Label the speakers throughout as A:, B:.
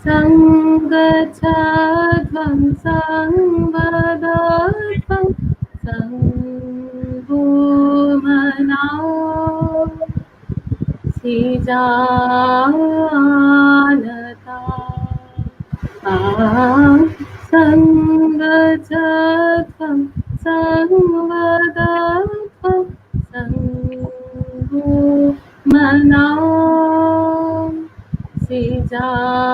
A: Sangachadvam Sangvadatvam Sambhumanam Sijanata Sangachadvam Sangvadatvam Sambhumanam Sijanata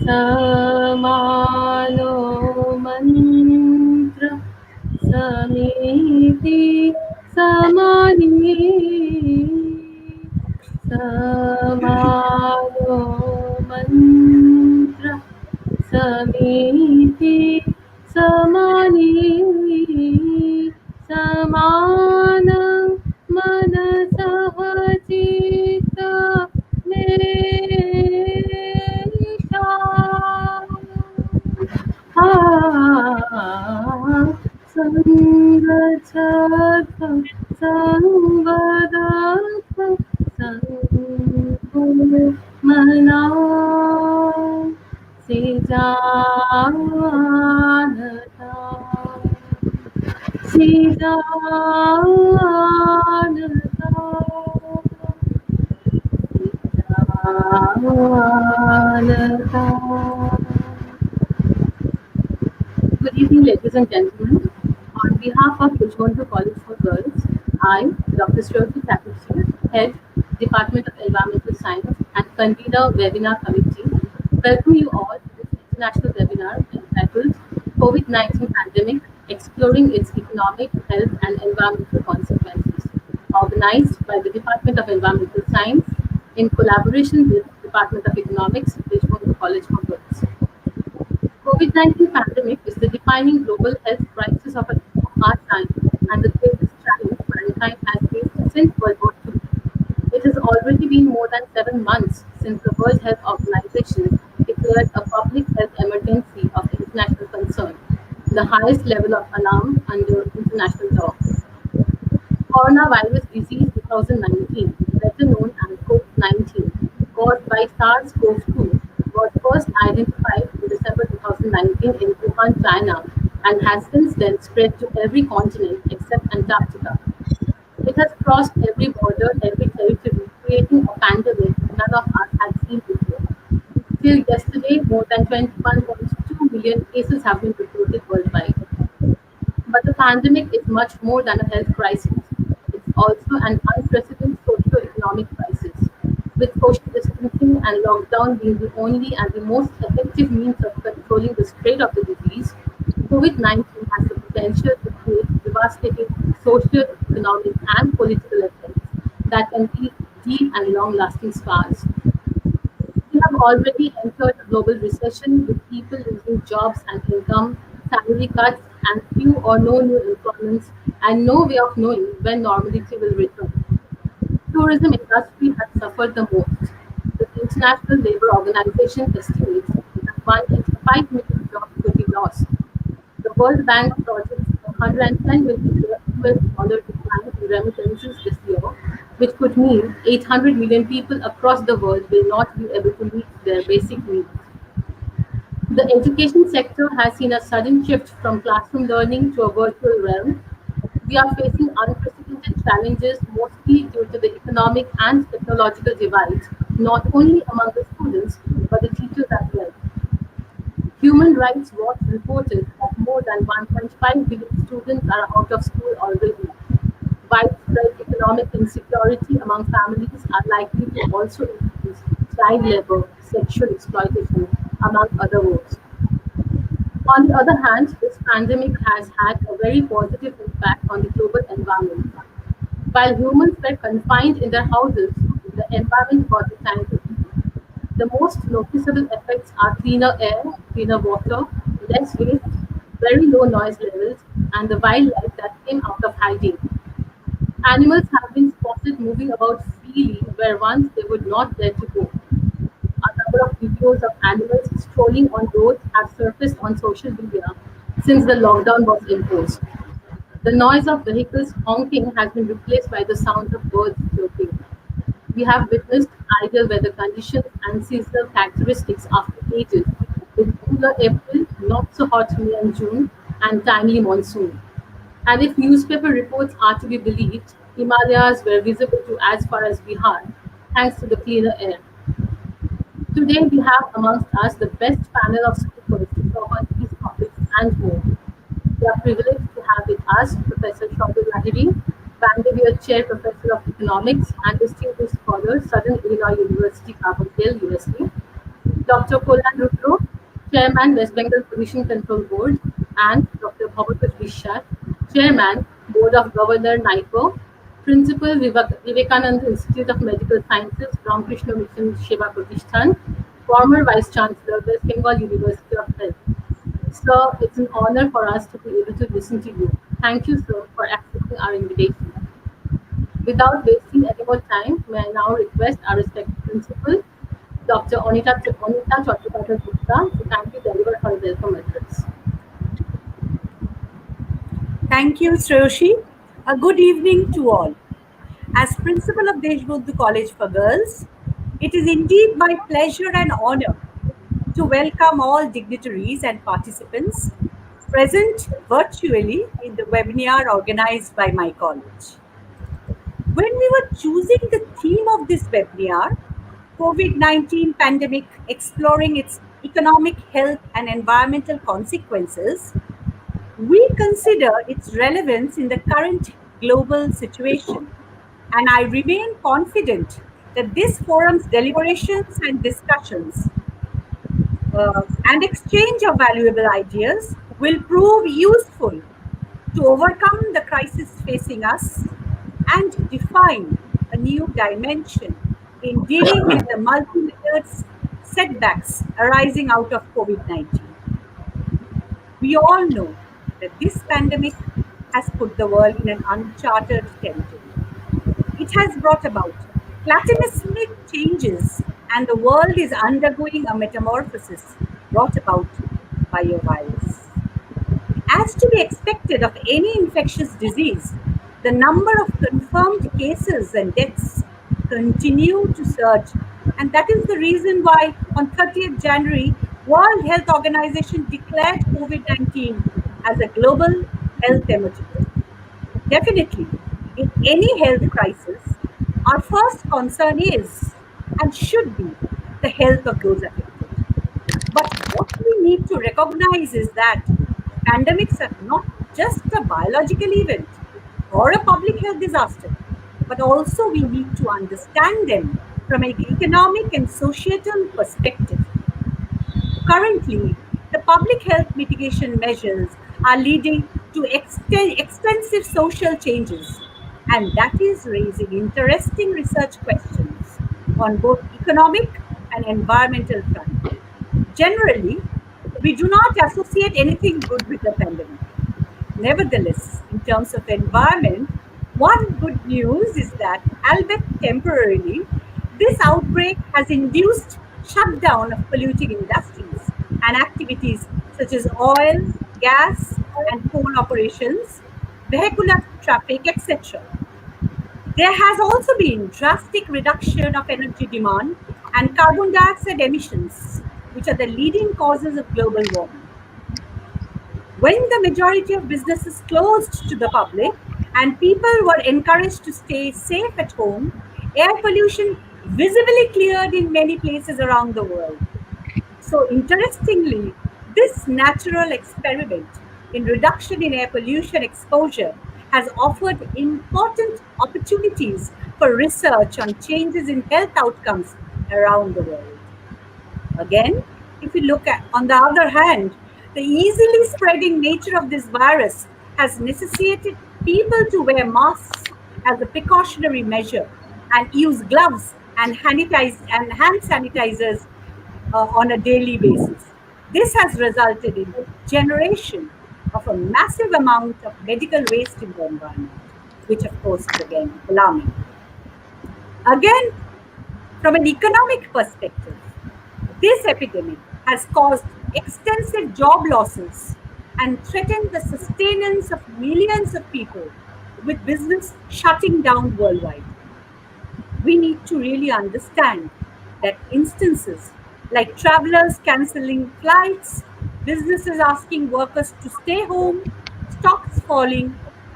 A: Samano mantra samiti samani Samano mantra samiti samani Samanam मनसः चित्त निष्ठा संगच्छध्वं संवदध्वं संभूमनां सिजानता Siddhartha, Siddhartha. Good evening, ladies and gentlemen. On behalf of Deshbandhu College for Girls, I, Dr. Shruti Chatterjee, Head, Department of Environmental Science and Convener Webinar Committee, welcome you all to this international webinar entitled COVID-19 Pandemic, Exploring its Economic, Health and Environmental Consequences, organized by the Department of Environmental Science in collaboration with Department of Economics, Deshbandhu College for Girls. COVID-19 pandemic is the defining global health crisis of our time and the greatest challenge mankind has faced since World War II. It has already been more than 7 months since the World Health Organization declared a public health emergency of international concern, the highest level of alarm under international law. Coronavirus disease 2019, better known as COVID-19, caused by SARS-CoV-2, was first identified in December 2019 in Wuhan, China, and has since then spread to every continent except Antarctica. It has crossed every border, every territory, creating a pandemic none of us had seen before. Till yesterday, more than 21.2 million cases have been reported worldwide. But the pandemic is much more than a health crisis. It's also an unprecedented socio-economic crisis. With social distancing and lockdown being the only and the most effective means of controlling the spread of the disease, COVID-19 has the potential to create devastating social, economic, and political effects that can leave deep and long-lasting scars. We have already entered a global recession with people losing jobs and income, salary cuts, and few or no new employments, and no way of knowing when normality will return. Tourism industry has suffered the most. The International Labour Organization estimates that 185 million jobs could be lost. The World Bank projects a $110 million decline in remittances this year, which could mean 800 million people across the world will not be able to meet their basic needs. The education sector has seen a sudden shift from classroom learning to a virtual realm. We are facing unprecedented challenges, mostly due to the economic and technological divides, not only among the students, but the teachers as well. Human Rights Watch reported that more than 1.5 billion students are out of school already. Widespread economic insecurity among families are likely to also increase child labor, sexual exploitation, among other woes. On the other hand, this pandemic has had a very positive impact on the global environment. While humans were confined in their houses, the environment got the time to heal. The most noticeable effects are cleaner air, cleaner water, less waste, very low noise levels, and the wildlife that came out of hiding. Animals have been spotted moving about freely where once they would not dare to go. A number of videos of animals strolling on roads have surfaced on social media since the lockdown was imposed. The noise of vehicles honking has been replaced by the sound of birds chirping. We have witnessed ideal weather conditions and seasonal characteristics after ages, with cooler April, not so hot May and June, and timely monsoon. And if newspaper reports are to be believed, Himalayas were visible to as far as Bihar, thanks to the cleaner air. Today, we have amongst us the best panel of speakers to talk on these topics and more. We are privileged to have with us Professor Lahiri, Vanderveer Chair Professor of Economics and Distinguished Scholar, Southern Illinois University, Carbondale, USA, Dr. Kollan Rudro, Chairman, West Bengal Pollution Control Board, and Dr. Bhabakat Vishar, Chairman, Board of Governor, NIPO, Principal, Vivekananda Institute of Medical Sciences, Ramakrishna Mission Shiva Pratishthan, former Vice Chancellor, West Bengal University of Health. Sir, it's an honor for us to be able to listen to you. Thank you, sir, for accepting our invitation. Without wasting any more time, may I now request our respected principal, Dr. Onita Chattopadhyay Gupta, to kindly deliver her welcome address.
B: Thank you, Shreyoshi. A good evening to all. As principal of Deshbandhu College for Girls, it is indeed my pleasure and honor to welcome all dignitaries and participants present virtually in the webinar organized by my college. When we were choosing the theme of this webinar, COVID-19 pandemic exploring its economic, health, and environmental consequences, we consider its relevance in the current global situation, and I remain confident that this forum's deliberations and discussions and exchange of valuable ideas will prove useful to overcome the crisis facing us and define a new dimension in dealing with the multi-layered setbacks arising out of COVID-19. We all know that this pandemic has put the world in an uncharted territory. It has brought about cataclysmic changes, and the world is undergoing a metamorphosis brought about by a virus. As to be expected of any infectious disease, the number of confirmed cases and deaths continue to surge, and that is the reason why on 30th January, World Health Organization declared COVID-19 as a global health emergency. Definitely, in any health crisis, our first concern is and should be the health of those affected. But what we need to recognize is that pandemics are not just a biological event or a public health disaster, but also we need to understand them from an economic and societal perspective. Currently, the public health mitigation measures are leading to extensive social changes, and that is raising interesting research questions on both economic and environmental front. Generally, we do not associate anything good with the pandemic. Nevertheless, in terms of environment, one good news is that, albeit temporarily, this outbreak has induced shutdown of polluting industries and activities such as oil, gas, and coal operations, vehicular traffic, etc. There has also been drastic reduction of energy demand and carbon dioxide emissions, which are the leading causes of global warming. When the majority of businesses closed to the public and people were encouraged to stay safe at home, air pollution visibly cleared in many places around the world. So interestingly, this natural experiment in reduction in air pollution exposure has offered important opportunities for research on changes in health outcomes around the world. Again, if you look at, on the other hand, the easily spreading nature of this virus has necessitated people to wear masks as a precautionary measure and use gloves and hand sanitizers on a daily basis. This has resulted in generation of a massive amount of medical waste in the environment, which of course is again alarming. Again, from an economic perspective, this epidemic has caused extensive job losses and threatened the sustenance of millions of people, with business shutting down worldwide. we need to really understand that instances like travelers canceling flights, businesses asking workers to stay home, stocks falling,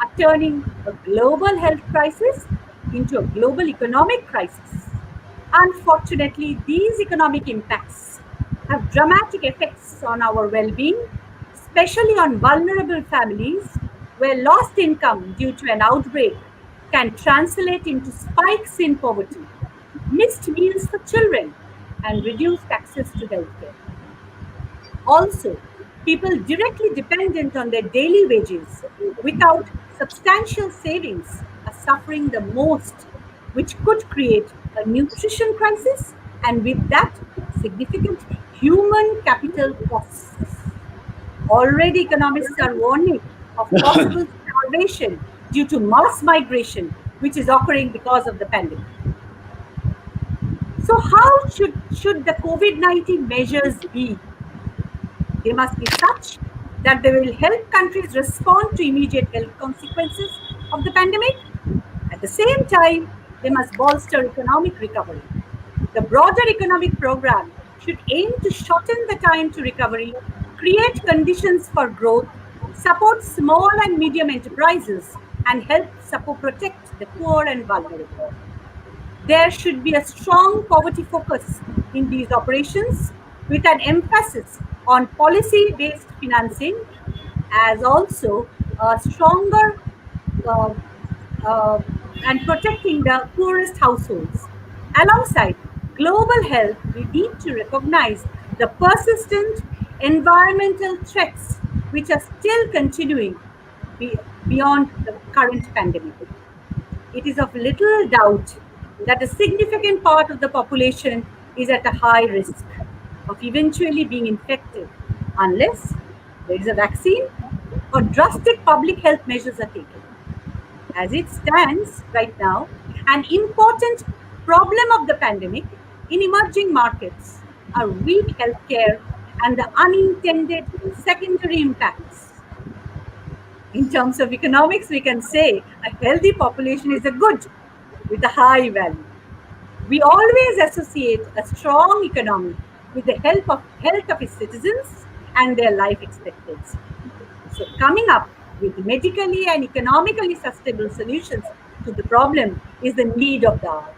B: are turning a global health crisis into a global economic crisis. Unfortunately, these economic impacts have dramatic effects on our well being, especially on vulnerable families where lost income due to an outbreak can translate into spikes in poverty, missed meals for children, and reduced access to healthcare. Also, people directly dependent on their daily wages without substantial savings are suffering the most, which could create a nutrition crisis and with that, significant human capital costs. Already, economists are warning of possible starvation due to mass migration, which is occurring because of the pandemic. So, how should the COVID-19 measures be? They must be such that they will help countries respond to immediate health consequences of the pandemic. At the same time, they must bolster economic recovery. The broader economic program should aim to shorten the time to recovery, create conditions for growth, support small and medium enterprises, and help support protect the poor and vulnerable. There should be a strong poverty focus in these operations with an emphasis on policy based financing as also a stronger uh, uh, and protecting the poorest households. Alongside global health, we need to recognize the persistent environmental threats which are still continuing beyond the current pandemic. It is of little doubt that a significant part of the population is at a high risk of eventually being infected unless there is a vaccine or drastic public health measures are taken. As it stands right now, an important problem of the pandemic in emerging markets are weak healthcare and the unintended secondary impacts. In terms of economics, we can say a healthy population is a good with a high value. We always associate a strong economy with the health of its citizens and their life expectancy. So, coming up with medically and economically sustainable solutions to the problem is the need of the hour.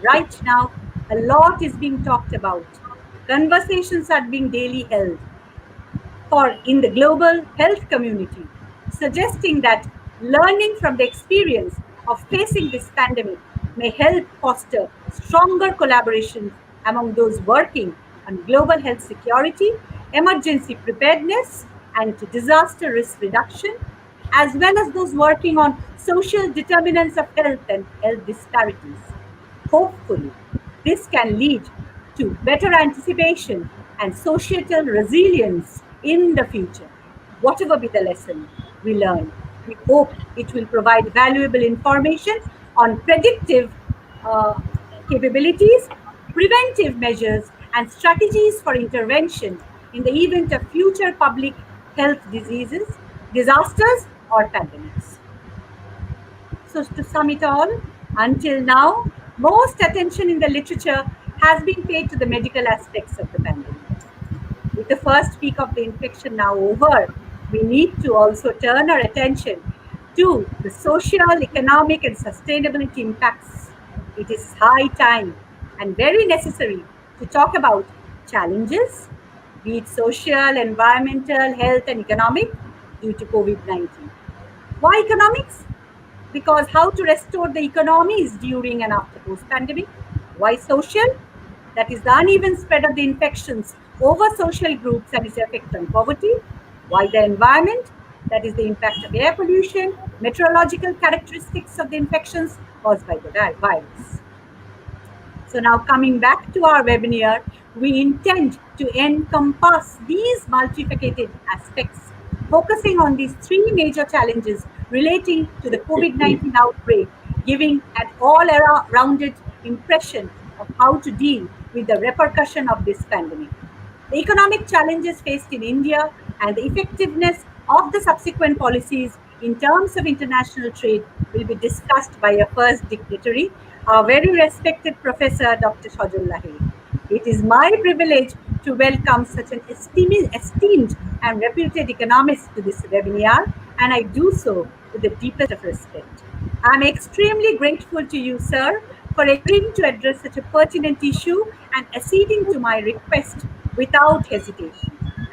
B: Right now, a lot is being talked about. Conversations are being daily held for in the global health community, suggesting that learning from the experience of facing this pandemic may help foster stronger collaboration among those working on global health security, emergency preparedness, and disaster risk reduction, as well as those working on social determinants of health and health disparities. Hopefully, this can lead to better anticipation and societal resilience in the future. Whatever be the lesson we learn, we hope it will provide valuable information on predictive uh, capabilities, preventive measures, and strategies for intervention in the event of future public health diseases, disasters, or pandemics. So, to sum it all, until now, most attention in the literature has been paid to the medical aspects of the pandemic. With the first peak of the infection now over, we need to also turn our attention to the social, economic, and sustainability impacts. It is high time and very necessary to talk about challenges, be it social, environmental, health, and economic, due to COVID-19. Why economics? Because how to restore the economies during and after post-pandemic. Why social? That is the uneven spread of the infections over social groups and its effect on poverty. Why the environment? That is the impact of air pollution, meteorological characteristics of the infections caused by the virus. So now coming back to our webinar, we intend to encompass these multifaceted aspects, focusing on these three major challenges relating to the COVID-19 outbreak, giving an all-rounded impression of how to deal with the repercussion of this pandemic. The economic challenges faced in India and the effectiveness of the subsequent policies in terms of international trade will be discussed by a first dignitary, our very respected Professor Dr. Shajul Lahiri. It is my privilege to welcome such an esteemed and reputed economist to this webinar, and I do so with the deepest of respect. I am extremely grateful to you, sir, for agreeing to address such a pertinent issue and acceding to my request without hesitation.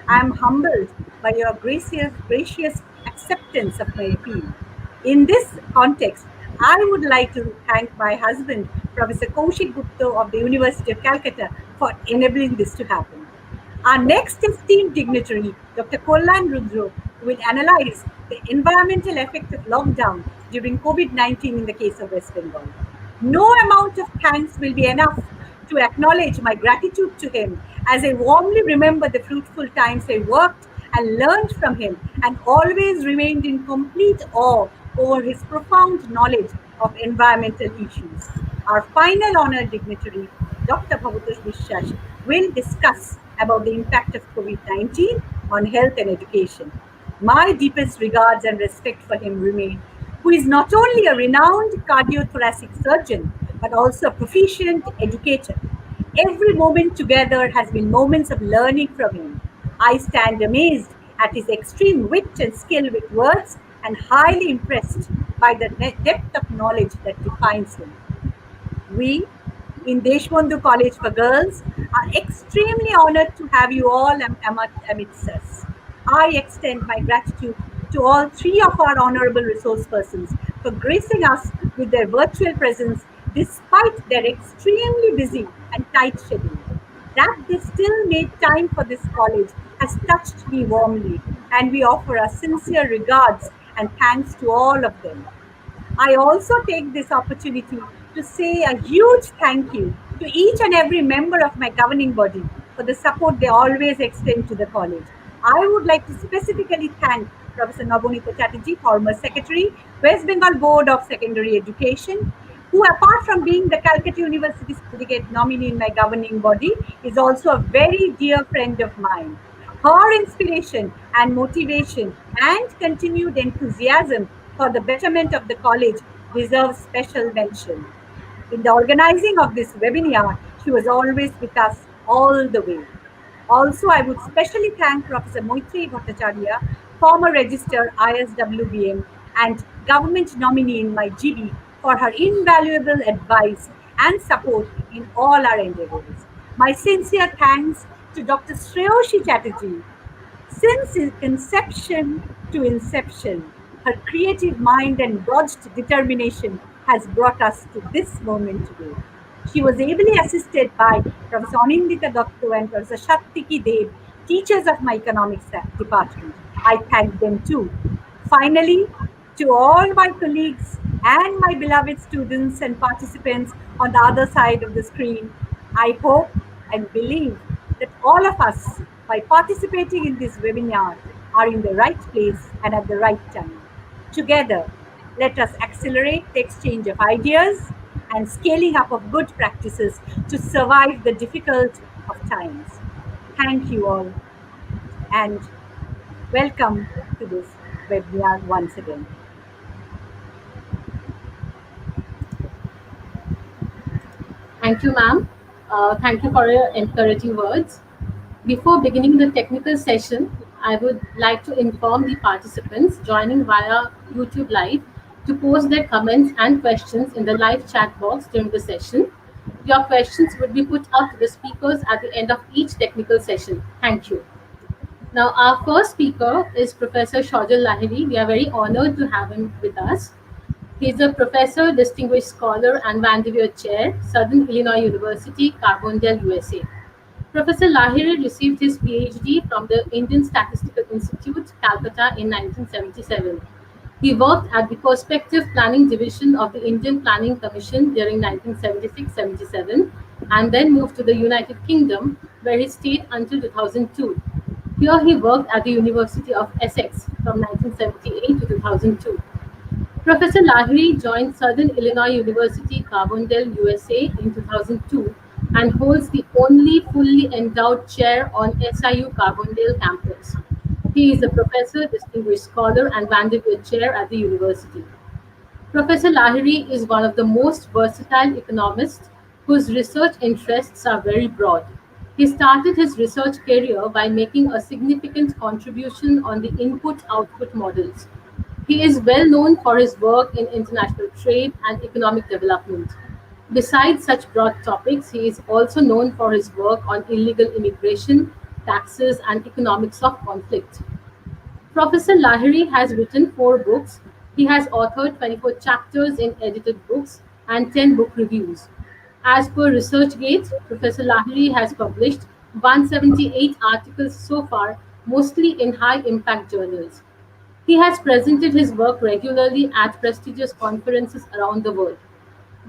B: I am humbled by your gracious acceptance of my appeal. In this context, I would like to thank my husband, Professor Kaushik Gupta of the University of Calcutta, for enabling this to happen. Our next esteemed dignitary, Dr. Kollan Rudro, will analyze the environmental effect of lockdown during COVID-19 in the case of West Bengal. No amount of thanks will be enough to acknowledge my gratitude to him, as I warmly remember the fruitful times I worked and learned from him and always remained in complete awe over his profound knowledge of environmental issues. Our final honored dignitary, Dr. Bhabatosh বিশ্বাস, will discuss about the impact of COVID-19 on health and education. My deepest regards and respect for him remain, who is not only a renowned cardiothoracic surgeon, but also a proficient educator. Every moment together has been moments of learning from him. I stand amazed at his extreme wit and skill with words and highly impressed by the depth of knowledge that defines him. We in Deshbandhu College for Girls are extremely honored to have you all amidst us. I extend my gratitude to all three of our honorable resource persons for gracing us with their virtual presence despite their extremely busy and tight schedule. That they still made time for this college has touched me warmly, and we offer our sincere regards and thanks to all of them. I also take this opportunity to say a huge thank you to each and every member of my governing body for the support they always extend to the college. I would like to specifically thank Professor Nabonita Chatterjee, former Secretary, West Bengal Board of Secondary Education, who, apart from being the Calcutta University Syndicate nominee in my governing body, is also a very dear friend of mine. Her inspiration and motivation and continued enthusiasm for the betterment of the college deserves special mention. In the organizing of this webinar, she was always with us all the way. Also, I would specially thank Professor Moitri Bhattacharya, former Register ISWBM and government nominee in my GB, for her invaluable advice and support in all our endeavors. My sincere thanks to Dr. Shreyoshi Chatterjee. Since conception to inception, her creative mind and dogged determination has brought us to this moment today. She was ably assisted by Professor Anindita Dotto and Professor Shattiki Dev, teachers of my economics department. I thank them too. Finally, to all my colleagues and my beloved students and participants on the other side of the screen, I hope and believe that all of us, by participating in this webinar, are in the right place and at the right time. Together, let us accelerate the exchange of ideas and scaling up of good practices to survive the difficult of times. Thank you all and welcome to this webinar once again.
A: Thank you, ma'am. Thank you for your encouraging words. Before beginning the technical session, I would like to inform the participants joining via YouTube Live to post their comments and questions in the live chat box during the session. Your questions would be put up to the speakers at the end of each technical session. Thank you. Now, our first speaker is Professor Shajal Lahiri. We are very honored to have him with us. He is a professor, distinguished scholar, and Vanderveer Chair, Southern Illinois University, Carbondale, USA. Professor Lahiri received his PhD from the Indian Statistical Institute, Calcutta, in 1977. He worked at the Perspective Planning Division of the Indian Planning Commission during 1976-77 and then moved to the United Kingdom, where he stayed until 2002. Here he worked at the University of Essex from 1978 to 2002. Professor Lahiri joined Southern Illinois University, Carbondale, USA in 2002 and holds the only fully endowed chair on SIU Carbondale campus. He is a professor, distinguished scholar, and Vanderbilt Chair at the university. Professor Lahiri is one of the most versatile economists whose research interests are very broad. He started his research career by making a significant contribution on the input output models. He is well known for his work in international trade and economic development. Besides such broad topics, he is also known for his work on illegal immigration, taxes, and economics of conflict. Professor Lahiri has written 4 books. He has authored 24 chapters in edited books and 10 book reviews. As per ResearchGate, Professor Lahiri has published 178 articles so far, mostly in high impact journals. He has presented his work regularly at prestigious conferences around the world.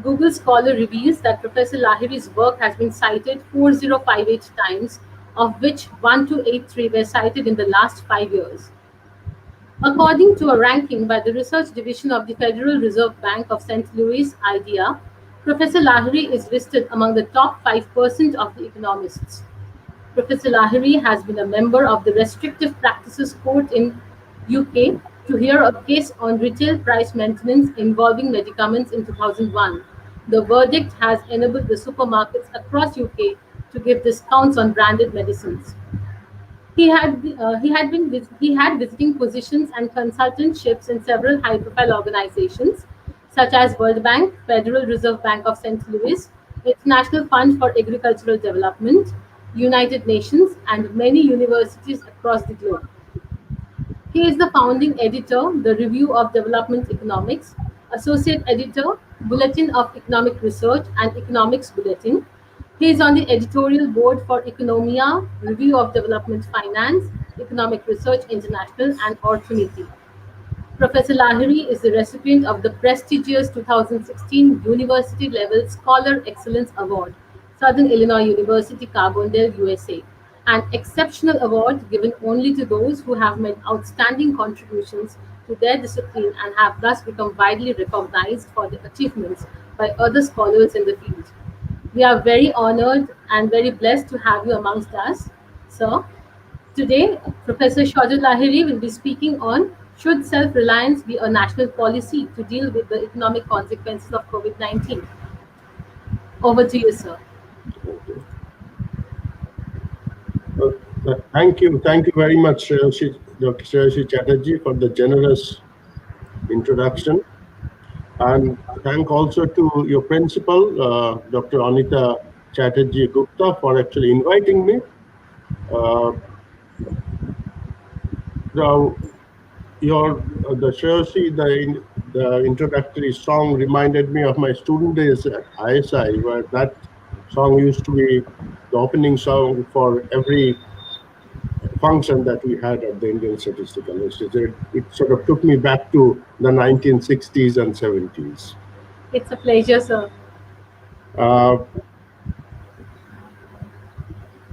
A: Google Scholar reveals that Professor Lahiri's work has been cited 4058 times, of which 1283 were cited in the last 5 years. According to a ranking by the Research Division of the Federal Reserve Bank of St. Louis, IDEA, Professor Lahiri is listed among the top 5% of the economists. Professor Lahiri has been a member of the Restrictive Practices Court in UK to hear a case on retail price maintenance involving medicaments in 2001. The verdict has enabled the supermarkets across UK to give discounts on branded medicines. He had visiting positions and consultantships in several high-profile organizations such as World Bank, Federal Reserve Bank of St. Louis, International Fund for Agricultural Development, United Nations, and many universities across the globe. He is the founding editor, The Review of Development Economics, associate editor, Bulletin of Economic Research and Economics Bulletin. He is on the editorial board for Economia, Review of Development Finance, Economic Research International, and Orthodoxy. Professor Lahiri is the recipient of the prestigious 2016 University Level Scholar Excellence Award, Southern Illinois University, Carbondale, USA, an exceptional award given only to those who have made outstanding contributions to their discipline and have thus become widely recognized for their achievements by other scholars in the field. We are very honored and very blessed to have you amongst us, sir. Today, Professor Shaudat Lahiri will be speaking on should self-reliance be a national policy to deal with the economic consequences of COVID-19. Over to you, sir.
C: Okay. Thank you very much, Dr. Shreyashi Chatterjee, for the generous introduction. And thank also to your principal, Dr. Anita Chatterjee Gupta, for actually inviting me. Now, the Shreyashi, the introductory song reminded me of my student days at ISI, where that song used to be the opening song for every function that we had at the Indian Statistical Institute. It sort of took me back to the 1960s and 70s.
A: It's a pleasure, sir.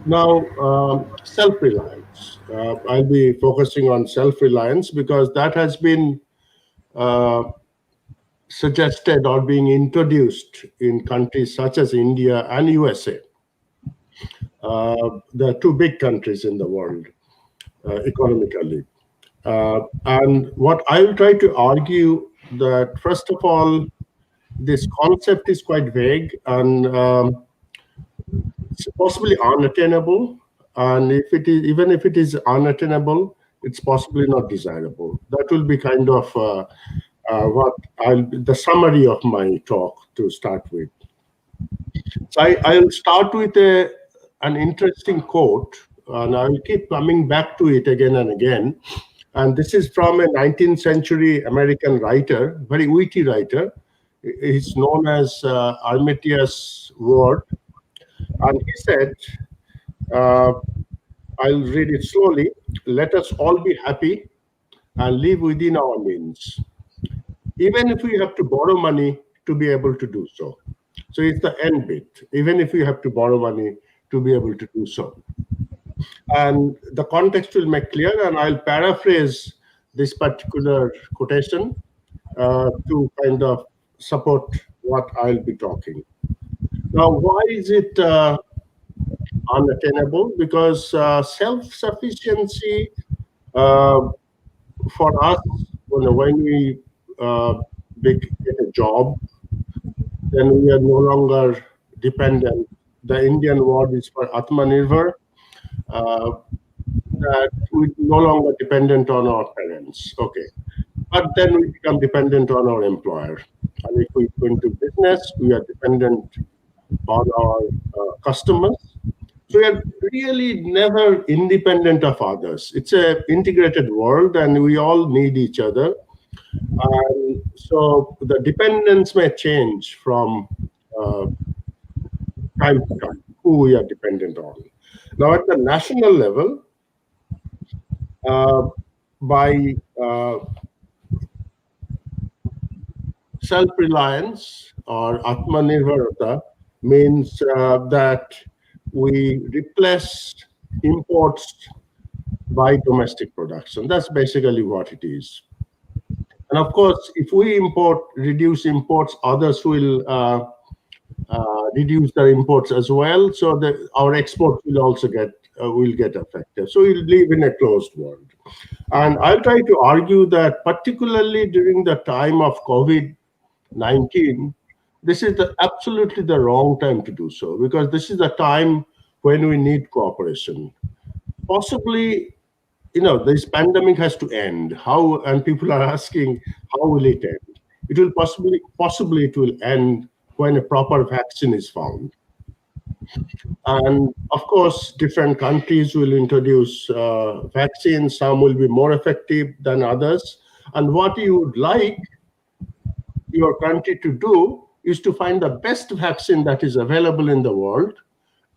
C: Now, self-reliance. I'll be focusing on self-reliance because that has been suggested or being introduced in countries such as India and USA. The two big countries in the world economically. And what I will try to argue that, first of all, this concept is quite vague and it's possibly unattainable. And even if it is unattainable, it's possibly not desirable. That will be kind of the summary of my talk to start with. So I'll start with an interesting quote, and I'll keep coming back to it again and again. And this is from a 19th century American writer, very witty writer. He's known as Armitius Ward. And he said, I'll read it slowly. Let us all be happy and live within our means, even if we have to borrow money to be able to do so. So it's the end bit, even if we have to borrow money to be able to do so. And the context will make clear, and I'll paraphrase this particular quotation to kind of support what I'll be talking. Now, why is it unattainable? Because self-sufficiency Uh, for us, when we get a job, then we are no longer dependent. The Indian word is for Atmanirbhar, uh, that we no longer dependent on our parents. Okay. But then we become dependent on our employer. And if we go into business, we are dependent on our customers. So we are really never independent of others. It's a integrated world, and we all need each other. So the dependence may change from uh, time to time, who we are dependent on. Now, at the national level, uh, by self-reliance or Atmanirbharata means that we replace imports by domestic production. That's basically what it is. And of course, if we reduce imports, others will reduce their imports as well. So that our exports will also will get affected. So we'll live in a closed world. And I'll try to argue that particularly during the time of COVID-19, this is absolutely the wrong time to do so, because this is the time when we need cooperation. Possibly, this pandemic has to end. How? And people are asking, how will it end? It will possibly it will end when a proper vaccine is found. And of course, different countries will introduce vaccines. Some will be more effective than others. And what you would like your country to do is to find the best vaccine that is available in the world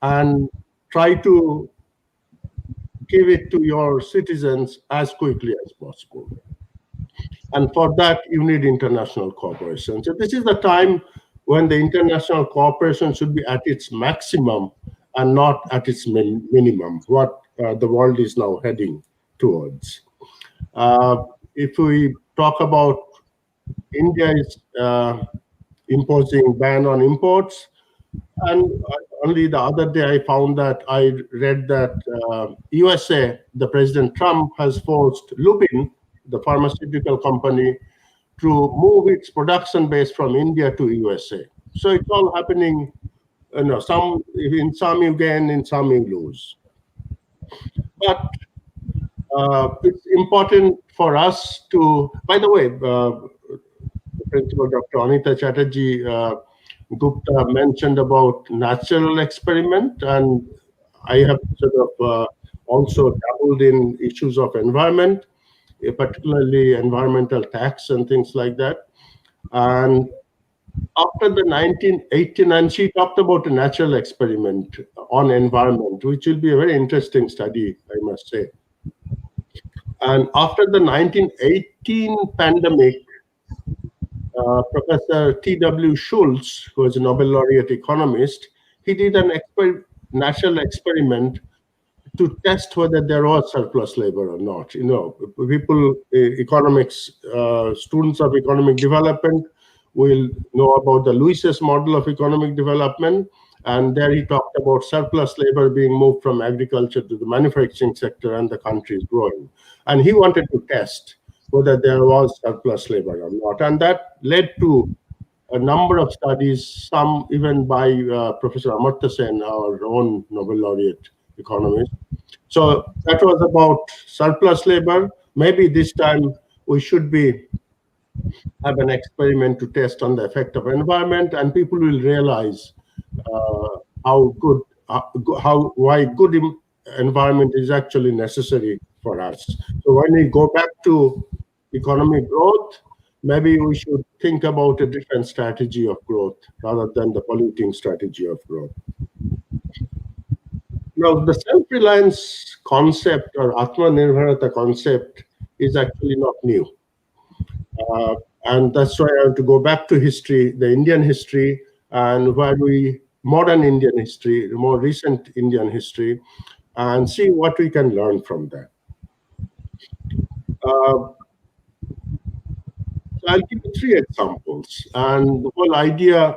C: and try to give it to your citizens as quickly as possible. And for that, you need international cooperation. So this is the time when the international cooperation should be at its maximum and not at its minimum, what the world is now heading towards. If we talk about India is imposing ban on imports, and only the other day I found that I read that USA, the President Trump has forced Lupin, the pharmaceutical company, to move its production base from India to USA. So it's all happening. In some you gain, in some you lose. But it's important for us to. By the way, the principal Dr. Anita Chatterjee Gupta mentioned about natural experiment, and I have sort of also dabbled in issues of environment, particularly environmental tax and things like that. And after the 1989, she talked about a natural experiment on environment, which will be a very interesting study, I must say. And after the 1918 pandemic, Professor T.W. Schultz, who was a Nobel laureate economist, he did an natural experiment to test whether there was surplus labor or not. People, economics, students of economic development will know about the Lewis's model of economic development. And there he talked about surplus labor being moved from agriculture to the manufacturing sector, and the country is growing. And he wanted to test whether there was surplus labor or not. And that led to a number of studies, some even by Professor Amartya Sen, our own Nobel laureate economist. So that was about surplus labor. Maybe this time we should have an experiment to test on the effect of environment, and people will realize why good environment is actually necessary for us. So when we go back to economic growth, maybe we should think about a different strategy of growth rather than the polluting strategy of growth. Now, the self-reliance concept or Atmanirbharata concept is actually not new. And that's why I want to go back to history, the Indian history, and modern Indian history, the more recent Indian history, and see what we can learn from that. I'll give you 3 examples, and the whole idea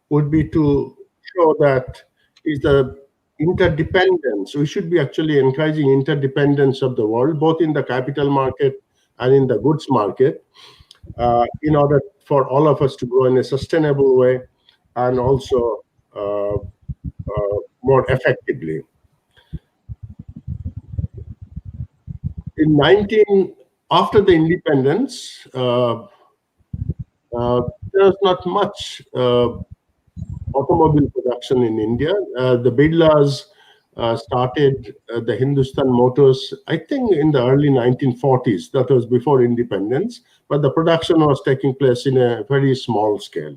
C: would be to show that is the interdependence. We should be actually encouraging interdependence of the world, both in the capital market and in the goods market, in order for all of us to grow in a sustainable way and also more effectively. In 19 After the independence, there was not much automobile production in India. The Bidlas started the Hindustan Motors, I think, in the early 1940s. That was before independence, but the production was taking place in a very small scale.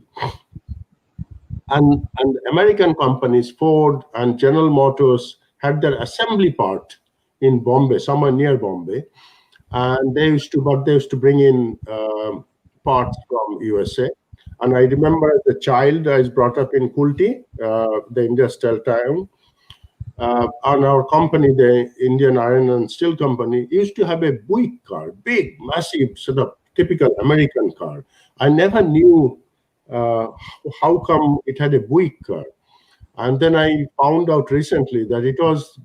C: And American companies, Ford and General Motors, had their assembly part in Bombay, somewhere near Bombay, and they used to bring in parts from USA. And I remember as a child, I was brought up in Kulti, the industrial town. And our company, the Indian Iron and Steel Company, used to have a Buick car, big, massive, sort of typical American car. I never knew how come it had a Buick car. And then I found out recently that it was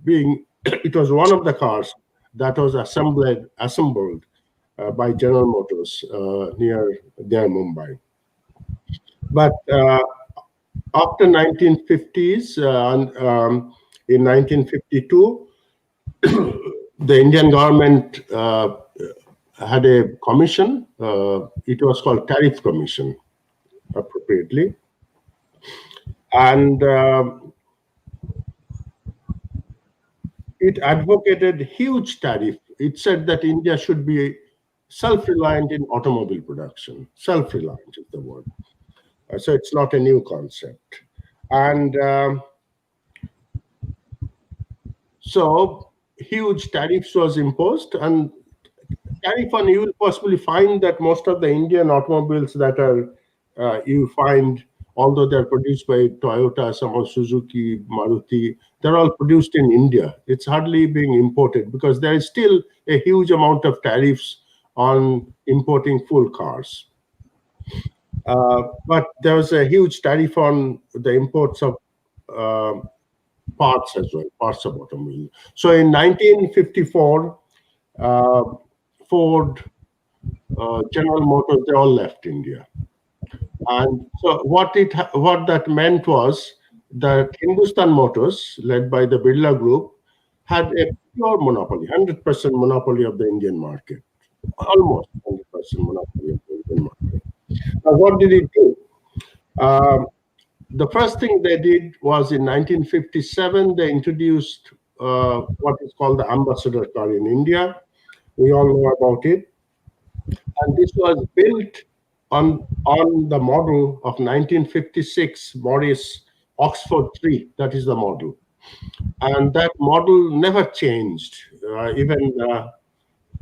C: it was one of the cars that was assembled by General Motors near Mumbai. But after 1950s, in 1952, the Indian government had a commission. It was called Tariff Commission, appropriately. And it advocated huge tariff. It said that India should be self-reliant in automobile production. Self-reliant is the word. So it's not a new concept. And so huge tariffs was imposed, and tariff on, you will possibly find that most of the Indian automobiles that are you find, although they're produced by Toyota, some of Suzuki, Maruti, they're all produced in India. It's hardly being imported because there is still a huge amount of tariffs on importing full cars. But there was a huge tariff on the imports of parts as well, parts of automobile. So in 1954, Ford, General Motors, they all left India. And so what that meant was that Hindustan Motors, led by the Birla Group, had a pure monopoly, 100% monopoly of the Indian market, almost 100% monopoly of the Indian market. Now, what did it do? The first thing they did was in 1957, they introduced what is called the ambassador car in India. We all know about it. And this was built on the model of 1956 Morris Oxford 3. That is the model. And that model never changed, even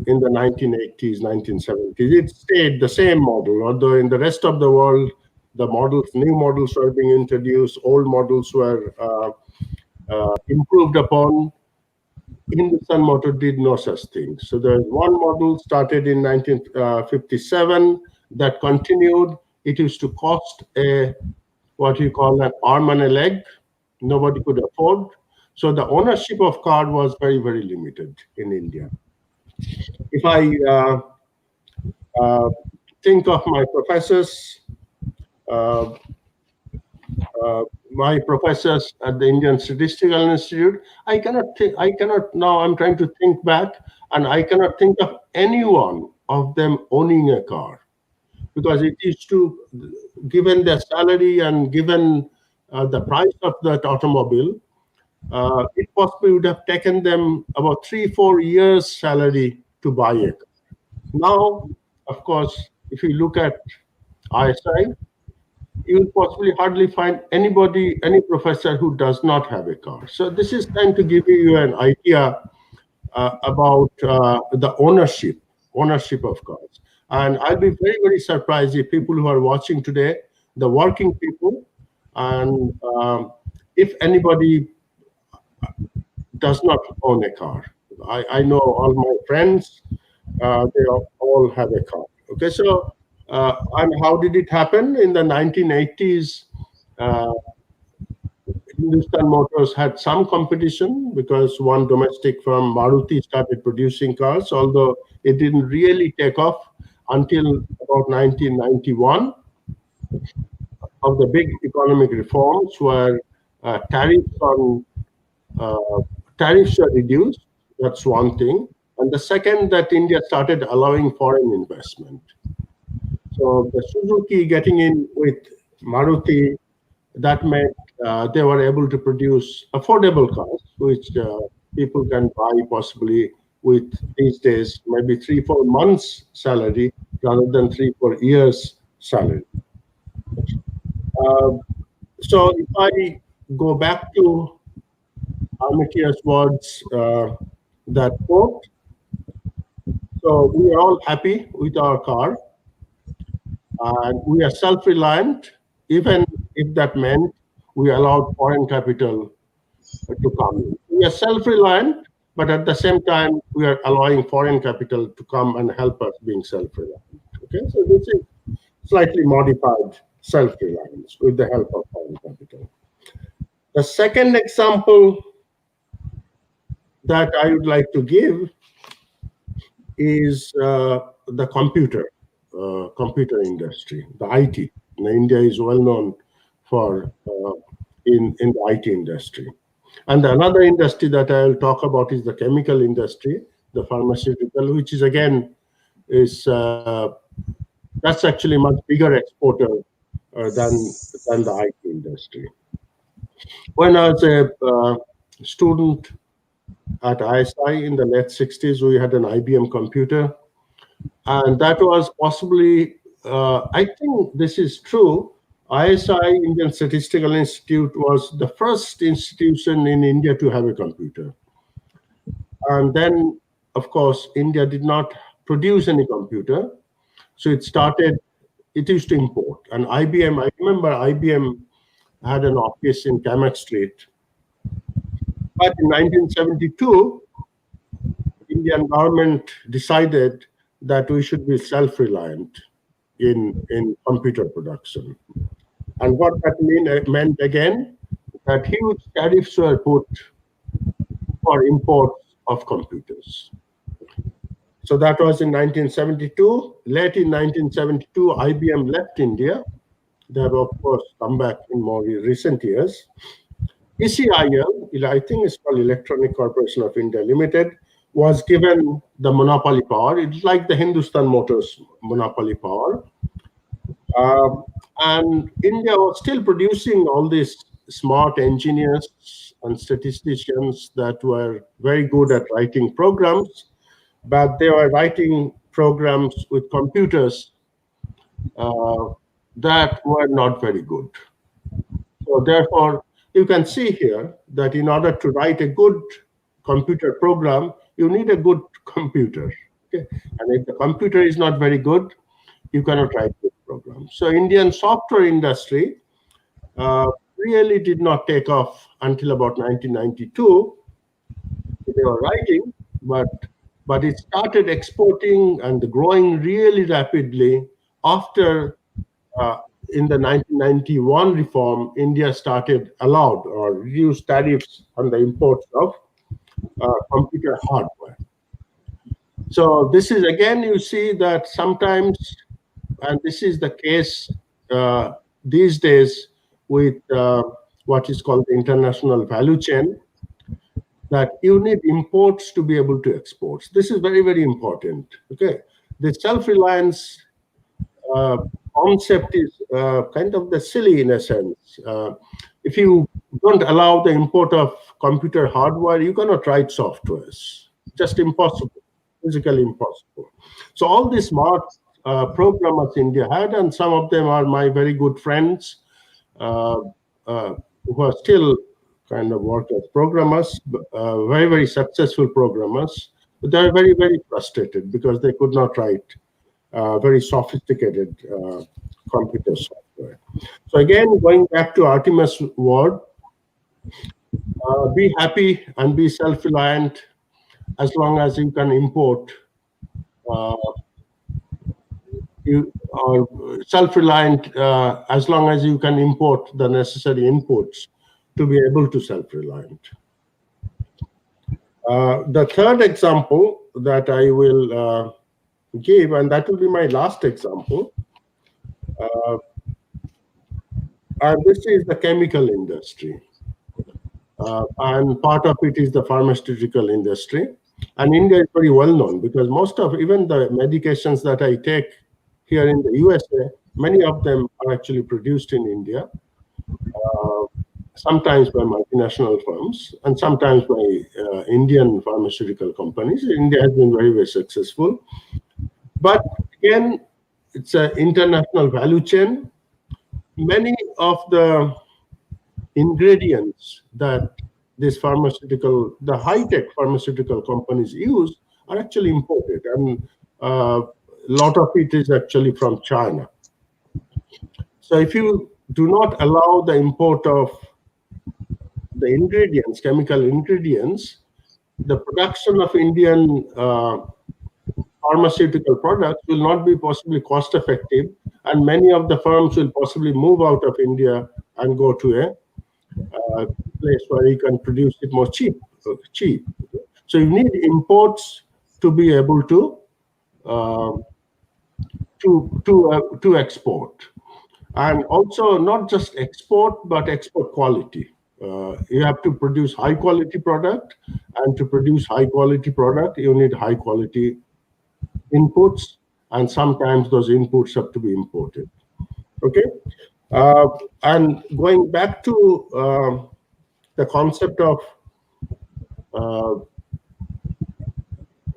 C: in the 1980s, 1970s. It stayed the same model, although in the rest of the world, the new models were being introduced, old models were improved upon. Hindustan Motor did no such thing. So there's one model started in 1957 that continued. It used to cost what you call an arm and a leg. Nobody could afford. So the ownership of car was very, very limited in India. If I think of my professors, at the Indian Statistical Institute, I cannot now, I'm trying to think back, and I cannot think of any one of them owning a car, because it is given their salary and given the price of that automobile, it possibly would have taken them about 3-4 years salary to buy it. Now, of course, if you look at ISI, you will possibly hardly find any professor who does not have a car. So this is trying to give you an idea about the ownership of cars. And I'll be very, very surprised if people who are watching today, the working people, and if anybody does not own a car. I know all my friends, they all have a car. Okay, so and how did it happen? In the 1980s, Hindustan Motors had some competition because one domestic firm, Maruti, started producing cars, although it didn't really take off until about 1991 of the big economic reforms where uh, tariffs on uh, tariffs were reduced. That's one thing. And the second, that India started allowing foreign investment. So the Suzuki getting in with Maruti, that meant they were able to produce affordable cars, which people can buy possibly with these days maybe 3 4 months salary rather than 3 4 years salary. Uh, so if I go back to Amitya's words, that quote, so we are all happy with our car and we are self-reliant, even if that meant we allowed foreign capital to come in. We are self-reliant, but at the same time, we are allowing foreign capital to come and help us being self-reliant. Okay, so this is slightly modified self-reliance with the help of foreign capital. The second example that I would like to give is the computer industry, the IT. Now, India is well known for in the IT industry. And another industry that I'll talk about is the chemical industry, the pharmaceutical, which is again is that's actually much bigger exporter than the IT industry. When I was a student at ISI in the late 60s, we had an IBM computer, and that was possibly, I think this is true. ISI, Indian Statistical Institute, was the first institution in India to have a computer. And then, of course, India did not produce any computer. So it used to import. And IBM, I remember IBM had an office in Kamak Street. But in 1972, Indian government decided that we should be self-reliant in computer production. And what that meant again, that huge tariffs were put for imports of computers. So that was in 1972. Late in 1972, IBM left India. They have, of course, come back in more recent years. ECIL, I think it's called Electronic Corporation of India Limited, was given the monopoly power. It's like the Hindustan Motors monopoly power. And India was still producing all these smart engineers and statisticians that were very good at writing programs, but they were writing programs with computers that were not very good. So therefore, you can see here that in order to write a good computer program, you need a good computer. Okay? And if the computer is not very good, you cannot write good programs. So Indian software industry really did not take off until about 1992. They were writing, but it started exporting and growing really rapidly after in the 1991 reform, India started allowed or reduced tariffs on the imports of computer hardware. So this is again, you see that sometimes, and this is the case these days with what is called the international value chain, that you need imports to be able to export. This is very, very important. Okay, the self-reliance concept is kind of the silly in a sense. If you don't allow the import of computer hardware, you cannot write softwares. Just impossible, physically impossible. So all these smart programmers India had, and some of them are my very good friends who are still kind of work as programmers, very, very successful programmers, but they're very, very frustrated because they could not write very sophisticated computer software. So again, going back to Artemis' word, be happy and be self-reliant as long as you can import. You are self-reliant as long as you can import the necessary inputs to be able to self-reliant. The third example that I will give, and that will be my last example, uh, and this is the chemical industry. And part of it is the pharmaceutical industry. And India is very well known because most of even the medications that I take here in the USA, many of them are actually produced in India, uh, sometimes by multinational firms and sometimes by Indian pharmaceutical companies. India has been very, very successful. But again, it's an international value chain. Many of the ingredients that the high-tech pharmaceutical companies use are actually imported, and a lot of it is actually from China. So if you do not allow the import of the ingredients, chemical ingredients, the production of Indian pharmaceutical products will not be possibly cost effective, and many of the firms will possibly move out of India and go to a place where you can produce it more cheap. So you need imports to be able uh, to export, and also not just export but export quality. You have to produce high quality product, and to produce high quality product, you need high quality inputs, and sometimes those inputs have to be imported. Okay, and going back to the concept of uh,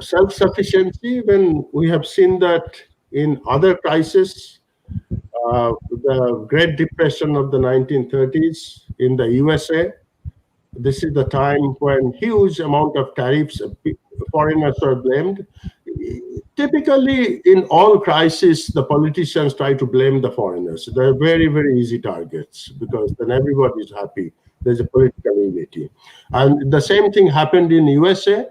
C: self-sufficiency, when we have seen that in other crises, the Great Depression of the 1930s in the USA, this is the time when huge amount of tariffs, foreigners were blamed. Typically, in all crises, the politicians try to blame the foreigners. They're very, very easy targets because then everybody is happy. There's a political unity. And the same thing happened in USA.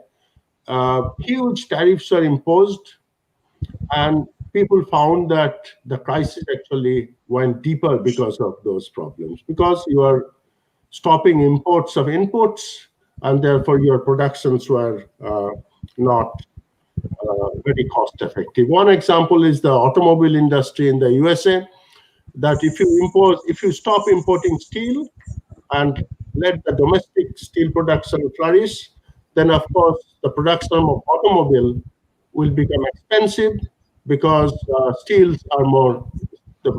C: Huge tariffs were imposed, and people found that the crisis actually went deeper because of those problems, because you are stopping imports of inputs, and therefore your productions were not very cost effective. One example is the automobile industry in the USA, that if you stop importing steel and let the domestic steel production flourish, then of course the production of automobile will become expensive because steels are more, the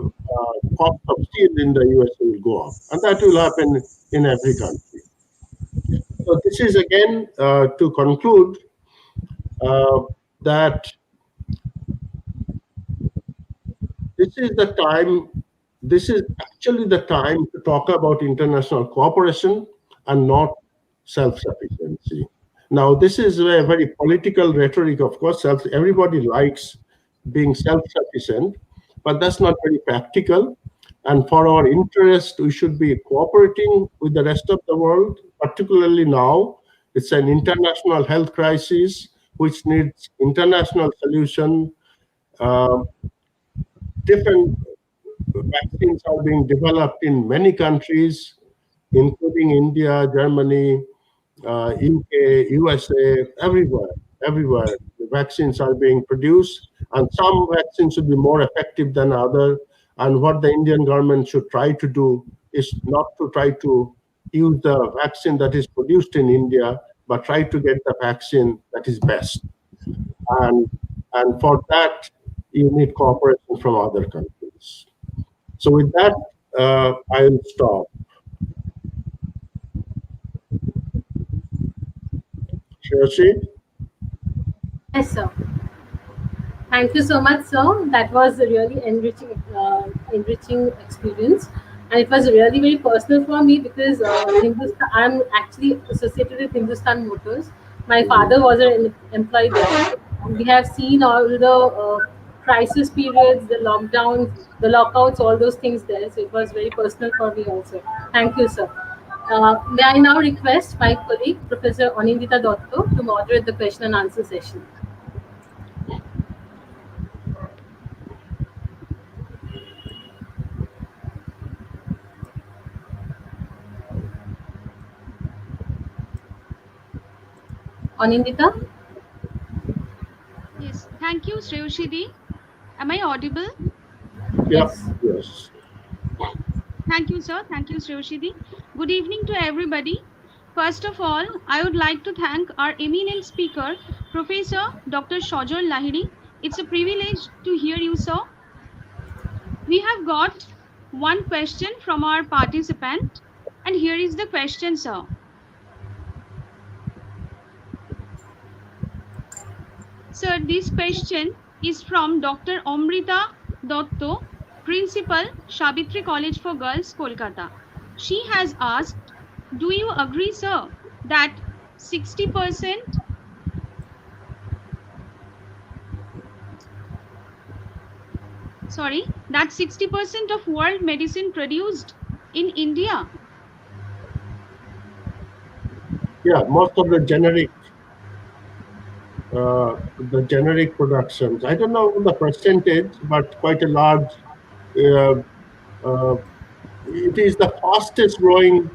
C: cost of steel in the USA will go up, and that will happen in every country. So this is again to conclude uh, that this is the time, this is actually the time to talk about international cooperation and not self-sufficiency. Now, this is a very political rhetoric, of course. Everybody likes being self-sufficient, but that's not very practical. And for our interest, we should be cooperating with the rest of the world, particularly now. It's an international health crisis which needs international solution. Uh, Different vaccines are being developed in many countries, including India, Germany, UK, USA, everywhere. Everywhere, the vaccines are being produced, and some vaccines should be more effective than other. And what the Indian government should try to do is not to try to use the vaccine that is produced in India, but try to get the vaccine that is best. And for that, you need cooperation from other countries. So with that, I'll stop. Shashi?
A: Yes, sir. Thank you so much, sir. That was a really enriching experience, and it was really very personal for me because Hindustan. I'm actually associated with Hindustan Motors. My
C: Mhm.
A: father was an employee there. We have seen all the crisis periods, the lockdowns, the lockouts, all those things there. So it was very personal for me also. Thank you, sir. May I now request my colleague, Professor Anindita Dotto, to moderate the question and answer session. Anindita?
D: Yes, thank you, Sreushidi. Am I audible?
C: Yeah,
A: Yes.
C: yes.
D: Thank you, sir. Thank you, Sreushidi. Good evening to everybody. First of all, I would like to thank our eminent speaker, Professor Dr. Shojol Lahiri. It's a privilege to hear you, sir. We have got one question from our participant, and here is the question, sir. Sir, this question is from Dr. Amrita Dotto, Principal, Sabitri College for Girls, Kolkata. She has asked, do you agree, sir, that 60% that 60% of world medicine produced in India?
C: Yeah, most of the generic productions. I don't know the percentage, but quite a large. Uh, uh, it is the fastest growing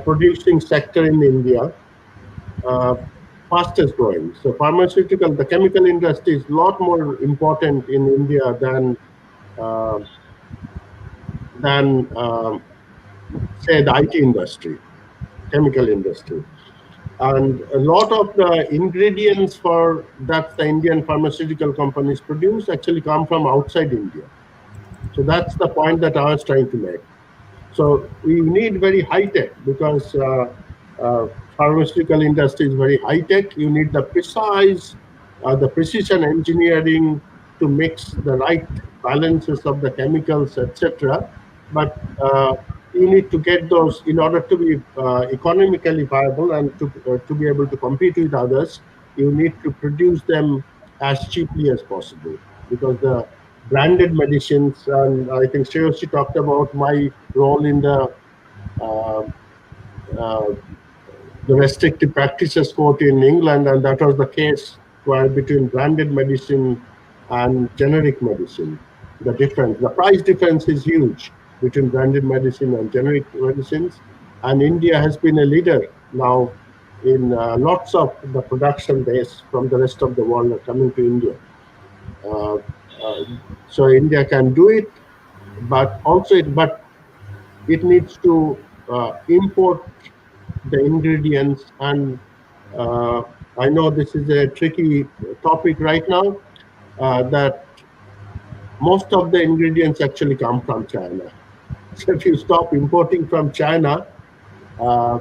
C: producing sector in India, uh, fastest growing. So pharmaceutical, the chemical industry is a lot more important in India uh, than say the IT industry, chemical industry. And a lot of the ingredients for that the Indian pharmaceutical companies produce actually come from outside India. So that's the point that I was trying to make. So we need very high tech because pharmaceutical industry is very high tech. You need the precision engineering to mix the right balances of the chemicals, etc. But you need to get those in order to be economically viable and to be able to compete with others. You need to produce them as cheaply as possible because the branded medicines, and I think Shreyoshi talked about my role in uh, uh, the restrictive practices court in England, and that was the case where between branded medicine and generic medicine, the price difference is huge between branded medicine and generic medicines, and India has been a leader now in lots of the production base from the rest of the world are coming to India. Uh, uh, so India can do it, but it needs to import the ingredients. And uh, I know this is a tricky topic right now, that most of the ingredients actually come from China. So if you stop importing from China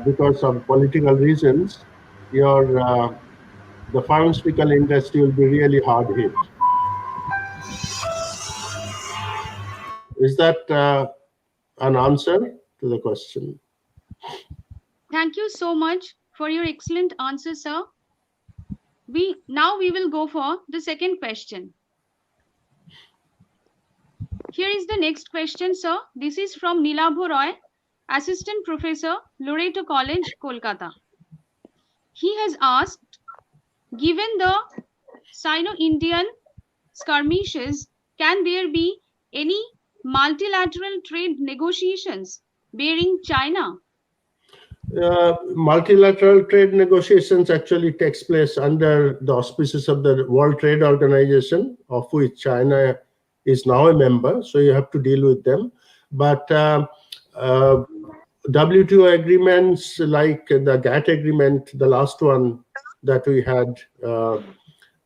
C: because of political reasons, your the pharmaceutical industry will be really hard hit. Is that an answer to the question?
D: Thank you so much for your excellent answer, sir. We will go for the second question. Here is the next question, sir. This is from Nilabho Roy, Assistant Professor, Loreto College, Kolkata. He has asked, given the Sino-Indian skirmishes, can there be any multilateral trade negotiations bearing China?
C: Multilateral trade negotiations actually takes place under the auspices of the World Trade Organization, of which China is now a member. So you have to deal with them. But uh, WTO agreements like the GATT agreement, the last one that we had, uh,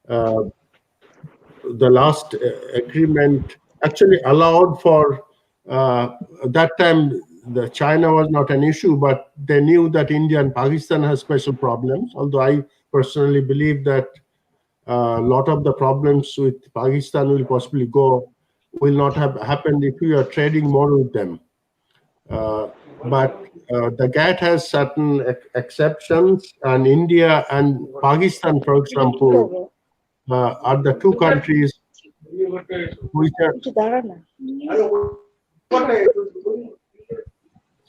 C: the last agreement actually allowed for that time the China was not an issue, but they knew that India and Pakistan has special problems. Although I personally believe that a lot of the problems with Pakistan will not have happened if we are trading more with them. But the GATT has certain exceptions, and India and Pakistan, for example, are the two countries which are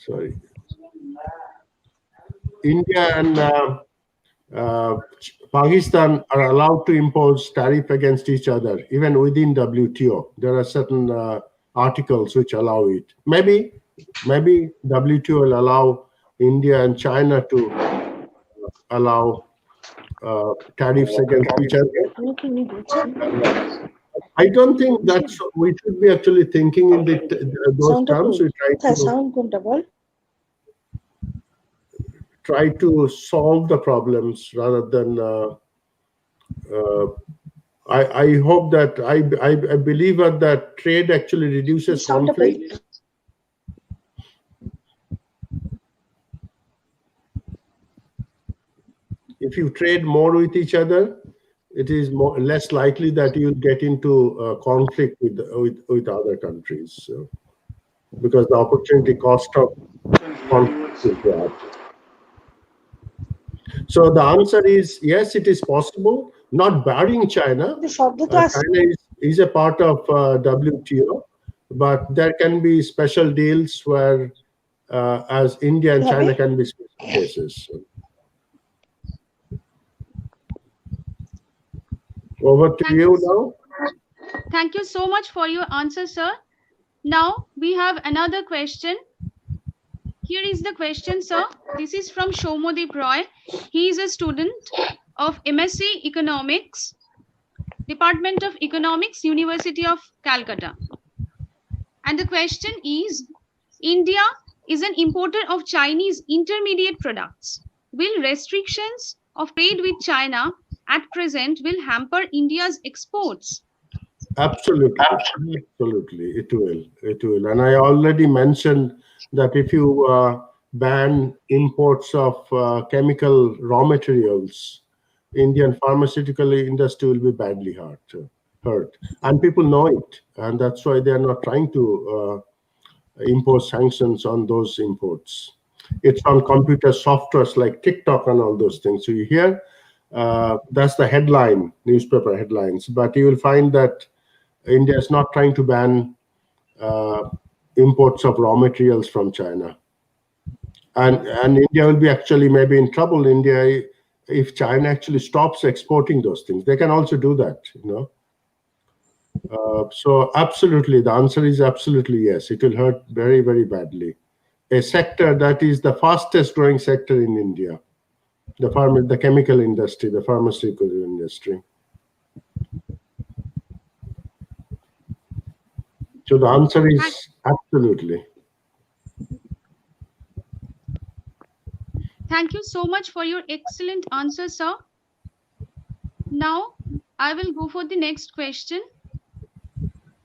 C: sorry, India and Pakistan are allowed to impose tariff against each other, even within WTO. There are certain articles which allow it. Maybe WTO will allow India and China to allow tariffs against each other. I don't think that's we should be actually thinking in those terms. We try to solve the problems rather than. I hope that I believe that trade actually reduces conflict. If you trade more with each other, it is less likely that you'll get into conflict with other countries. So, because the opportunity cost of conflict is there. So the answer is yes, it is possible, not barring China. China is a part of WTO, but there can be special deals where, as India and China can be special cases. So, over to you now.
D: Thank you so much for your answer, sir. Now we have another question. Here is the question, sir. This is from Shomodeep Roy. He is a student of MSc Economics, Department of Economics, University of Calcutta. And the question is, India is an importer of Chinese intermediate products. Will restrictions of trade with China at present will hamper India's exports?
C: Absolutely, absolutely, it will. And I already mentioned that if you ban imports of chemical raw materials, Indian pharmaceutical industry will be badly hurt. And people know it, and that's why they are not trying to impose sanctions on those imports. It's on computer softwares like TikTok and all those things. So you hear, that's the headline, newspaper headlines, but you will find that India is not trying to ban imports of raw materials from China. And India will be actually maybe in trouble, India, if China actually stops exporting those things. They can also do that, So absolutely, the answer is absolutely yes. It will hurt very, very badly. A sector that is the fastest growing sector in India, the chemical industry, the pharmaceutical industry. So the answer is absolutely.
D: Thank you so much for your excellent answer, sir. Now, I will go for the next question.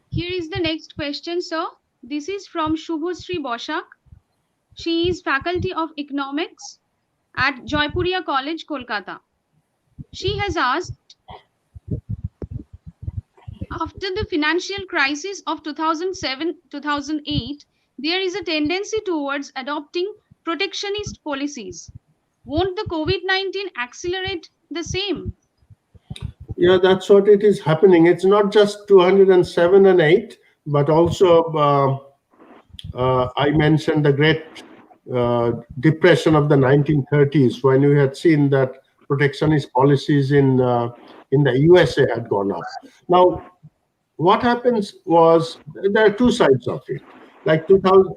D: Here is the next question, sir. This is from Shubhashree Boshak. She is Faculty of Economics at Joypuria College, Kolkata. She has asked, after the financial crisis of 2007-2008, there is a tendency towards adopting protectionist policies. Won't the COVID-19 accelerate the same?
C: Yeah, that's what it is happening. It's not just 207 and 8, but also I mentioned the Great Depression of the 1930s, when we had seen that protectionist policies in the USA had gone up. Now, what happens was there are two sides of it. Like 2000,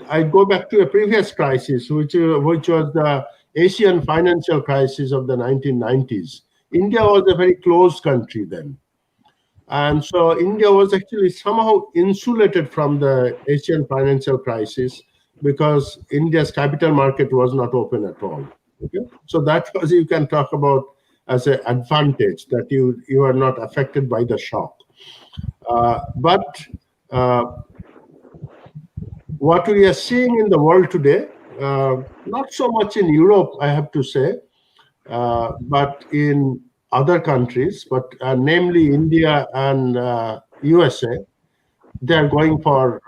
C: I go back to a previous crisis, which was the Asian financial crisis of the 1990s. India was a very closed country then. And so India was actually somehow insulated from the Asian financial crisis because India's capital market was not open at all. Okay? So that was, you can talk about as an advantage, that you are not affected by the shock. But what we are seeing in the world today, not so much in Europe, I have to say, but in other countries, but namely India and USA, they are going for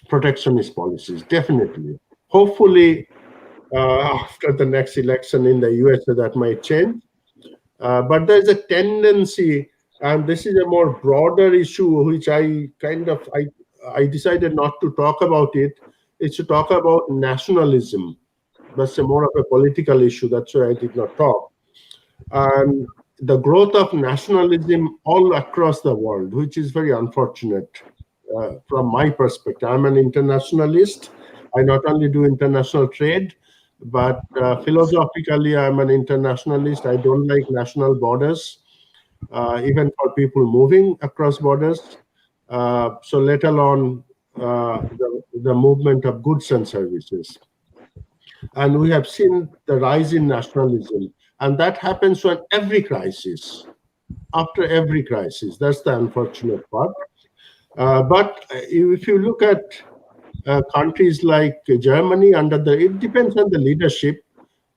C: protectionist policies, definitely. Hopefully, after the next election in the USA, that might change. But there's a tendency, and this is a more broader issue, which I decided not to talk about it. It's to talk about nationalism. That's more of a political issue. That's why I did not talk. And the growth of nationalism all across the world, which is very unfortunate from my perspective. I'm an internationalist. I not only do international trade, But philosophically, I'm an internationalist. I don't like national borders, even for people moving across borders. So let alone the movement of goods and services. And we have seen the rise in nationalism, and that happens on every crisis. After every crisis, that's the unfortunate part. But if you look at countries like Germany, it depends on the leadership.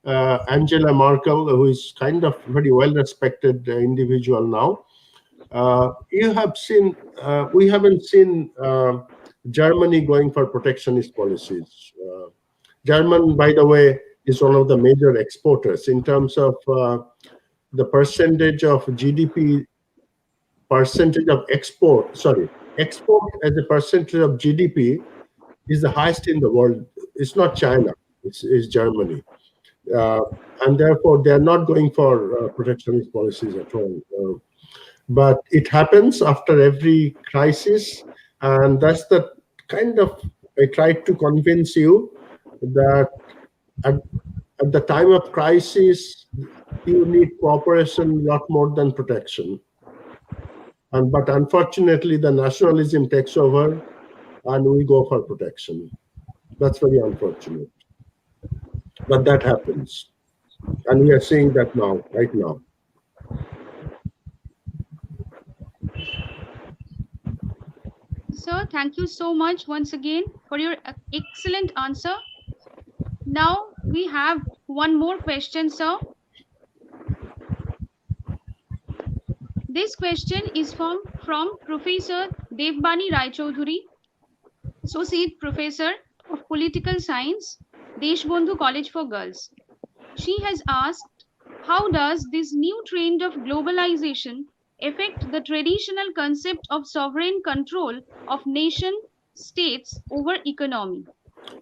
C: Angela Merkel, who is kind of very well respected individual now. You have seen, we haven't seen Germany going for protectionist policies. German, by the way, is one of the major exporters in terms of the percentage of GDP, percentage of export, sorry, export as a percentage of GDP is the highest in the world. It's not China, it's Germany. Uh, and therefore, they're not going for protectionist policies at all. But it happens after every crisis, and that's the kind of, I tried to convince you that at, at the time of crisis, you need cooperation a lot more than protection. But unfortunately, the nationalism takes over, and we go for protection. That's very unfortunate. But that happens. And we are seeing that now, right now.
D: Sir, thank you so much once again for your excellent answer. Now we have one more question, sir. This question is from Professor Devbani Raichaudhuri, Associate Professor of Political Science, Deshbandhu College for Girls. She has asked, how does this new trend of globalization affect the traditional concept of sovereign control of nation states over economy?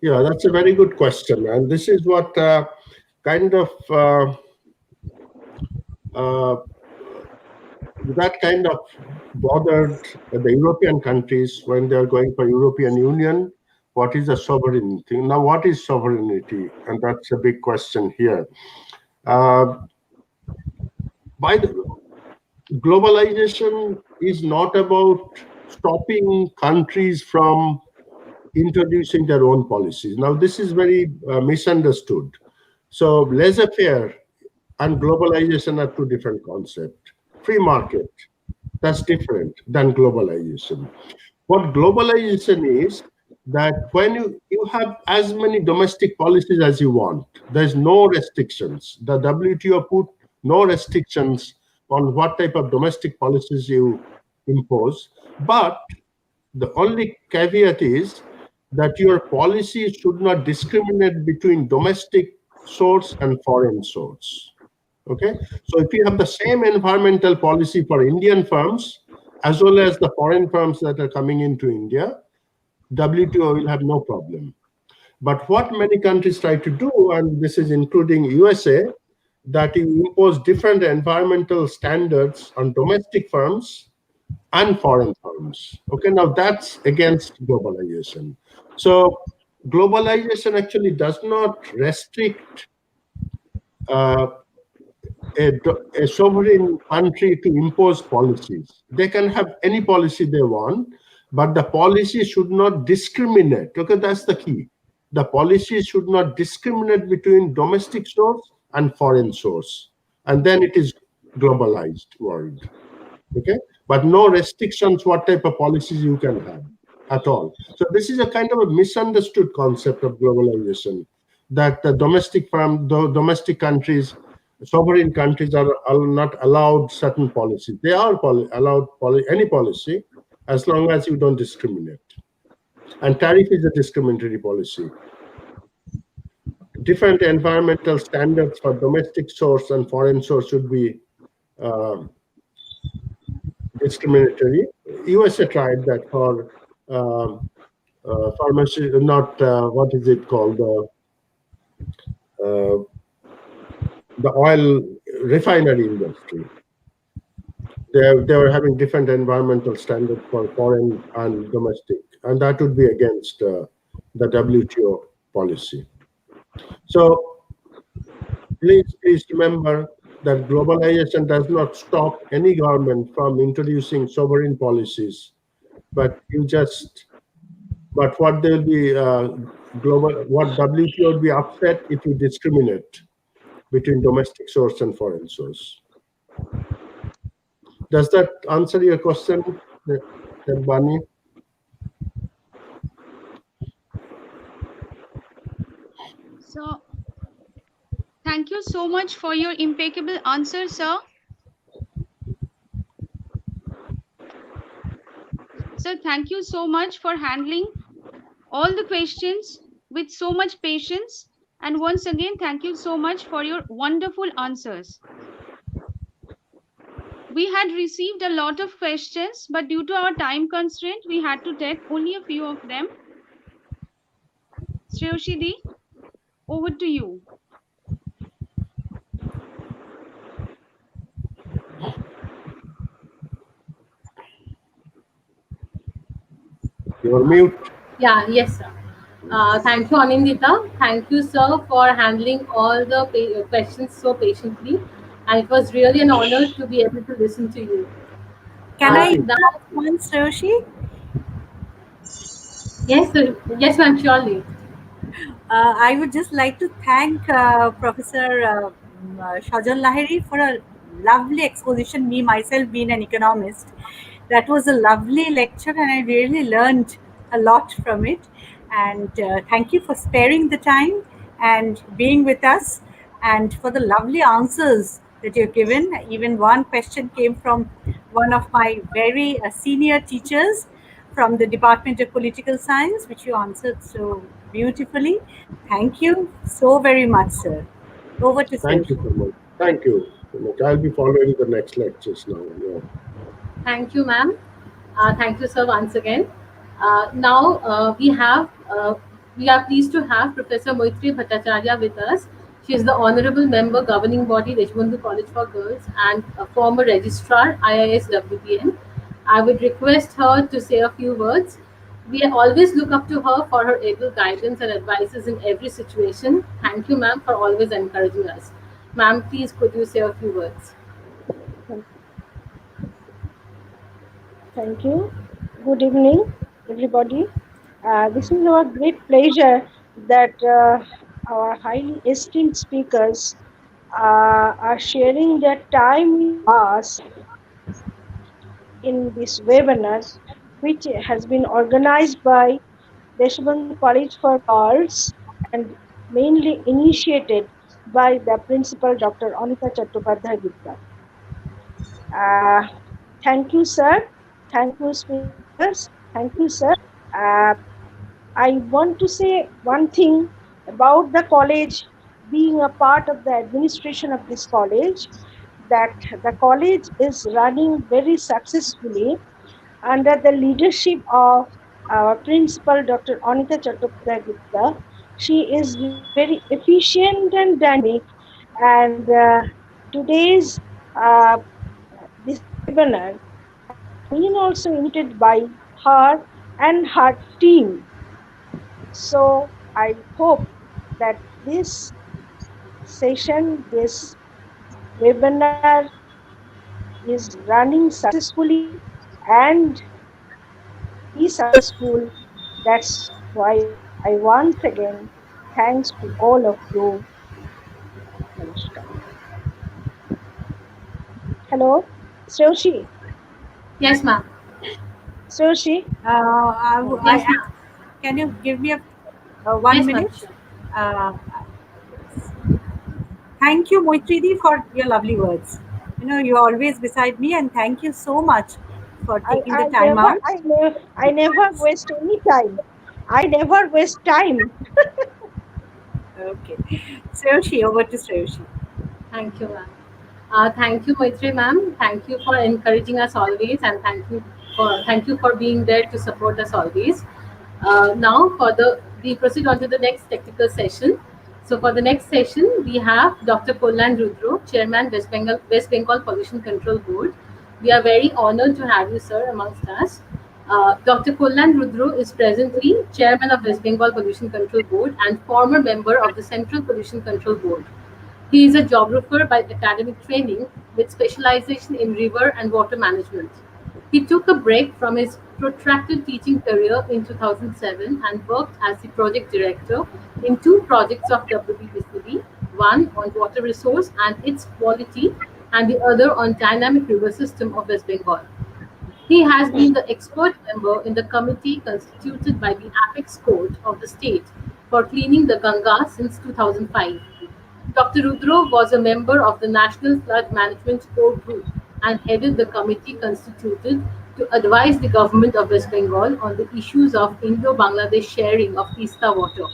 C: Yeah, that's a very good question. And this is what kind of uh, that kind of bothered the European countries when they are going for European Union. What is the sovereignty? Now, what is sovereignty? And that's a big question here. Uh, by the globalization is not about stopping countries from introducing their own policies. Now, this is very misunderstood. So, laissez-faire and globalization are two different concepts. Free market, that's different than globalization. What globalization is, that when you have as many domestic policies as you want, there's no restrictions. The WTO put no restrictions on what type of domestic policies you impose. But the only caveat is that your policy should not discriminate between domestic source and foreign source. Okay, so if you have the same environmental policy for Indian firms as well as the foreign firms that are coming into India, WTO will have no problem. But what many countries try to do, and this is including USA, that you impose different environmental standards on domestic firms and foreign firms. Okay, now that's against globalization. So globalization actually does not restrict uh, a sovereign country to impose policies. They can have any policy they want, but the policy should not discriminate. Okay, that's the key. The policy should not discriminate between domestic source and foreign source. And then it is globalized world. Okay, but no restrictions what type of policies you can have at all. So this is a kind of a misunderstood concept of globalization, that the domestic countries, sovereign countries are not allowed certain policies. They are allowed any policy as long as you don't discriminate. And tariff is a discriminatory policy. Different environmental standards for domestic source and foreign source should be discriminatory. USA tried that for pharmacy, not what is it called, uh, the oil refinery industry. They were having different environmental standards for foreign and domestic, and that would be against the WTO policy. So Please remember that globalization does not stop any government from introducing sovereign policies, but what they'll be what WTO would be upset if you discriminate between domestic source and foreign source. Does that answer your question, Bani?
D: So, thank you so much for your impeccable answer, sir. Sir, thank you so much for handling all the questions with so much patience. And once again, thank you so much for your wonderful answers. We had received a lot of questions, but due to our time constraint, we had to take only a few of them. Shreyoshi, over to you.
C: You're mute.
A: Yeah, yes, sir. Thank you, Anindita. Thank you, sir, for handling all the questions so patiently. And it was really an honor to be able to listen to you.
B: Can I
C: Thank you.
A: Now,
B: interrupt once, Roshi?
A: yes, sir. Yes, ma'am, surely.
B: I would just like to thank Professor Shajal Lahiri for a lovely exposition. Me myself being an economist, that was a lovely lecture, and I really learned a lot from it. And thank you for sparing the time and being with us, and for the lovely answers that you've given. Even one question came from one of my very senior teachers from the Department of Political Science, which you answered so beautifully. Thank you so very much, sir. Over to
C: Thank you
B: Suresh.
C: so much. Thank you so much. I'll be following the next lectures now. Yeah.
A: Thank you, ma'am. Thank you, sir, once again. Now we are pleased to have Professor Moitri Bhattacharya with us. She is the Honorable Member Governing Body, Deshbandhu College for Girls, and a former Registrar, IIS WPN. I would request her to say a few words. We always look up to her for her able guidance and advices in every situation. Thank you, ma'am, for always encouraging us. Ma'am, please could you say a few words?
E: Thank you. Good evening, everybody. This is our great pleasure that our highly esteemed speakers are sharing their time with us in this webinar, which has been organized by Deshbandhu College for Girls and mainly initiated by the principal, Dr. Anita Chattopadhyay Gupta. Uh, Thank you, sir. Thank you, speakers. Thank you, sir. Uh, I want to say one thing about the college, being a part of the administration of this college, that the college is running very successfully under the leadership of our principal, Dr. Anita Chattopadhyay Gupta. She is very efficient and dynamic, and today's this webinar has been also invited by her and her team. So I hope that this session, this webinar is running successfully and will be successful. That's why I once again thanks to all of you. Namaskar. Hello, Sroshi.
A: Yes, ma'am.
E: Sroshi.
A: Yes,
B: I,
A: ma'am.
B: can you give me one
A: Yes, ma'am.
B: minute?
A: Sure.
B: Uh, Thank you, Moitridi, for your lovely words. You're always beside me, and thank you so much for taking the time out.
E: I never waste any time. I never waste time.
B: Okay. Sreyoshi, over to Sreyoshi.
A: Thank you, ma'am. Thank you, Maitri, ma'am. Thank you for encouraging us always, and thank you for being there to support us always. Now, we proceed on to the next technical session. So, for the next session, we have Dr. Kollan Rudro, Chairman, West Bengal Pollution Control Board. We are very honored to have you, sir, amongst us. Dr. Kollan Rudro is presently Chairman of West Bengal Pollution Control Board and former member of the Central Pollution Control Board. He is a geographer by academic training with specialization in river and water management. He took a break from his protracted teaching career in 2007 and worked as the project director in two projects of WBBCB, one on water resource and its quality, and the other on dynamic river system of West Bengal. He has been the expert member in the committee constituted by the Apex Court of the state for cleaning the Ganga since 2005. Dr. Rudro was a member of the National Flood Management Core Group and headed the committee constituted to advise the government of West Bengal on the issues of Indo-Bangladesh sharing of Tista water.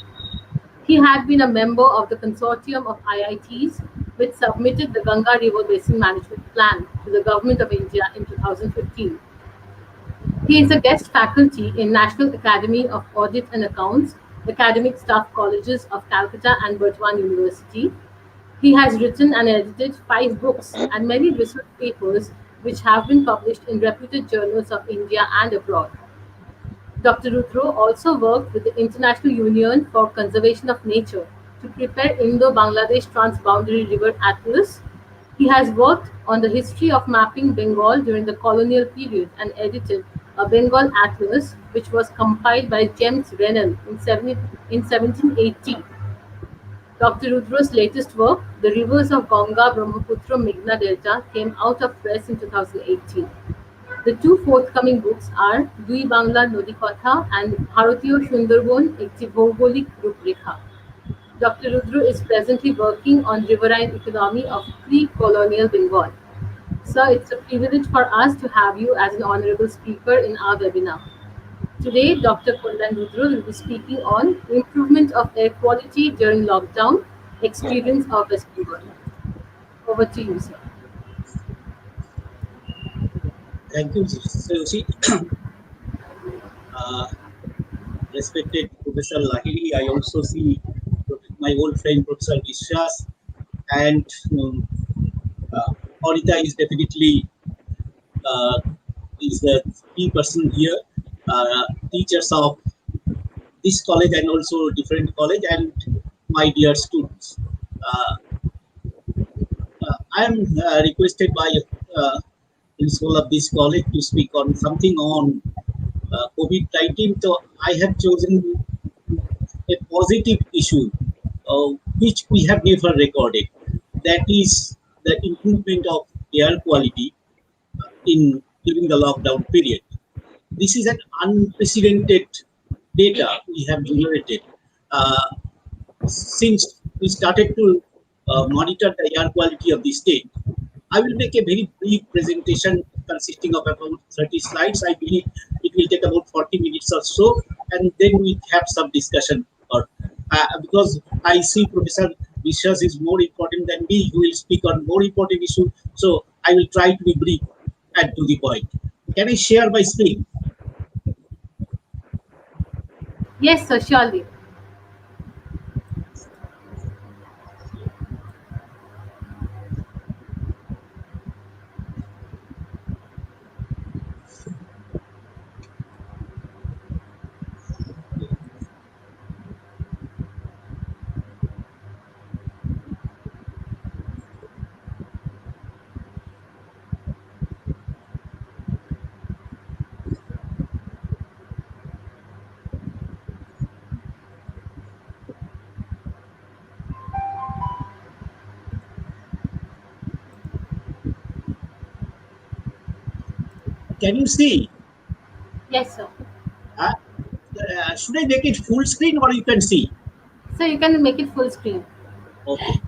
A: He had been a member of the consortium of IITs which submitted the Ganga River Basin Management Plan to the Government of India in 2015. He is a guest faculty in National Academy of Audit and Accounts, Academic Staff Colleges of Calcutta and Burdwan University. He has written and edited 5 books and many research papers which have been published in reputed journals of India and abroad. Dr. Rudro also worked with the International Union for Conservation of Nature to prepare Indo-Bangladesh Transboundary River Atlas. He has worked on the history of mapping Bengal during the colonial period and edited a Bengal Atlas which was compiled by James Rennell in 1780. Dr. Rudro's latest work, The Rivers of Ganga Brahmaputra Meghna Delta, came out of press in 2018. The two forthcoming books are Dui Bangla Nodi Kotha and Bharatiyo Sundarban Ekti Bhougolik Ruprekha. Dr. Rudro is presently working on riverine economy of pre-colonial Bengal. Sir, it's a privilege for us to have you as an honorable speaker in our webinar. Today, Dr. Kundan Rudro will be speaking on improvement of air quality during lockdown, experience of West Bengal. Over to you, sir.
F: Thank you, Sushi. uh, Respected Professor Lahiri, I also see my old friend Professor Vishwas, and Anita is definitely is the key person here. Teachers of this college and also different college, and my dear students. I am requested by principal of this college to speak on something on COVID-19. So I have chosen a positive issue which we have never recorded. That is the improvement of air quality in during the lockdown period. This is an unprecedented data we have generated since we started to monitor the air quality of the state. I will make a very brief presentation consisting of about 30 slides. I believe it will take about 40 minutes or so, and then we have some discussion. Or because I see Professor Vishwas is more important than me, who will speak on more important issue. So I will try to be brief and to the point. Can I share my screen?
A: Yes, sir, surely.
F: Can you see?
A: Yes, sir.
F: Should I make it full screen or you can see?
A: So you can make it full screen.
F: Okay.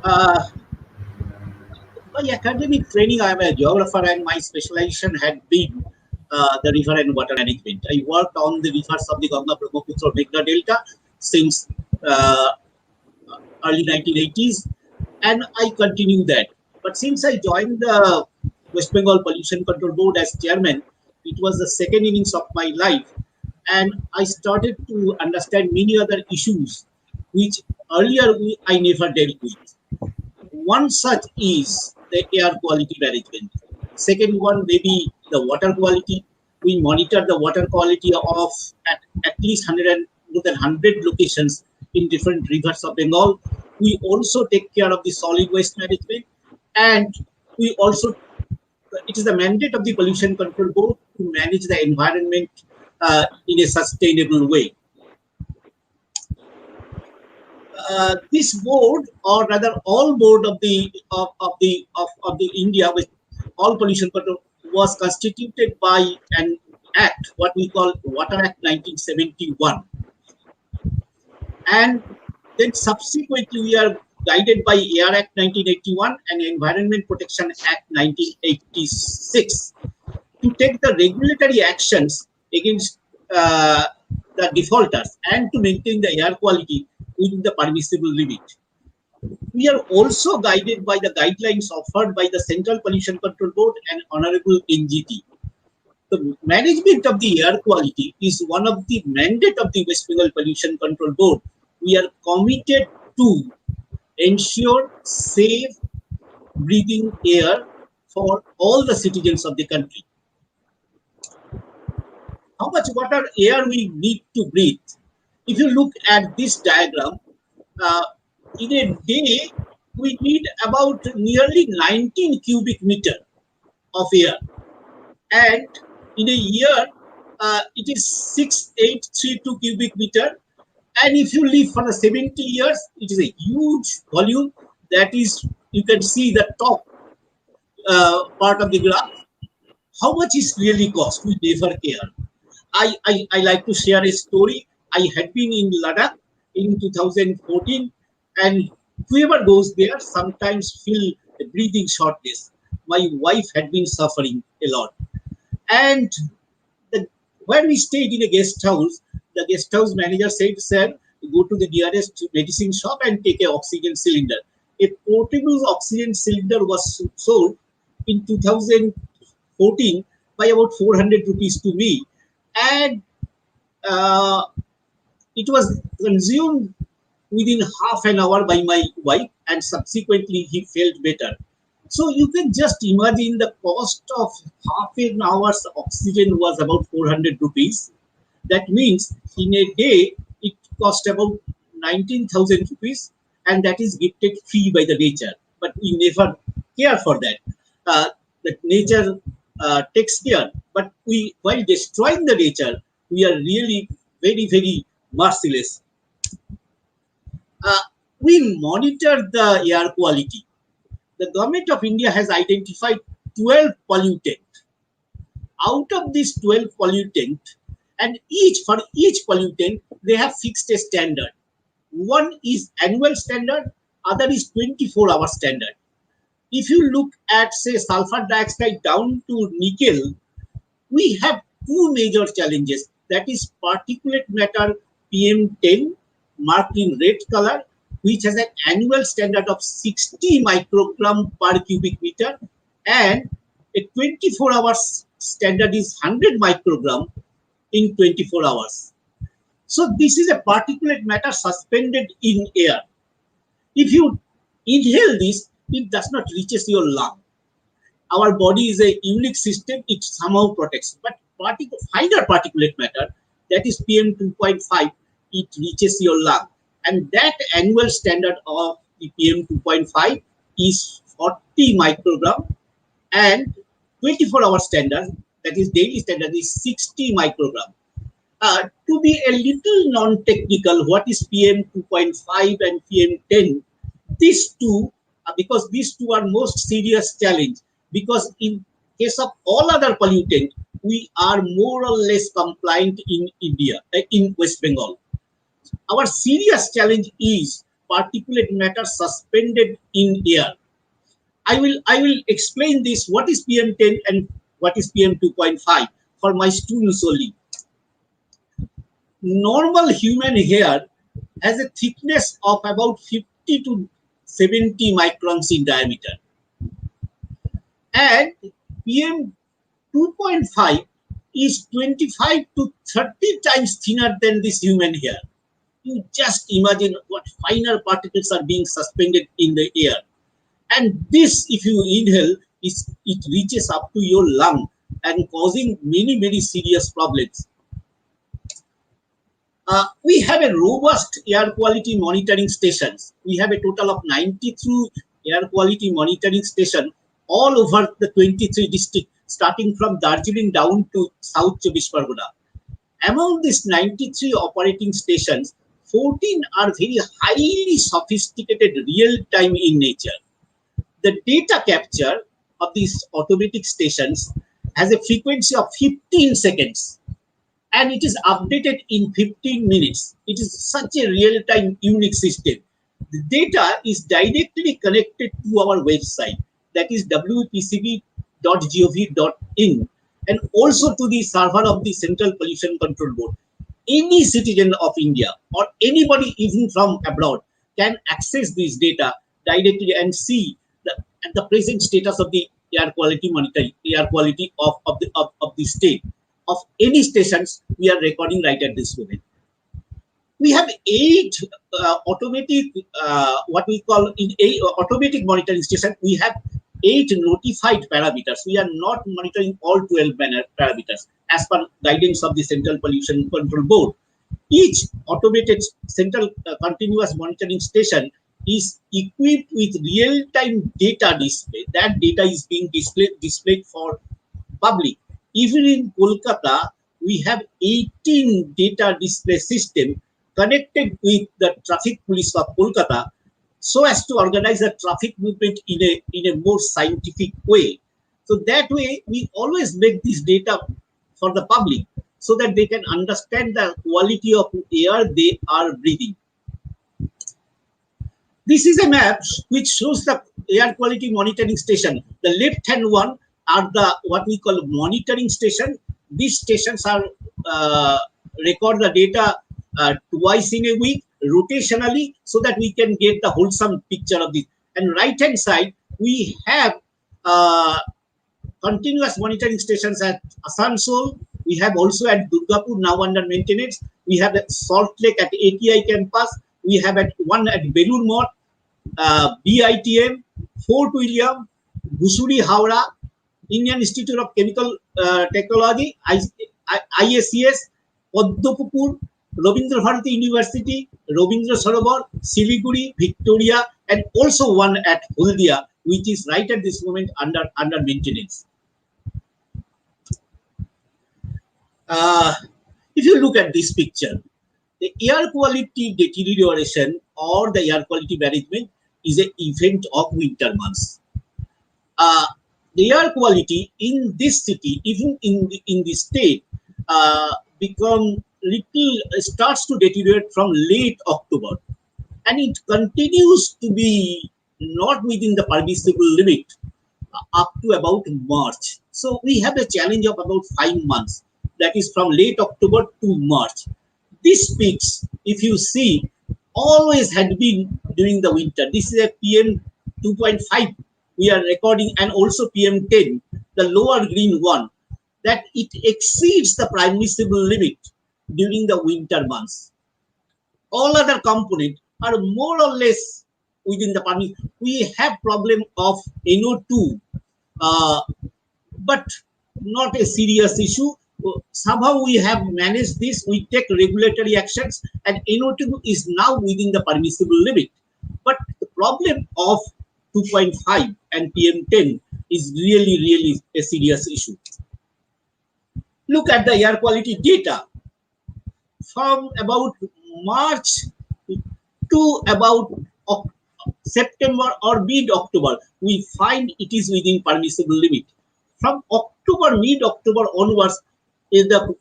F: My academic training, I am a geographer and my specialization had been the river and water management. I worked on the rivers of the Ganga, Brahmaputra, Meghna Delta since early 1980s, and I continue that. But since I joined the West Bengal Pollution Control Board as chairman, it was the second innings of my life, and I started to understand many other issues which earlier I never dealt with. One such is the air quality management. Second one may be the water quality. We monitor the water quality of at least 100 and more than 100 locations in different rivers of Bengal. We also take care of the solid waste management, and we also, it is the mandate of the Pollution Control Board to manage the environment in a sustainable way. This board, or rather all board of the India, with all pollution control, was constituted by an act, what we call Water Act 1971, and then subsequently we are guided by Air Act 1981 and Environment Protection Act 1986 to take the regulatory actions against the defaulters and to maintain the air quality within the permissible limit. We are also guided by the guidelines offered by the Central Pollution Control Board and Honorable NGT. The management of the air quality is one of the mandate of the West Bengal Pollution Control Board. We are committed to ensure safe breathing air for all the citizens of the country. How much water air we need to breathe? If you look at this diagram, uh, in a day, we need about nearly 19 cubic meter of air. And in a year, it is 6832 cubic meter. And if you live for the 70 years, it is a huge volume. That is, you can see the top part of the graph. How much is really cost? We never care. I like to share a story. I had been in Ladakh in 2014, and whoever goes there sometimes feel a breathing shortness. My wife had been suffering a lot, and when we stayed in a guest house, the guest house manager said, "Sir, go to the nearest medicine shop and take an oxygen cylinder." A portable oxygen cylinder was sold in 2014 by about 400 rupees to me, and uh, it was consumed within half an hour by my wife, and subsequently he felt better. So you can just imagine the cost of half an hour's oxygen was about 400 rupees. That means in a day it cost about 19,000 rupees, and that is gifted free by the nature. But we never care for that. That nature takes care, but we, while destroying the nature, we are really very, very merciless. Uh, we monitor the air quality. The government of India has identified 12 pollutants. Out of these 12 pollutants, and for each pollutant, they have fixed a standard. One is annual standard, other is 24-hour standard. If you look at, say, sulfur dioxide down to nickel, we have two major challenges. That is particulate matter PM10 marked in red color, which has an annual standard of 60 microgram per cubic meter, and a 24 hours standard is 100 microgram in 24 hours. So this is a particulate matter suspended in air. If you inhale this, it does not reaches your lung. Our body is a unique system, it somehow protects. But finer particulate matter, that is PM 2.5, it reaches your lung. And that annual standard of the PM 2.5 is 40 microgram, and 24-hour standard, that is daily standard, is 60 microgram. To be a little non-technical, what is PM 2.5 and PM 10? These two, because these two are most serious challenge, because in case of all other pollutant, we are more or less compliant in India, in West Bengal. Our serious challenge is particulate matter suspended in air. I will explain this, what is PM10 and what is PM 2.5 for my students only. Normal human hair has a thickness of about 50 to 70 microns in diameter, and PM 2.5 is 25 to 30 times thinner than this human hair. You just imagine what finer particles are being suspended in the air. And this, if you inhale, it reaches up to your lung and causing many, many serious problems. We have a robust air quality monitoring stations. We have a total of 92 air quality monitoring stations all over the 23 districts, starting from Darjeeling down to South Chobbish Pargona. Among these 93 operating stations, 14 are very highly sophisticated real-time in nature. The data capture of these automatic stations has a frequency of 15 seconds and it is updated in 15 minutes. It is such a real-time unique system. The data is directly connected to our website, that is wpcb.gov.in, and also to the server of the Central Pollution Control Board. Any citizen of India or anybody even from abroad can access this data directly and see the present status of the air quality monitoring, air quality of the state of any stations we are recording right at this moment. We have 8 automatic, what we call in automatic monitoring station. We have 8 notified parameters. We are not monitoring all 12 parameters as per guidance of the Central Pollution Control Board. Each automated central continuous monitoring station is equipped with real-time data display. That data is being displayed for public. Even in Kolkata, we have 18 data display system connected with the traffic police of Kolkata so as to organize the traffic movement in a more scientific way. So that way, we always make this data for the public so that they can understand the quality of air they are breathing. This is a map which shows the air quality monitoring station. The left-hand one are the what we call monitoring station. These stations are record the data twice in a week, rotationally, so that we can get the wholesome picture of this. And right-hand side, we have continuous monitoring stations at Asansol. We have also at Durgapur, now under maintenance. We have at Salt Lake at ATI campus. We have one at Belur Mott, BITM, Fort William, Busuri, Howrah, Indian Institute of Chemical Technology, ISCS, Padmapur, Rabindra Bharati University, Rabindra Sarovar, Siliguri, Victoria, and also one at Haldia, which is right at this moment under maintenance. If you look at this picture, the air quality deterioration or the air quality management is an event of winter months. The air quality in this city, even in the state, starts to deteriorate from late October, and it continues to be not within the permissible limit up to about March. So we have a challenge of about 5 months, that is from late October to March. These peaks, if you see, always had been during the winter. This is a PM 2.5 we are recording, and also PM 10, the lower green one, that it exceeds the permissible limit during the winter months. All other components are more or less within the permit. We have problem of NO2, but not a serious issue. Somehow we have managed this. We take regulatory actions, and NO2 is now within the permissible limit. But the problem of 2.5 and PM10 is really a serious issue. Look at the air quality data from about March to about September or mid-October. We find it is within permissible limit. From October, mid-October onwards, the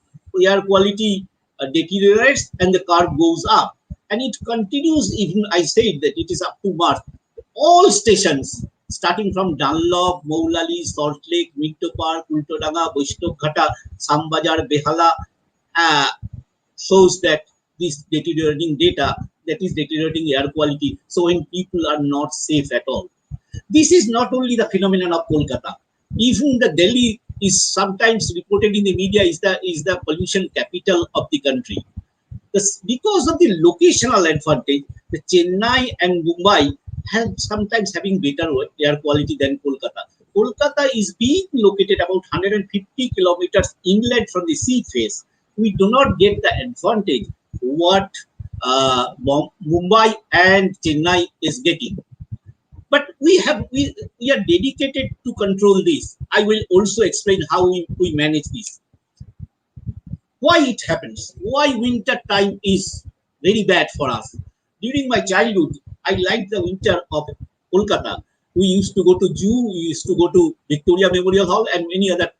F: air quality deteriorates and the curve goes up, and it continues. Even I said that it is up to March. All stations starting from Dunlop, Moulali, Salt Lake, Minto Park, Ultodanga, Vaishnav Ghata, Sambajar, Behala shows that this deteriorating data, that is deteriorating air quality. So when people are not safe at all. This is not only the phenomenon of Kolkata. Even the Delhi is sometimes reported in the media is the pollution capital of the country. Because of the locational advantage, the Chennai and Mumbai have sometimes having better air quality than Kolkata. Kolkata is being located about 150 kilometers inland from the sea face. We do not get the advantage what Mumbai and Chennai is getting. But we are dedicated to control this. I will also explain how we manage this. Why it happens? Why winter time is very bad for us? During my childhood, I liked the winter of Kolkata. We used to go to zoo, we used to go to Victoria Memorial Hall and many other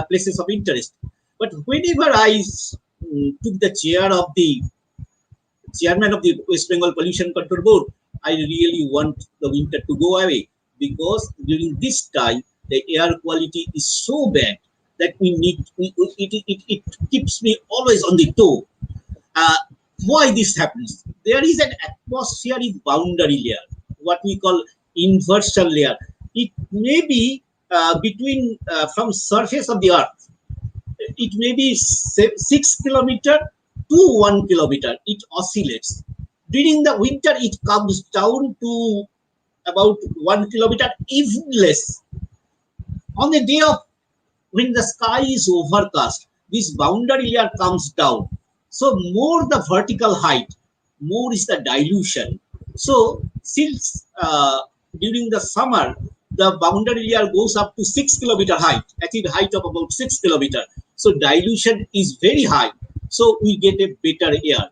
F: places of interest. But whenever I took the chair of the chairman of the West Bengal Pollution Control Board, I really want the winter to go away, because during this time the air quality is so bad that it keeps me always on the toe. Uh, why this happens? There is an atmospheric boundary layer, what we call inversion layer. It may be between from surface of the earth, it may be 6 kilometer to 1 kilometer. It oscillates. During the winter, it comes down to about 1 kilometer, even less. On the day of when the sky is overcast, this boundary layer comes down. So more the vertical height, more is the dilution. So since during the summer, the boundary layer goes up to 6 kilometer height, achieve height of about 6 kilometer. So dilution is very high. So we get a better air.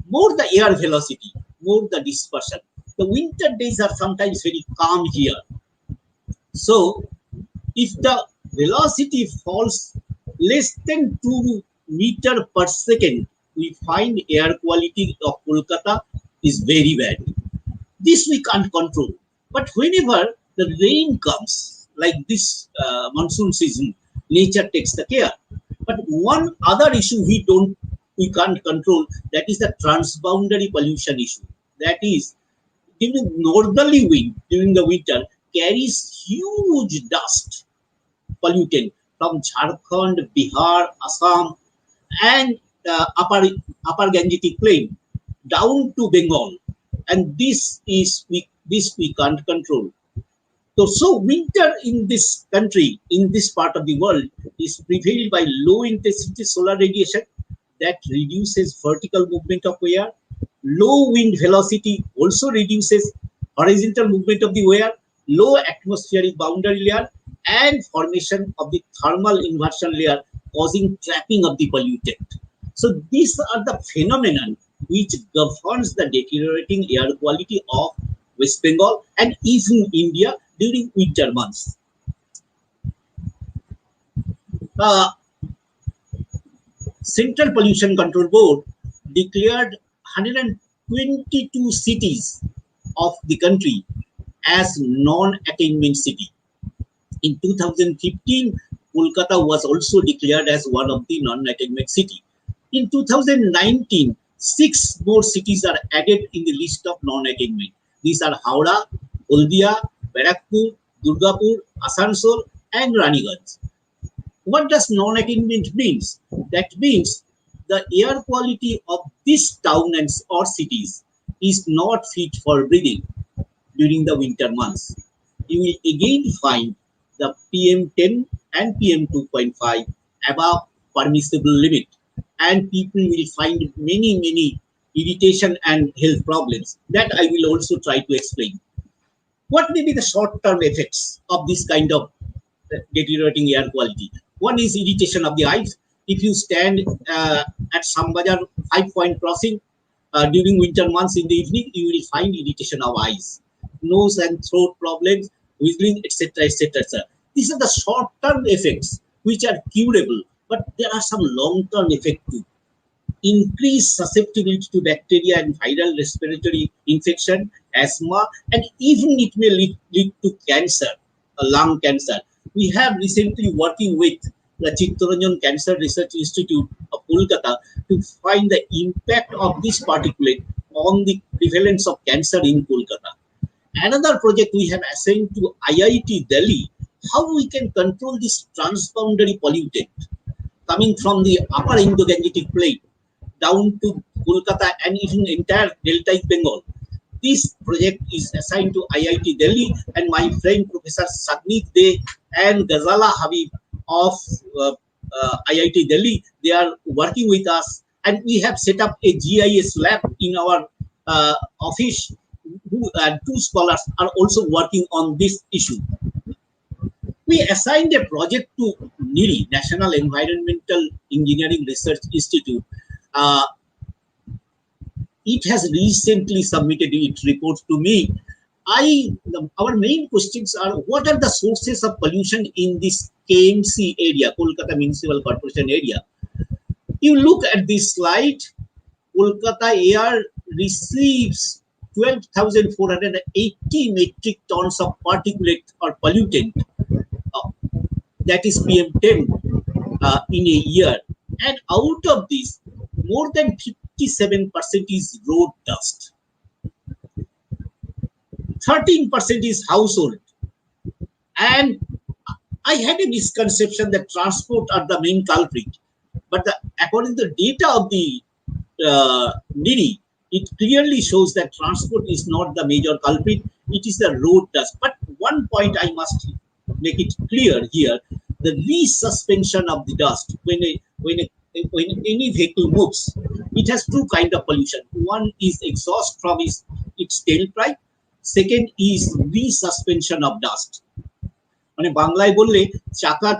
F: More the air velocity, more the dispersion. The winter days are sometimes very calm here. So if the velocity falls less than 2 meter per second, we find air quality of Kolkata is very bad. This we can't control. But whenever the rain comes, like this monsoon season, nature takes the care. But one other issue we can't control, that is the transboundary pollution issue. That is, during northerly wind during the winter carries huge dust pollutant from Jharkhand, Bihar, Assam, and upper Gangetic Plain down to Bengal, and this we can't control. So winter in this country, in this part of the world, is prevailed by low intensity solar radiation that reduces vertical movement of air. Low wind velocity also reduces horizontal movement of the air. Low atmospheric boundary layer and formation of the thermal inversion layer, causing trapping of the pollutant. So these are the phenomenon which governs the deteriorating air quality of West Bengal and even India during winter months. Uh, Central Pollution Control Board declared 122 cities of the country as non-attainment city. In 2015, Kolkata was also declared as one of the non-attainment city. In 2019, 6 more cities are added in the list of non-attainment. These are Howrah, Haldia, Barakpur, Durgapur, Asansol, and Raniganj. What does non-attainment means? That means the air quality of this town and or cities is not fit for breathing during the winter months. You will again find the PM10 and PM2.5 above permissible limit, and people will find many irritation and health problems that I will also try to explain. What may be the short-term effects of this kind of deteriorating air quality? One is irritation of the eyes. If you stand at Sambajar 5-point crossing during winter months in the evening, you will find irritation of eyes, nose and throat problems, whistling, etc., etc., etc. These are the short-term effects which are curable, but there are some long-term effects too. Increased susceptibility to bacteria and viral respiratory infection, asthma, and even it may lead to cancer, lung cancer. We have recently working with the Chittaranjan Cancer Research Institute of Kolkata to find the impact of this particulate on the prevalence of cancer in Kolkata. Another project we have assigned to IIT Delhi, how we can control this transboundary pollutant coming from the upper Indo-Gangetic Plain down to Kolkata and even entire Delta Bengal. This project is assigned to IIT Delhi, and my friend Professor Sagnik De and Ghazala Habib of IIT Delhi, they are working with us And we have set up a GIS lab in our office. Two scholars are also working on this issue. We assigned a project to NIRI, National Environmental Engineering Research Institute. Uh, it has recently submitted its report to me. Our main questions are: what are the sources of pollution in this KMC area, Kolkata Municipal Corporation area? You look at this slide, Kolkata air receives 12,480 metric tons of particulate or pollutant, uh, that is PM10, in a year. And out of this, more than 57% is road dust, 13% is household. And I had a misconception that transport are the main culprit. But according to the data of the NIRI, it clearly shows that transport is not the major culprit. It is the road dust. But one point I must make it clear here: the resuspension of the dust when any vehicle moves, it has two kinds of pollution. One is exhaust from its tailpipe. Second is resuspension of dust. মানে বাংলায় বললে চাকা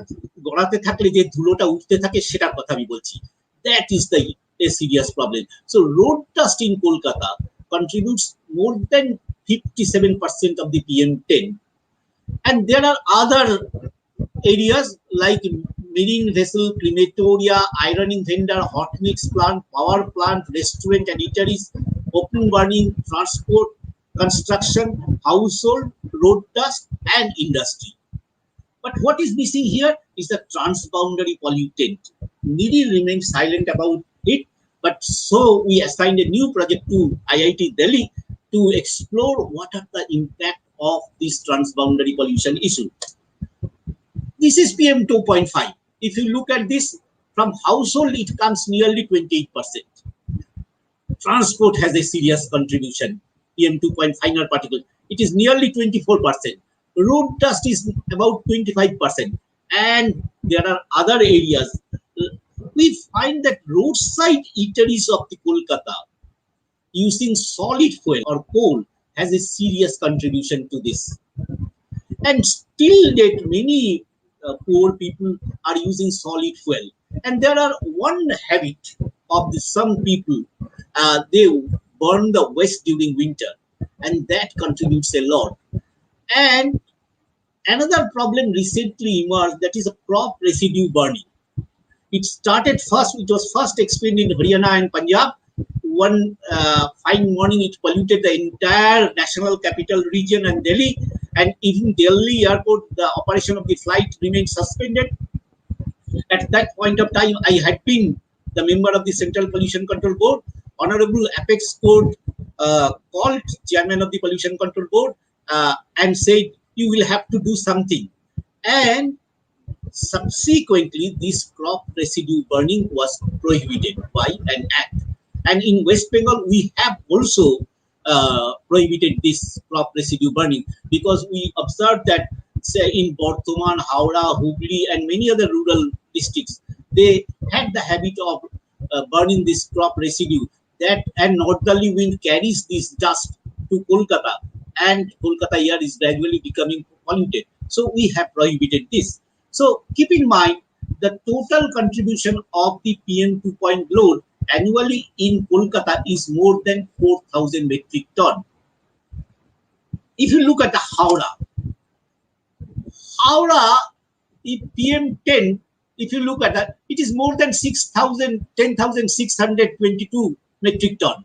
F: গড়াতে থাকলে যে ধুলোটা উঠতে থাকে সেটার কথা আমি বলছি। That is a serious problem. So road dust in Kolkata contributes more than 57% of the PM10. And there are other areas like marine vessel, crematoria, ironing vendor, hot mix plant, power plant, restaurant and eateries, open burning, transport, construction, household, road dust, and industry. But what is missing here is the transboundary pollutant. NIRI remains silent about it, but so we assigned a new project to IIT Delhi to explore what are the impact of this transboundary pollution issue. This is PM 2.5. If you look at this, from household, it comes nearly 28%. Transport has a serious contribution, PM 2.5 particle. It is nearly 24%. Road dust is about 25%. And there are other areas. We find that roadside eateries of the Kolkata using solid fuel or coal has a serious contribution to this. And still that many poor people are using solid fuel. And there are one habit of some people, they burn the waste during winter, and that contributes a lot. And another problem recently emerged, that is a crop residue burning. It was first explained in Haryana and Punjab. One fine morning, it polluted the entire national capital region and Delhi. And even Delhi airport, the operation of the flight remained suspended. At that point of time, I had been the member of the Central Pollution Control Board. Honorable Apex Court called chairman of the Pollution Control Board and said, you will have to do something. And subsequently, this crop residue burning was prohibited by an act. And in West Bengal, we have also prohibited this crop residue burning, because we observed that, say, in Bardhaman, Howrah, Hubli, and many other rural districts, they had the habit of burning this crop residue. And northerly wind carries this dust to Kolkata, and Kolkata air is gradually becoming polluted. So we have prohibited this. So keep in mind, the total contribution of the PM2 load annually in Kolkata is more than 4,000 metric ton. If you look at the Howrah, if PM10, if you look at that, it is more than 10,622 metric ton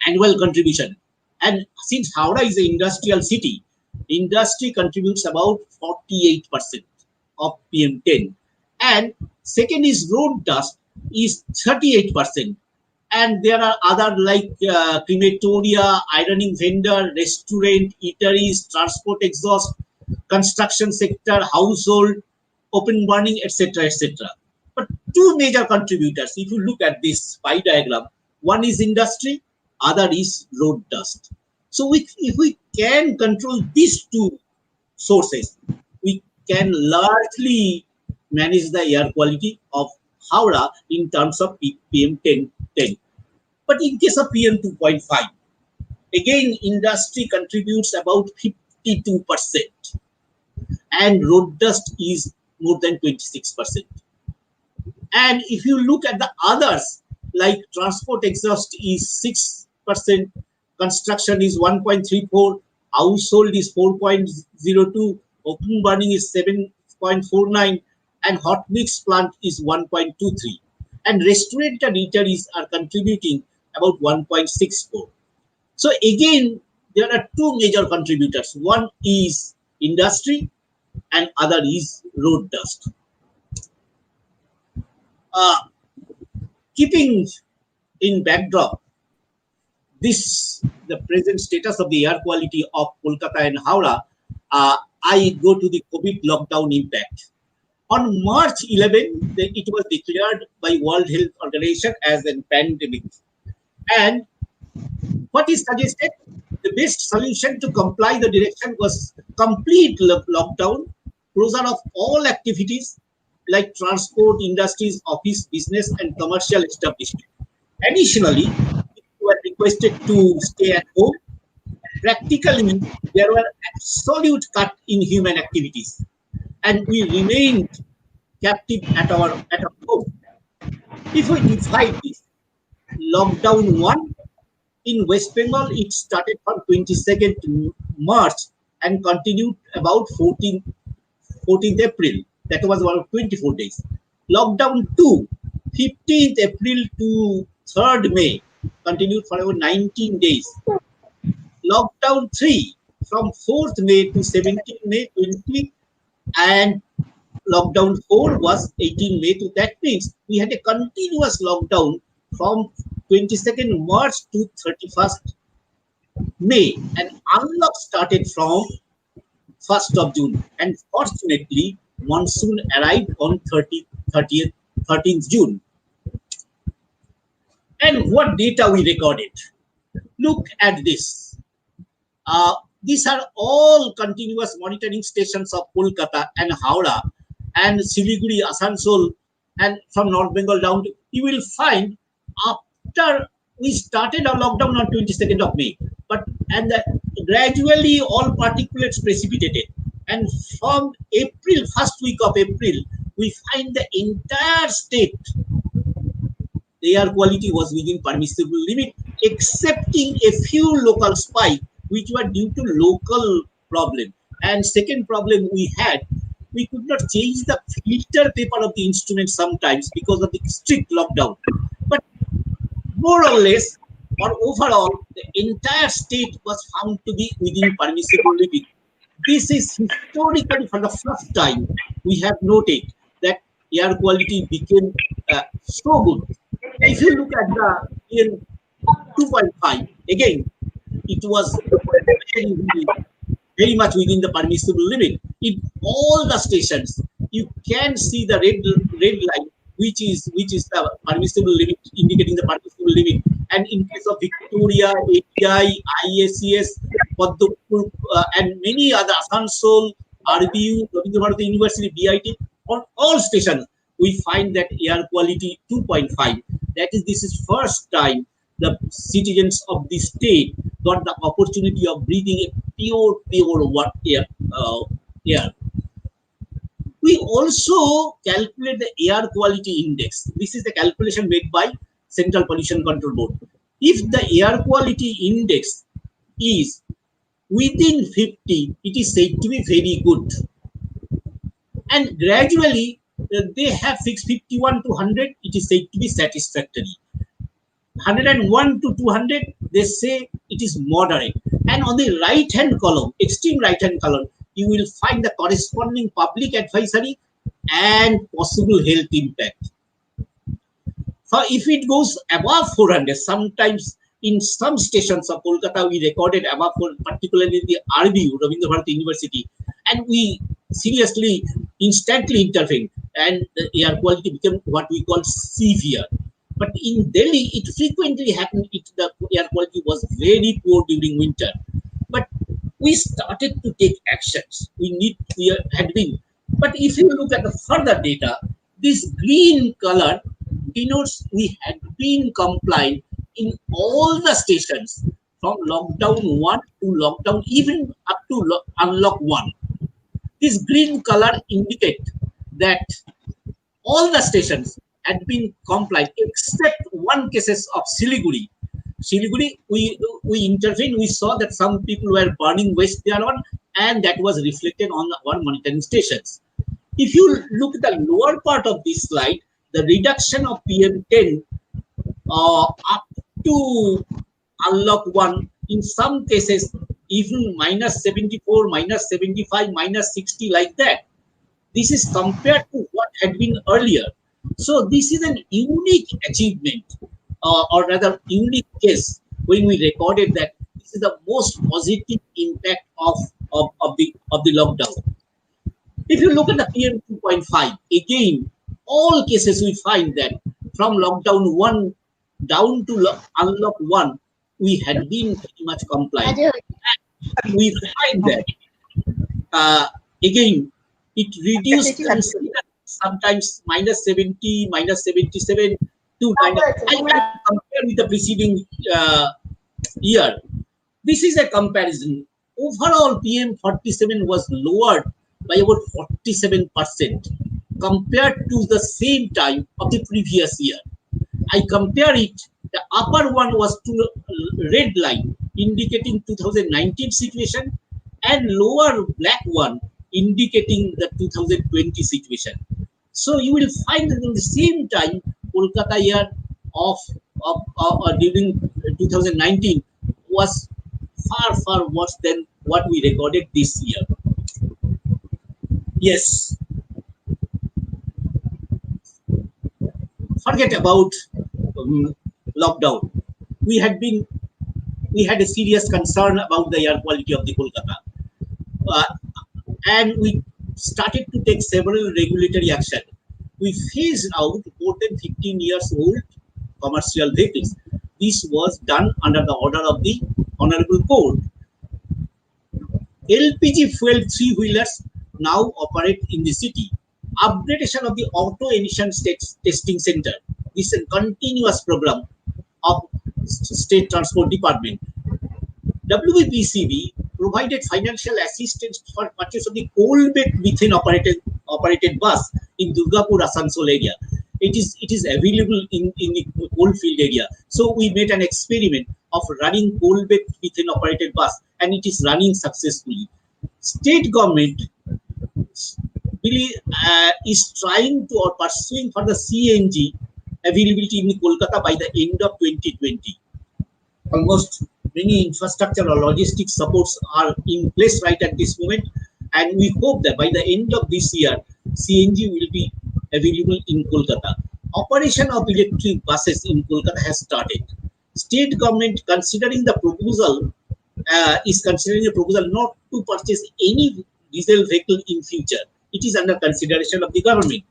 F: annual contribution. And since Howrah is an industrial city, industry contributes about 48% of PM10. And second is road dust is 38%. And there are other like crematoria, ironing vendor, restaurant, eateries, transport exhaust, construction sector, household, open burning, etc., etc. But two major contributors, if you look at this pie diagram, one is industry, other is road dust. So if we can control these two sources, we can largely manage the air quality of Howrah in terms of PM10. But in case of PM2.5, again industry contributes about 52%, and road dust is more than 26%. And if you look at the others, like transport exhaust is 6%, construction is 1.34, household is 4.02, open burning is 7.49, and hot mix plant is 1.23. And restaurant and eateries are contributing about 1.64. So again, there are two major contributors. One is industry and other is road dust. Uh, Keeping in backdrop this the present status of the air quality of Kolkata and Howrah, I go to the COVID lockdown impact. On March 11, it was declared by World Health Organization as a pandemic. And what is suggested? The best solution to comply the direction was complete lockdown, closure of all activities like transport, industries, office, business, and commercial establishment. Additionally, people were requested to stay at home. Practically, there were absolute cut in human activities, and we remained captive at our home. If we divide this, lockdown one in West Bengal, it started from 22nd March and continued about 14th April. That was about 24 days. Lockdown 2, 15th April to 3rd May, continued for about 19 days. Lockdown 3, from 4th May to 17th May 20, and lockdown 4 was 18 May to, that means we had a continuous lockdown from 22nd March to 31st May, and unlock started from 1st of June, and fortunately monsoon arrived on 13th June. And what data we recorded? Look at this. These are all continuous monitoring stations of Kolkata and Howrah and Siliguri, Asansol, and from North Bengal down to, you will find after we started our lockdown on 22nd of May, gradually all particulates precipitated. And from April, first week of April, we find the entire state, the air quality was within permissible limit, excepting a few local spikes, which were due to local problem. And second problem we had, we could not change the filter paper of the instrument sometimes because of the strict lockdown. But more or less, or overall, the entire state was found to be within permissible limit. This is historically for the first time we have noted that air quality became so good. If you look at the in 2.5, again, it was very much within the permissible limit. In all the stations, you can see the red line, which is the permissible limit, indicating the permissible limit. And in case of Victoria, API, IACS, Padmapur, and many other, Asansol, RBU, Rabindranath University, BIT, on all stations, we find that air quality 2.5. That is, this is first time the citizens of the state got the opportunity of breathing a pure air. We also calculate the air quality index. This is the calculation made by Central Pollution Control Board. If the air quality index is within 50, it is said to be very good. And gradually, they have fixed 51 to 100, it is said to be satisfactory. 101 to 200, they say it is moderate. And on the right-hand column, extreme right-hand column, you will find the corresponding public advisory and possible health impact. So if it goes above 400, sometimes in some stations of Kolkata, we recorded above 400, particularly the RBU, Rabindranath University, and we seriously, instantly intervened, and the air quality became what we call severe. But in Delhi, it frequently happened, the air quality was very poor during winter. But we started to take actions. We had been. But if you look at the further data, This green color denotes we had been compliant in all the stations from lockdown 1 to lockdown, even up to unlock 1. This green color indicate that all the stations had been compliant except one cases of Siliguri. Siliguri, we intervened. We saw that some people were burning waste there on, and that was reflected on our monitoring stations. If you look at the lower part of this slide, the reduction of PM10 up to unlock 1, in some cases even -74, -75, -60, like that. This is compared to what had been earlier. So this is an unique achievement, or rather unique case, when we recorded that this is the most positive impact of the lockdown. If you look at the PM 2.5, again, all cases we find that from lockdown 1 down to unlock 1, we had been pretty much compliant. And we find that, again, it reduced sometimes -70, -77 to I compare with the preceding year. This is a comparison. Overall, PM47 was lowered by about 47% compared to the same time of the previous year. I compare it, the upper one was to red line indicating 2019 situation, and lower black one indicating the 2020 situation. So you will find that in the same time, Kolkata year of during 2019 was far worse than what we recorded this year. Yes, forget about lockdown. We had a serious concern about the air quality of the Kolkata, and we started to take several regulatory action. We phased out more than 15 years old commercial vehicles. This was done under the order of the Honorable Court. LPG fuel three-wheelers now operate in the city. Upgradation of the auto emissions testing center. This is a continuous program of State Transport Department. WBPCB provided financial assistance for purchase of the coal-based methane operated bus in Durgapur Asansol area. It is available in the coal field area. So we made an experiment of running coal-based methane operated bus, and it is running successfully. State government really is trying to or pursuing for the CNG availability in Kolkata by the end of 2020. Almost many infrastructure or logistics supports are in place right at this moment, and we hope that by the end of this year, CNG will be available in Kolkata. Operation of electric buses in Kolkata has started. State government considering the proposal is considering a proposal not to purchase any diesel vehicle in future. It is under consideration of the government.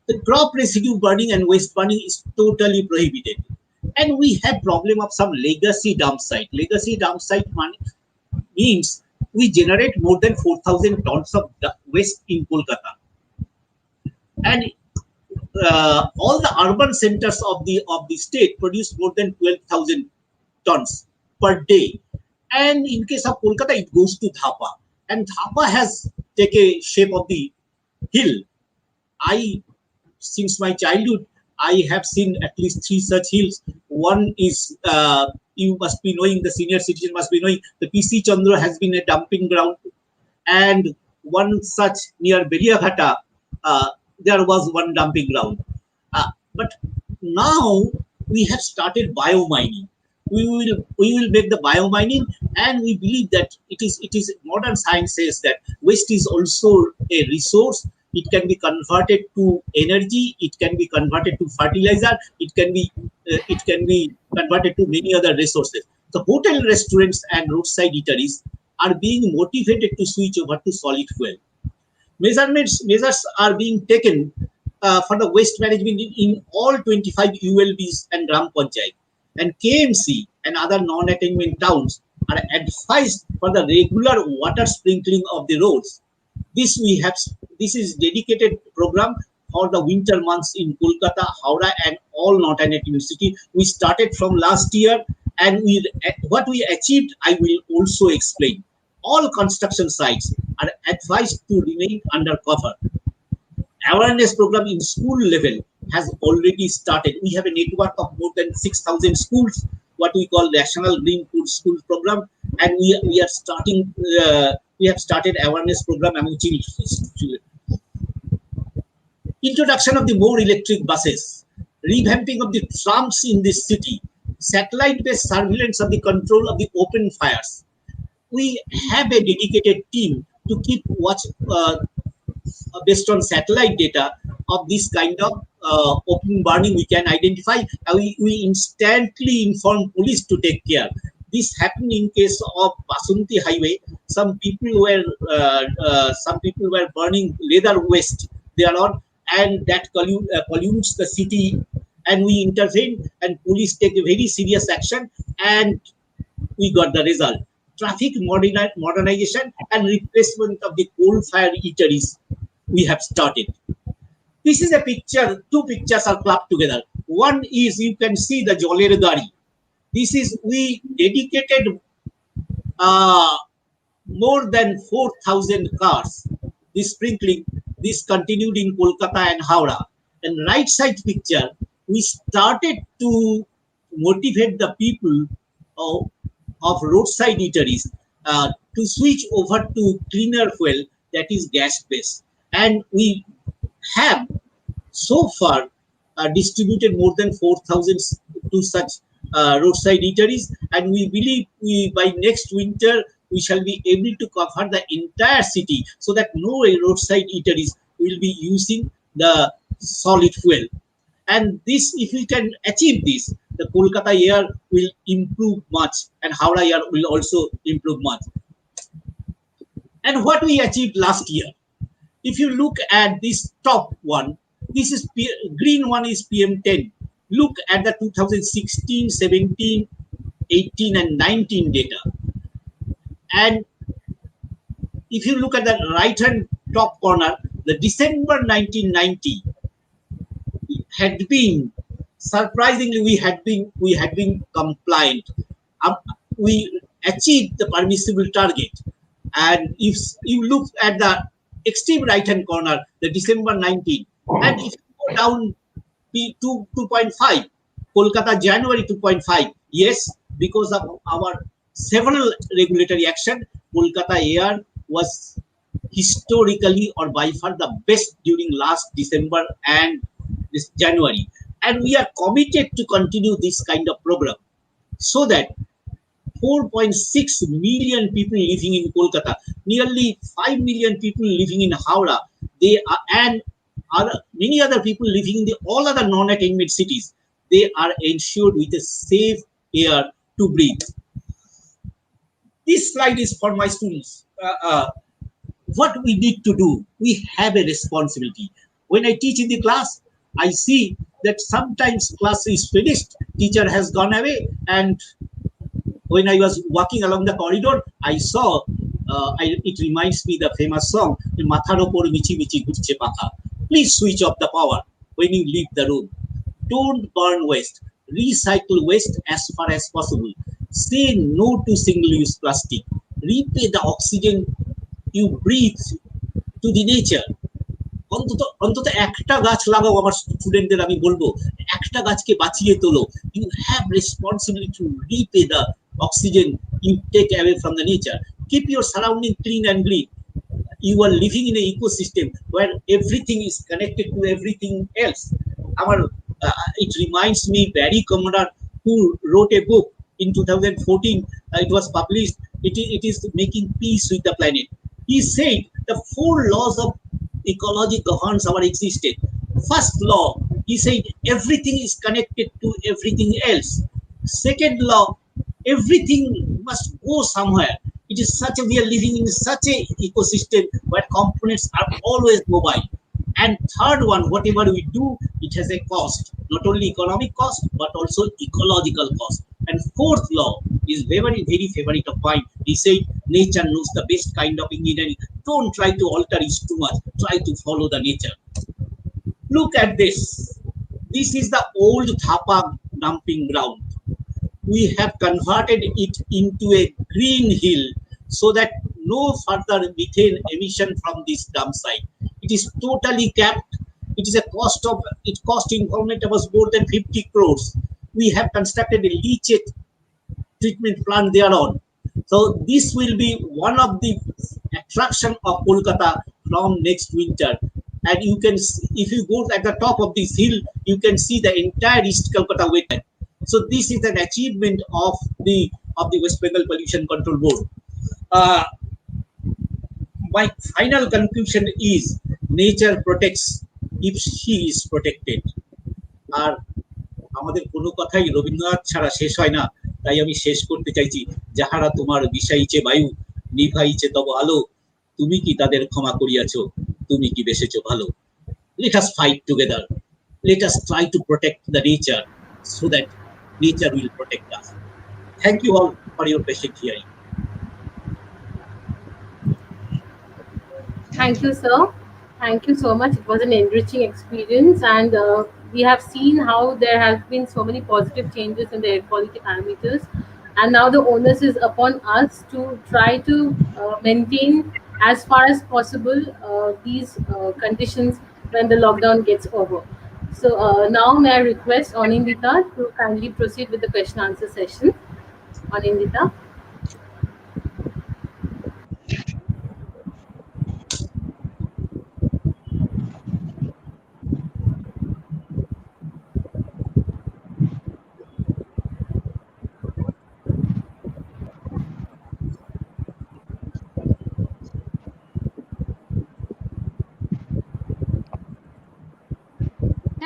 F: The crop residue burning and waste burning is totally prohibited. And we have problem of some legacy dump site. Legacy dump site means we generate more than 4,000 tons of waste in Kolkata. And all the urban centers of the state produce more than 12,000 tons per day. And in case of Kolkata, it goes to Dhapa. And Dhapa has taken shape of the hill. Since my childhood, I have seen at least 3 such hills. One is, you must be knowing, the senior citizen must be knowing, the PC Chandra has been a dumping ground. And one such near Beriaghata, there was one dumping ground. But now we have started biomining. We will make the biomining, and we believe that it is modern science says that waste is also a resource. It can be converted to energy. It can be converted to fertilizer. It can be converted to many other resources. The hotel, restaurants, and roadside eateries are being motivated to switch over to solid fuel. Measures are being taken for the waste management in all 25 ULBs and Gram Panchayat. And KMC and other non-attainment towns are advised for the regular water sprinkling of the roads. This is dedicated program for the winter months in Kolkata, Howrah, and all northern university. We started from last year, and what we achieved, I will also explain. All construction sites are advised to remain under cover. Awareness program in school level has already started. We have a network of more than 6,000 schools, what we call National Green Food School Program, and we are starting. We have started awareness program among children. Introduction of the more electric buses, revamping of the trams in this city, satellite-based surveillance of the control of the open fires. We have a dedicated team to keep watch based on satellite data of this kind of open burning we can identify. We instantly inform police to take care. This happened in case of Basunti Highway. Some people were burning leather waste there on, and that pollutes the city. And we intervene, and police take a very serious action, and we got the result. Traffic modernization and replacement of the coal-fired eateries we have started. This is a picture, two pictures are clubbed together. One is, you can see the Joler Gari. This is, we dedicated more than 4,000 cars. This sprinkling, this continued in Kolkata and Howrah. And right side picture, we started to motivate the people of roadside eateries to switch over to cleaner fuel, that is gas based. And we have so far distributed more than 4,000 to such roadside eateries, and we believe by next winter we shall be able to cover the entire city, so that no roadside eateries will be using the solid fuel. And this, if we can achieve this, the Kolkata air will improve much, and Howrah air will also improve much. And what we achieved last year, if you look at this top one, this is green one is PM10. Look at the 2016, 17, 18, and 19 data. And if you look at the right hand top corner, the December 1990 had been, surprisingly, we had been compliant. We achieved the permissible target. And if you look at the extreme right hand corner, the December 19, and if you go down 2.5, Kolkata January 2.5, yes, because of our several regulatory action, Kolkata air was historically or by far the best during last December and this January. And we are committed to continue this kind of program, so that 4.6 million people living in Kolkata, nearly 5 million people living in Howrah, they are, and many other people living in the all other non-attainment cities, they are ensured with a safe air to breathe. This slide is for my students. What we need to do, we have a responsibility. When I teach in the class, I see that sometimes class is finished, teacher has gone away, and when I was walking along the corridor, I saw, it reminds me the famous song, Mathar opor michi michi ghurche pakha. Please switch off the power when you leave the room. Don't burn waste. Recycle waste as far as possible. Say no to single-use plastic. Repay the oxygen you breathe to the nature. অন্তত একটা গাছ লাগাও, আমার স্টুডেন্টদের আমি বলবো, একটা গাছকে বাঁচিয়ে তোলো। You have responsibility to repay the oxygen you take away from the nature. Keep your surrounding clean and green. You are living in an ecosystem where everything is connected to everything else. It reminds me Barry Commoner, who wrote a book in 2014. It was published. It is making peace with the planet. He said the 4 laws of ecology governs our existence. First law, he said everything is connected to everything else. Second law, everything must go somewhere. It is such a, we are living in such a ecosystem where components are always mobile. And third one, whatever we do, it has a cost, not only economic cost, but also ecological cost. And fourth law is very, very favorite of mine. He said, nature knows the best kind of engineering. Don't try to alter it too much. Try to follow the nature. Look at this. This is the old Thapa dumping ground. We have converted it into a green hill so that no further methane emission from this dump site. It is totally capped. It is a it cost government was more than 50 crores. We have constructed a leachate treatment plant thereon. So this will be one of the attraction of Kolkata from next winter. And you can, if you go at the top of this hill, you can see the entire East Kolkata wetland. So this is an achievement of the West Bengal Pollution Control Board. My final conclusion is nature protects if she is protected. আর আমাদের কোনো কথাই রবীন্দ্রনাথ ছাড়া শেষ হয় না, তাই আমি শেষ করতে চাইছি, যাহারা তোমার বিষাইছে বায়ু নিভাইছে তব আলো, তুমি কি তাদের ক্ষমা করিয়াছ, তুমি কি বেসেছো ভালো। Let us fight together. Let us try to protect the nature so that nature will protect us. Thank you all for your patient hearing.
A: Thank you, sir. Thank you so much. It was an enriching experience, and we have seen how there have been so many positive changes in the air quality parameters. And now the onus is upon us to try to maintain as far as possible these conditions when the lockdown gets over. So now may I request Anindita to kindly proceed with the question answer session. Anindita.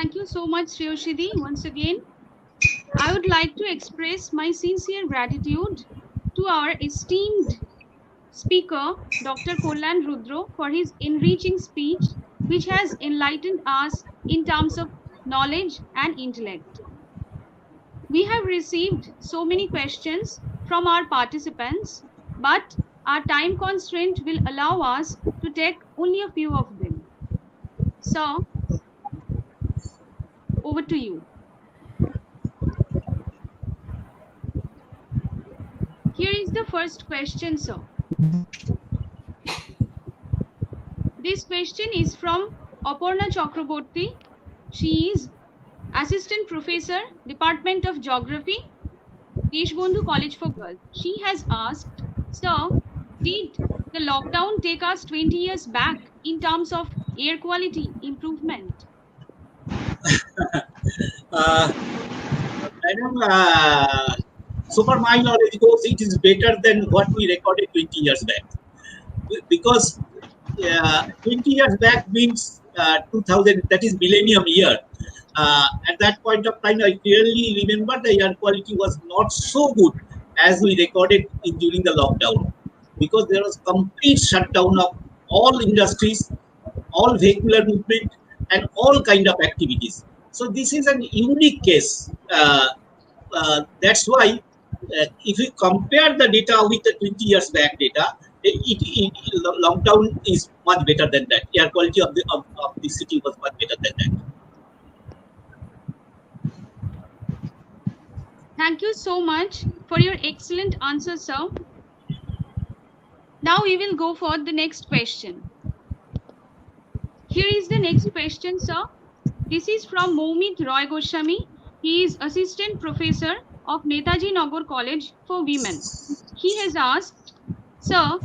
D: Thank you so much, Shreyoshidi. Once again, I would like to express my sincere gratitude to our esteemed speaker, Dr. Kollan Rudro, for his enriching speech, which has enlightened us in terms of knowledge and intellect. We have received so many questions from our participants, but our time constraint will allow us to take only a few of them. So, over to you. Here is the first question, sir. This question is from Aparna Chakraborty. She is Assistant Professor, Department of Geography, Deshbandhu College for Girls. She has asked, sir, did the lockdown take us 20 years back in terms of air quality improvement?
F: Madam, so far my knowledge goes, it is better than what we recorded 20 years back. Because 20 years back means 2000, that is millennium year. At that point of time, I clearly remember the air quality was not so good as we recorded during the lockdown. Because there was complete shutdown of all industries, all vehicular movement, and all kind of activities. So this is an unique case. That's why if you compare the data with the 20 years back data, lockdown is much better than that. Air quality of the city was much better than that.
D: Thank you so much for your excellent answer, sir. Now we will go for the next question. Here is the next question, sir. This is from Moumit Roy Goswami. He is Assistant Professor of Netaji Nagar College for Women. He has asked, sir,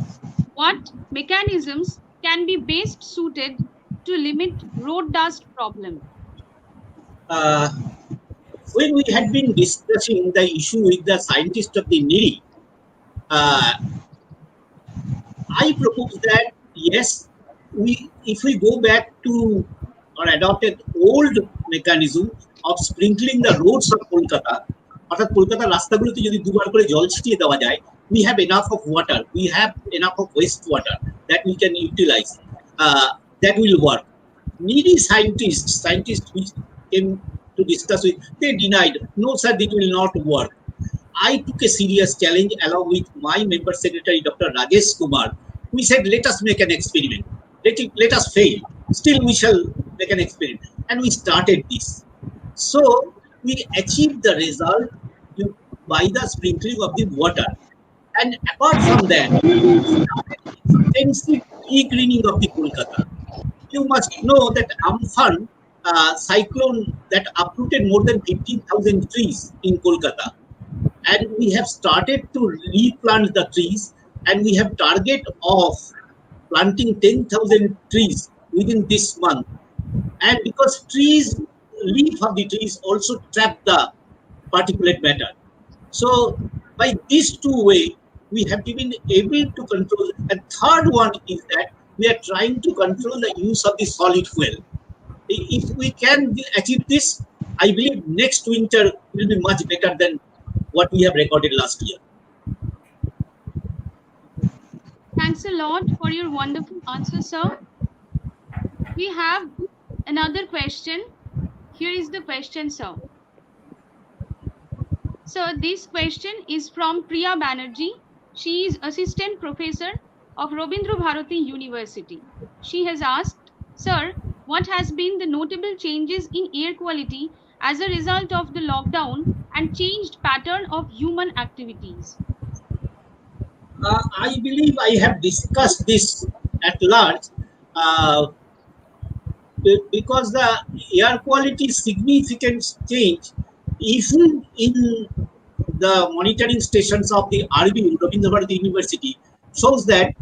D: what mechanisms can be best suited to limit road dust problem?
F: When we had been discussing the issue with the scientists of the NIRI, I propose that yes, if we go back to or adopted old mechanism of sprinkling the roads of Kolkata, অর্থাৎ কলকাতার রাস্তাগুলোতে যদি দুবার করে জল ছিটিয়ে দেওয়া যায়, we have enough of water, we have enough of waste water that we can utilize. That will work. Needy scientists which came to discuss with, they denied, no sir, it will not work. I took a serious challenge along with my member secretary, Dr. Rajesh Kumar. We said, let us make an experiment. Let us fail. Still, we shall make an experiment. and we started this. So we achieved the result by the sprinkling of the water. And apart from that, we started extensive tree cleaning of the Kolkata. You must know that Amphan cyclone that uprooted more than 15,000 trees in Kolkata, and we have started to replant the trees, and we have target of planting 10,000 trees within this month. And because trees, leaf of the trees also trap the particulate matter. So by these two ways, we have been able to control. And third one is that we are trying to control the use of the solid fuel. If we can achieve this, I believe next winter will be much better than what we have recorded last year.
D: Thanks a lot for your wonderful answer, sir. We have another question. Here is the question, sir. So this question is from Priya Banerjee. She is assistant professor of Rabindra Bharati University. She has asked, sir, what has been the notable changes in air quality as a result of the lockdown and changed pattern of human activities?
F: I believe I have discussed this at large. Uh, because the air quality significant change even in the monitoring stations of the RBU, Rabindra Bharati University, shows that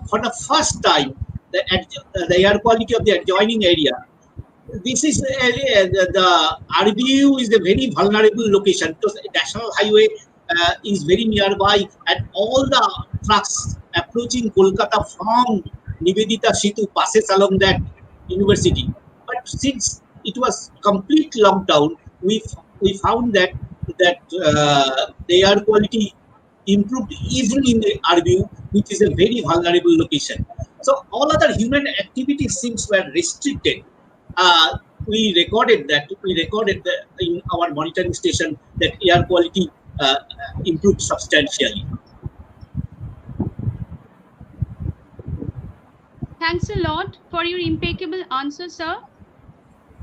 F: for the first time the air quality of the adjoining area, this is the RBU is a very vulnerable location because the national highway is very nearby, and all the trucks approaching Kolkata from Nivedita Setu passes along that university. But since it was complete lockdown, we found that the air quality improved even in the RBU, which is a very vulnerable location. So all other human activities since were restricted. Uh, we recorded that in our monitoring station that air quality improved substantially.
D: Thanks a lot for your impeccable answer, sir.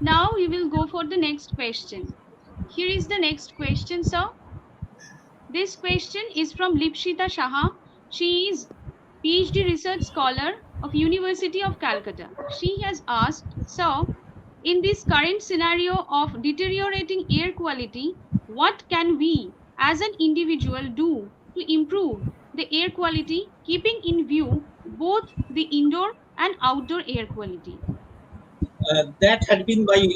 D: Now we will go for the next question. Here is the next question, sir. This question is from Lipshita Shaha. She is PhD research scholar of University of Calcutta. She has asked, sir, in this current scenario of deteriorating air quality, what can we as an individual do to improve the air quality, keeping in view both the indoor and outdoor air quality?
F: That had been my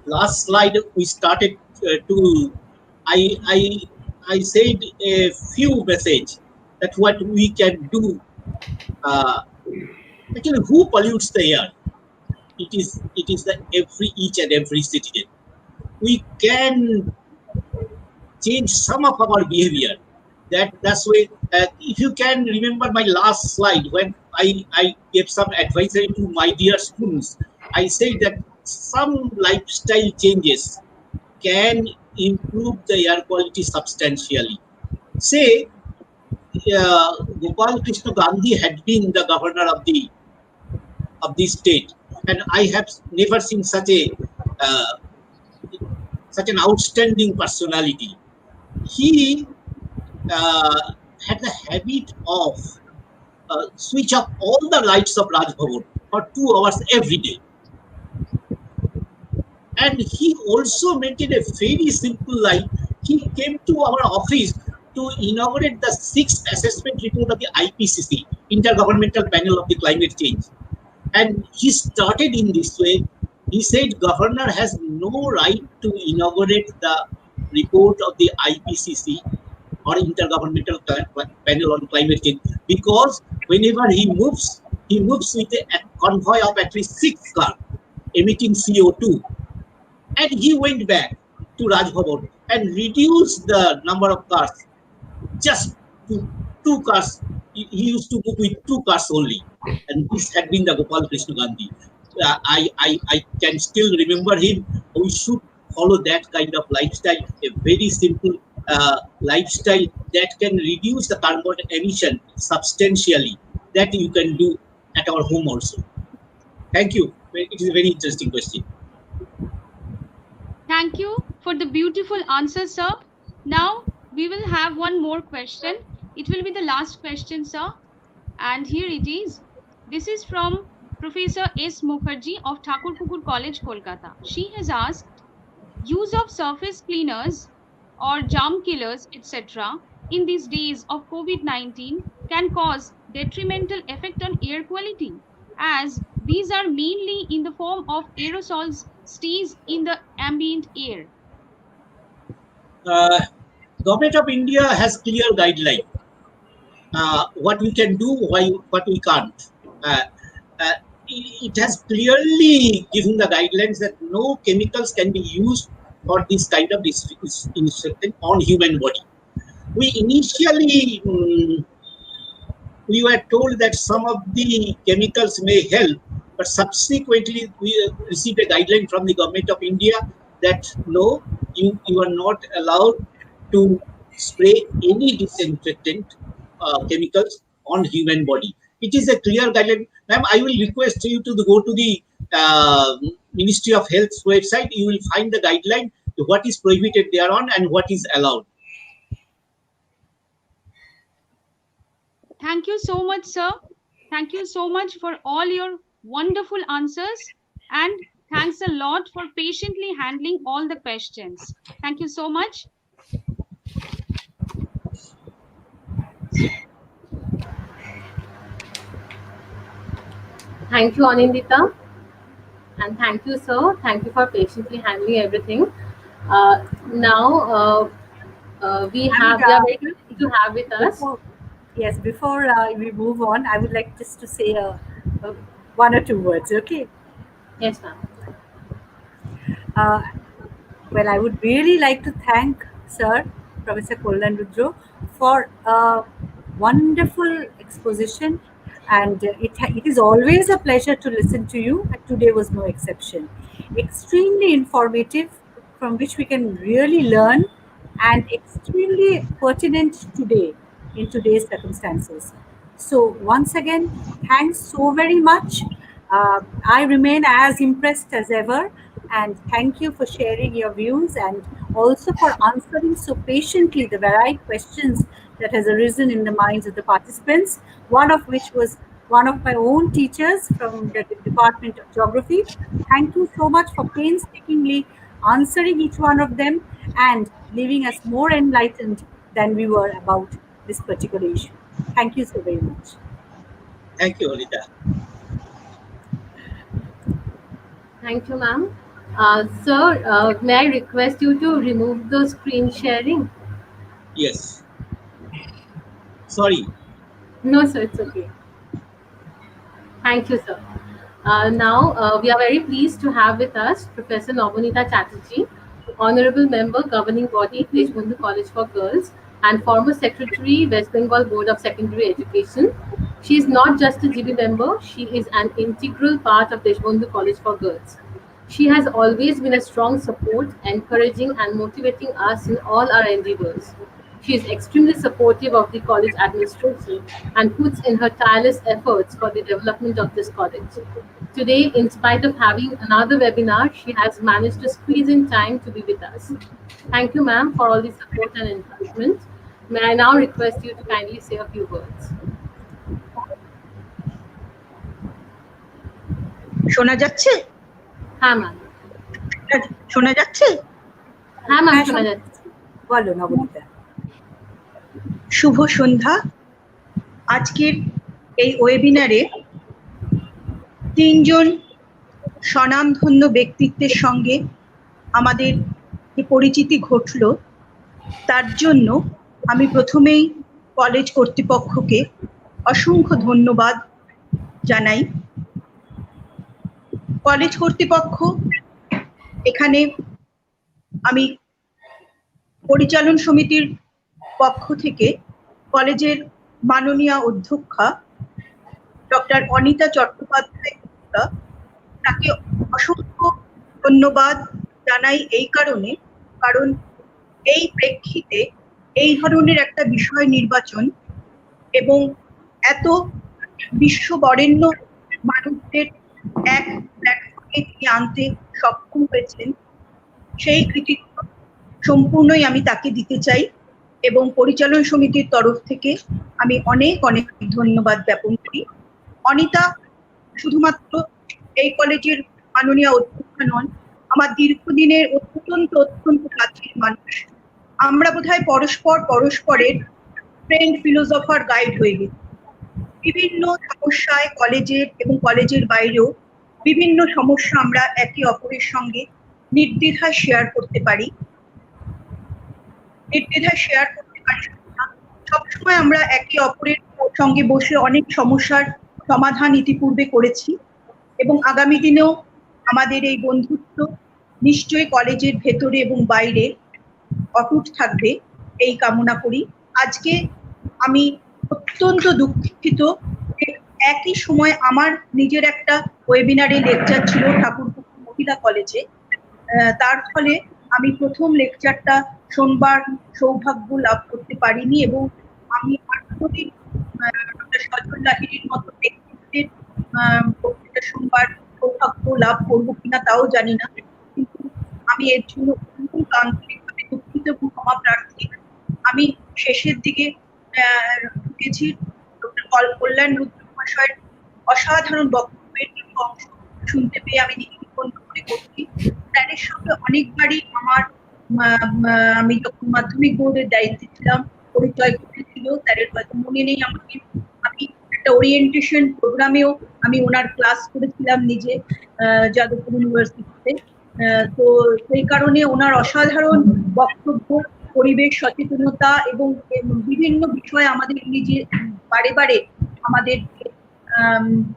F: last slide. We started to I I I said a few message that what we can do. Uh, Actually, who pollutes the air? It is the each and every citizen. We can change some of our behavior. That's why if you can remember my last slide when I gave some advisory to my dear students, I said that some lifestyle changes can improve the air quality substantially. Say Gopal Krishna Gandhi had been the governor of the state, and I have never seen uh, such an outstanding personality. He had the habit of switch off all the lights of Raj Bhavan for 2 hours every day. And he also maintained a very simple life. He came to our office to inaugurate the 6th assessment report of the IPCC, Intergovernmental Panel of the Climate Change. And he started in this way. He said governor has no right to inaugurate the report of the IPCC or Intergovernmental Panel on Climate Change because whenever he moves with a convoy of at least 6 cars emitting CO2. And he went back to Raj Bhavan and reduced the number of cars just to 2 cars. He used to move with 2 cars only. And this had been the Gopal Krishna Gandhi. I can still remember him. We should follow that kind of lifestyle, a very simple lifestyle that can reduce the carbon emission substantially. That you can do at our home also. Thank you. It is a very interesting question.
D: Thank you for the beautiful answer, sir. Now we will have one more question. It will be the last question, sir. And here it is. This is from Professor S. Mukherjee of Thakurpukur College, Kolkata. She has asked, use of surface cleaners or germ killers, etc., in these days of COVID-19 can cause detrimental effect on air quality, as these are mainly in the form of aerosols stays in the ambient air.
F: Uh, Government of India has clear guideline. What we can do, what we can't. Uh, uh, it has clearly given the guidelines that no chemicals can be used for this kind of disinfectant on human body. We initially we were told that some of the chemicals may help, but subsequently we received a guideline from the government of India that no, you are not allowed to spray any disinfectant chemicals on human body. It is a clear guideline. Ma'am, I will request you to go to the Ministry of Health's website. You will find the guideline to what is prohibited thereon and what is allowed.
D: Thank you so much, sir. Thank you so much for all your wonderful answers, and thanks a lot for patiently handling all the questions. Thank you so much.
A: Thank you, Anindita. And thank you, sir. Thank you for patiently handling everything. Now, we
B: And
A: are very happy to have with us.
B: before we move on, I would like just to say one or two words, okay?
A: Yes, ma'am.
B: Uh, Well, I would really like to thank Sir Professor Kollan Rudro for a wonderful exposition, and it is always a pleasure to listen to you, and today was no exception. Extremely informative, from which we can really learn, and extremely pertinent today in today's circumstances. So once again, thanks so very much. I remain as impressed as ever, and thank you for sharing your views and also for answering so patiently the varied questions that has arisen in the minds of the participants, one of which was one of my own teachers from the Department of Geography. Thank you so much for painstakingly answering each one of them and leaving us more enlightened than we were about this particular issue. Thank you so very much.
F: Thank you, Olita.
A: Thank you, ma'am. Sir, may I request you to remove the screen sharing?
F: Yes. Sorry.
A: No, sir, it's okay. Thank you, sir. Now, we are very pleased to have with us Professor Navanita Chatterjee, Honorable Member, Governing Body, Deshbandhu College for Girls, and former Secretary, West Bengal Board of Secondary Education. She is not just a GB member, she is an integral part of Deshbandhu College for Girls. She has always been a strong support, encouraging and motivating us in all our endeavors. She is extremely supportive of the college administration and puts in her tireless efforts for the development of this college. Today, in spite of having another webinar, she has managed to squeeze in time to be with us. Thank you, ma'am, for all the support and encouragement. May I now request you to kindly say a few words?
G: শোনা যাচ্ছে?
A: হ্যাঁ, ma'am.
G: শোনা যাচ্ছে?
A: হ্যাঁ, ma'am,
B: হ্যাঁ,
A: শোনা যাচ্ছে।
B: বলো নবনীতা।
G: শুভ সন্ধ্যা। আজকের এই ওয়েবিনারে তিনজন স্বনামধন্য ব্যক্তিত্বের সঙ্গে আমাদের যে পরিচিতি ঘটল, তার জন্য আমি প্রথমেই কলেজ কর্তৃপক্ষকে অসংখ্য ধন্যবাদ জানাই। কলেজ কর্তৃপক্ষ, এখানে আমি পরিচালন সমিতির পক্ষ থেকে কলেজের মাননীয় অধ্যক্ষা ডক্টর অনিতা চট্টোপাধ্যায় তাকে অসংখ্য ধন্যবাদ জানাই এই কারণে, কারণ এই প্রেক্ষিতে এই ধরনের একটা বিষয় নির্বাচন এবং এত বিশ্ববরেণ্য মানুষদের এক প্ল্যাটফর্মে তিনি আনতে সক্ষম হয়েছেন, সেই কৃতিত্ব সম্পূর্ণই আমি তাকে দিতে চাই এবং পরিচালন সমিতির তরফ থেকে আমি অনেক অনেক ধন্যবাদ জ্ঞাপন করি। অনিতা শুধুমাত্র এই কলেজের মাননীয় অধ্যক্ষা নন, আমার দীর্ঘদিনের অত্যন্ত অত্যন্ত কাছের মানুষ। আমরা বোধহয় পরস্পরের ফ্রেন্ড, ফিলোসফার, গাইড হয়ে গেছি। বিভিন্ন সমস্যায় কলেজের এবং কলেজের বাইরেও বিভিন্ন সমস্যা আমরা একে অপরের সঙ্গে নির্দ্বিধায় শেয়ার করতে পারি। সবসময় আমরা একে অপরের সঙ্গে বসে অনেক সমস্যার সমাধান ইতিপূর্বে করেছি এবং আগামী দিনেও আমাদের এই বন্ধুত্ব নিশ্চয়ই কলেজের ভেতরে এবং বাইরে অটুট থাকবে, এই কামনা করি। আজকে আমি অত্যন্ত দুঃখিত, একই সময় আমার নিজের একটা ওয়েবিনারে লেকচার ছিল ঠাকুরপুকুর মহিলা কলেজে। তার ফলে আমি প্রথম লেকচারটা শোনবার সৌভাগ্য লাভ করতে পারিনি এবং আমি সজল লাহিড়ির মতো ব্যক্তিত্বের বক্তৃতা শোনবার সৌভাগ্য লাভ করবো কিনা তাও জানি না, কিন্তু আমি এর জন্য অত্যন্ত আন্তরিকভাবে দুঃখিত এবং ক্ষমা প্রার্থী। আমি শেষের দিকে ঢুকেছি ডক্টর কল্যাণ রুদ্র মহাশয়ের অসাধারণ বক্তব্যের কিছু অংশ শুনতে পেয়ে আমি নিজেকে ধন্য মনে করছি। স্যারের সঙ্গে অনেকবারই আমার আমি যখন মাধ্যমিক বোর্ডের দায়িত্বে ছিলাম পরিচয় ঘটেছিল, স্যারের হয়তো মনে নেই আমাকে। আমি একটা ওরিয়েন্টেশন প্রোগ্রামেও আমি ওনার ক্লাস করেছিলাম নিজে যাদবপুর ইউনিভার্সিটিতে। তো সেই কারণে ওনার অসাধারণ বক্তব্য, পরিবেশ সচেতনতা এবং বিভিন্ন বিষয়ে আমাদের নিজে বারে বারে আমাদের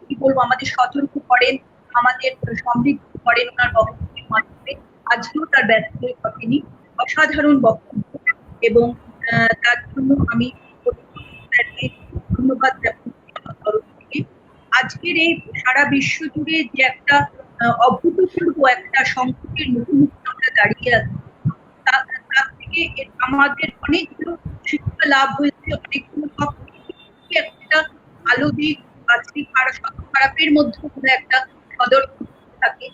G: কি বলবো আমাদের সতর্ক করেন, আমাদের সমৃদ্ধ করেন ওনার বক্তব্যের মাধ্যমে। আজকেও তার ব্যর্থ ঘটেনি, অসাধারণ বক্তব্য এবং তার জন্য আমি ধন্যবাদ জ্ঞাপন করি। আজকের এই সারা বিশ্ব জুড়ে যে একটা অভূতপূর্ব একটা সংকটের মুখোমুখি আমরা দাঁড়িয়ে আছি, তার থেকে আমাদের অনেকগুলো শিক্ষা লাভ হয়েছে, অনেকগুলো একটা ভালো দিক আছে, খারাপের মধ্যে কোনো একটা সদর্থ থাকে।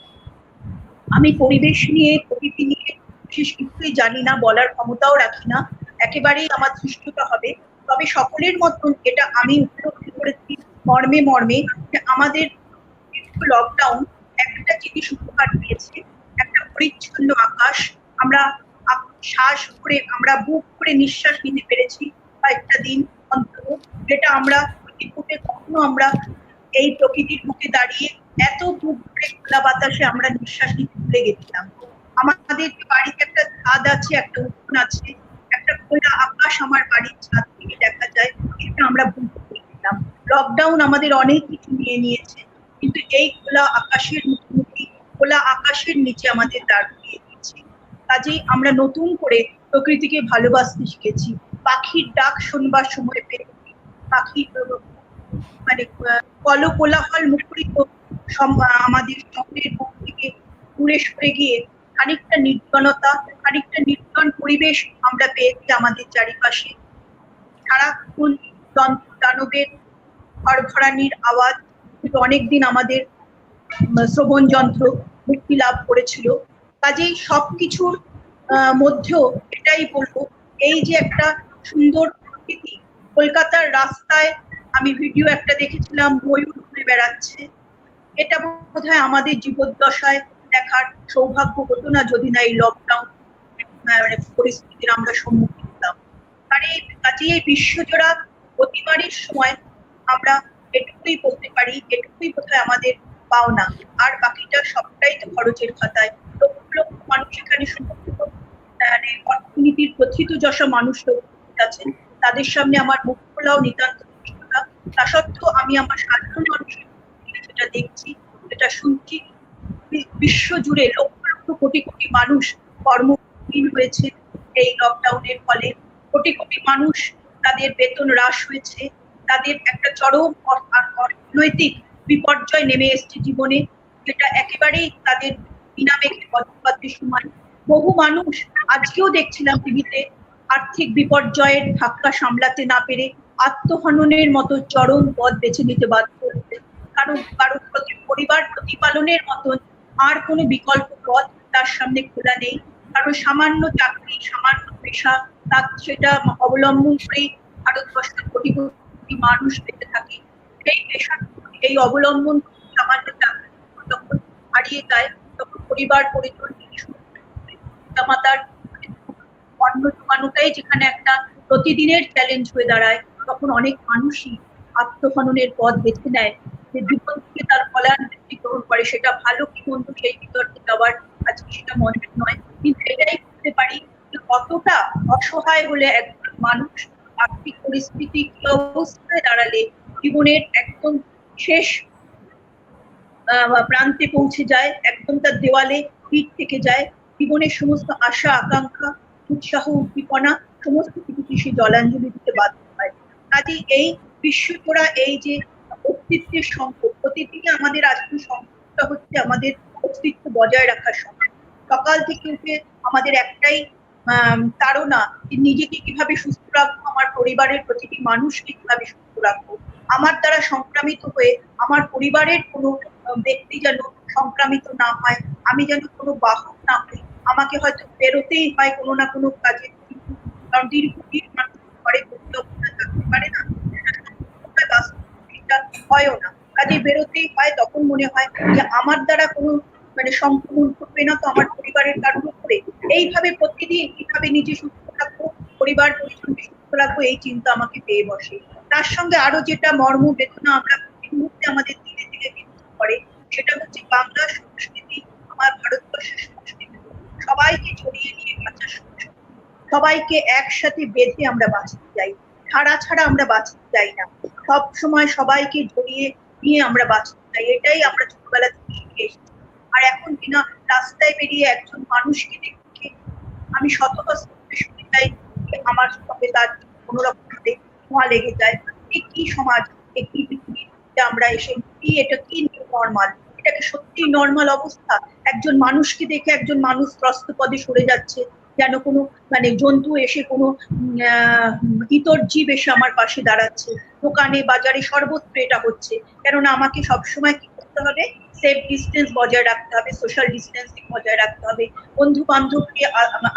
G: আমি পরিবেশ নিয়ে, প্রকৃতি নিয়ে বিশেষ কিছুই জানি না, বলার ক্ষমতাও রাখি না, একেবারেই আমার সৃষ্টতা হবে। তবে সকলের মতন এটা আমি উপলব্ধি করেছি মর্মে মর্মে যে আমাদের লকডাউন একটা জিনিস উপহার দিয়েছে, একটা পরিচ্ছন্ন আকাশ। আমরা শ্বাস করে, আমরা বুক করে নিঃশ্বাস নিতে পেরেছি কয়েকটা দিন অন্তত, যেটা আমরা কখনো আমরা এই প্রকৃতির বুকে দাঁড়িয়ে এত বুক করে খোলা বাতাসে আমরা নিঃশ্বাস নিতে ভুলে গেছিলাম। আমাদের বাড়িতে একটা ছাদ আছে, একটা উঠোন আছে, একটা খোলা আকাশ আমার বাড়ির ছাদ থেকে দেখা যায়, সেটা আমরা ভুলতে পেরেছিলাম। লকডাউন আমাদের অনেক কিছু নিয়ে নিয়েছে, কিন্তু এই খোলা আকাশের মুখোমুখি, খোলা আকাশের নিচে আমাদের দাঁড় করিয়ে দিয়েছে। কাজেই আমরা নতুন করে প্রকৃতিকে ভালোবাসতে শিখেছি, পাখির ডাক শুনবার সময় পেয়েছি, পাখির মানে কোলাহল মুখরিত আমাদের শহরের মুখ থেকে দূরে সরে গিয়ে খানিকটা নির্জনতা, খানিকটা নির্জন পরিবেশ আমরা পেয়েছি আমাদের চারিপাশে। সারাক্ষণ দানবের ঘরঘরানির আওয়াজ থেকে অনেকদিন আমাদের শ্রবণ যন্ত্র মুক্তি লাভ করেছিল। কাজেই সবকিছুর মধ্যেও এটাই বলবো, এই যে একটা সুন্দর প্রকৃতি, কলকাতার রাস্তায় আমি ভিডিও একটা দেখেছিলাম, ময়ূর ঘুরে বেড়াচ্ছে, এটা বোধহয় আমাদের জীবদ্দশায় দেখার সৌভাগ্য হতো না যদি না এই লকডাউন পরিস্থিতির আমরা সম্মুখীন হতাম। কাজেই এই বিশ্বজোড়া অতিমারির সময় আমরা এটুকুই বলতে পারি, এটুকুই বোধহয় আমাদের পাওনা, আর বাকিটা সবটাই তো খরচের খাতায়। লক্ষ লক্ষ মানুষ এখানে অর্থনীতির প্রথিত যশা মানুষ আছে, তাদের সামনে আমার মুখ খোলাও নিতান্ত কষ্টতা। তা সত্ত্বেও আমি আমার সাধারণ মানুষের যেটা দেখছি, যেটা শুনছি, বিশ্ব জুড়ে লক্ষ লক্ষ কোটি কোটি মানুষ কর্মহীন হয়েছে এই লকডাউনের ফলে। কোটি কোটি মানুষ তাদের বেতন হ্রাস হয়েছে, তাদের একটা চরম অর্থনৈতিক বিপর্যয় নেমে এসছে জীবনে, যেটা একেবারেই তাদের বিনা মেঘে বজ্রপাতের সমান। বহু মানুষ আজকেও দেখছিলাম টিভিতে আর্থিক বিপর্যয়ের ধাক্কা সামলাতে না পেরে আত্মহননের মতো চরম পথ বেছে নিতে বাধ্য হচ্ছে। কারণ পরিবার প্রতিপালনের মতন আর কোনো বিকল্প পথ তার সামনে খোলা নেই। কারণ সামান্য চাকরি, সামান্য পেশা, তার সেটা অবলম্বন করেই ভারতবর্ষের কোটি কোটি মানুষ বেঁচে থাকে। সেই পেশা, এই অবলম্বন সামান্য চাকরি যখন হারিয়ে যায়, তখন পরিবার পরিজন থেকে শুরু করে পিতামাতার অন্ন জোগানোটাই যেখানে একটা প্রতিদিনের চ্যালেঞ্জ হয়ে দাঁড়ায়, তখন অনেক মানুষই আত্মহননের পথ বেছে নেয়। যে জীবন থেকে তার কল্যাণ বৃদ্ধি গ্রহণ করে, সেটা ভালো কি মন্দ সেই বিতর্কে যাওয়ার আজকে সেটা মনে নয়, কিন্তু এটাই করতে পারি যে কতটা অসহায় হলে একজন মানুষ আর্থিক পরিস্থিতি কি অবস্থায় দাঁড়ালে জীবনের একদম শেষ প্রান্তে পৌঁছে যায়, একদম তার দেওয়ালে পিঠ থেকে যায়, জীবনের সমস্ত আশা আকাঙ্ক্ষা উৎসাহ উদ্দীপনা সমস্ত কিছুকে সে জলাঞ্জলি দিতে বাধ্য হয়। কাজে এই বিশ্বজোড়া এই যে অস্তিত্বের সংকট, প্রতিদিনে আমাদের আজকে সংকটটা হচ্ছে আমাদের অস্তিত্ব বজায় রাখার সময়। সকাল থেকে উঠে আমাদের একটাই তাড়না, নিজেকে কিভাবে সুস্থ রাখবো, আমার পরিবারের প্রতিটি মানুষকে কিভাবে সুস্থ রাখবো, আমার দ্বারা সংক্রামিত হয়ে আমার পরিবারের কোনো ব্যক্তি যেন সংক্রামিত না হয়, আমি যেন কোনো বাহক না হই। আমাকে হয়তো বেরোতেই হয় কোনো না কোনো কাজে, কারণ দীর্ঘদিন মানুষ ঘরে বসে অবস্থা থাকতে পারে না, বাস্তবতা হয়ও না, কাজে বেরোতেই হয়। তখন মনে হয় যে আমার দ্বারা কোনো সংক্রমণ ঘটবে না তো আমার পরিবারের কারণ করে, এইভাবে প্রতিদিন কিভাবে নিজে সুস্থ থাকবো, পরিবার পরিজনকে সুস্থ রাখবো, এই চিন্তা আমাকে পেয়ে বসে। তার সঙ্গে আরো যেটা মর্ম বেদনা আমরা এই মুহূর্তে আমাদের ধীরে ধীরে বিরোধ করে, সেটা হচ্ছে বাংলা সংস্কৃতি, আমার ভারতবর্ষের সংস্কৃতি সবাইকে জড়িয়ে নিয়ে বাঁচার সংস্কৃতি, সবাইকে একসাথে বেঁধে আমরা বাঁচতে চাই, ছাড়া ছাড়া আমরা বাঁচতে চাই না, সব সময় সবাইকে জড়িয়ে নিয়ে আমরা বাঁচতে চাই। এটাই আমরা ছোটবেলা থেকে শিখে এসেছি। আর এখন কিনা রাস্তায় বেরিয়ে একজন মানুষকে দেখে আমি শতকষ্ট শুনে যাই, আমার সঙ্গে তার কোনো রকম ভাবে ধোঁয়া লেগে যায়। কি সমাজ, কি পৃথিবীতে আমরা এসে, কি এটা কি নর্মাল, এটাকে সত্যি নর্মাল অবস্থা? একজন মানুষকে দেখে একজন মানুষ ত্রস্ত পদে সরে যাচ্ছে, যেন কোনো জন্তু এসে কোনো ইতর জীব এসে আমার পাশে দাঁড়াচ্ছে। দোকানে বাজারে সর্বত্র এটা হচ্ছে, কেননা আমাকে সবসময় কি করতে হবে, সেফ ডিস্টেন্স বজায় রাখতে হবে, সোশ্যাল ডিস্টেন্সিং বজায় রাখতে হবে। বন্ধু বান্ধবকে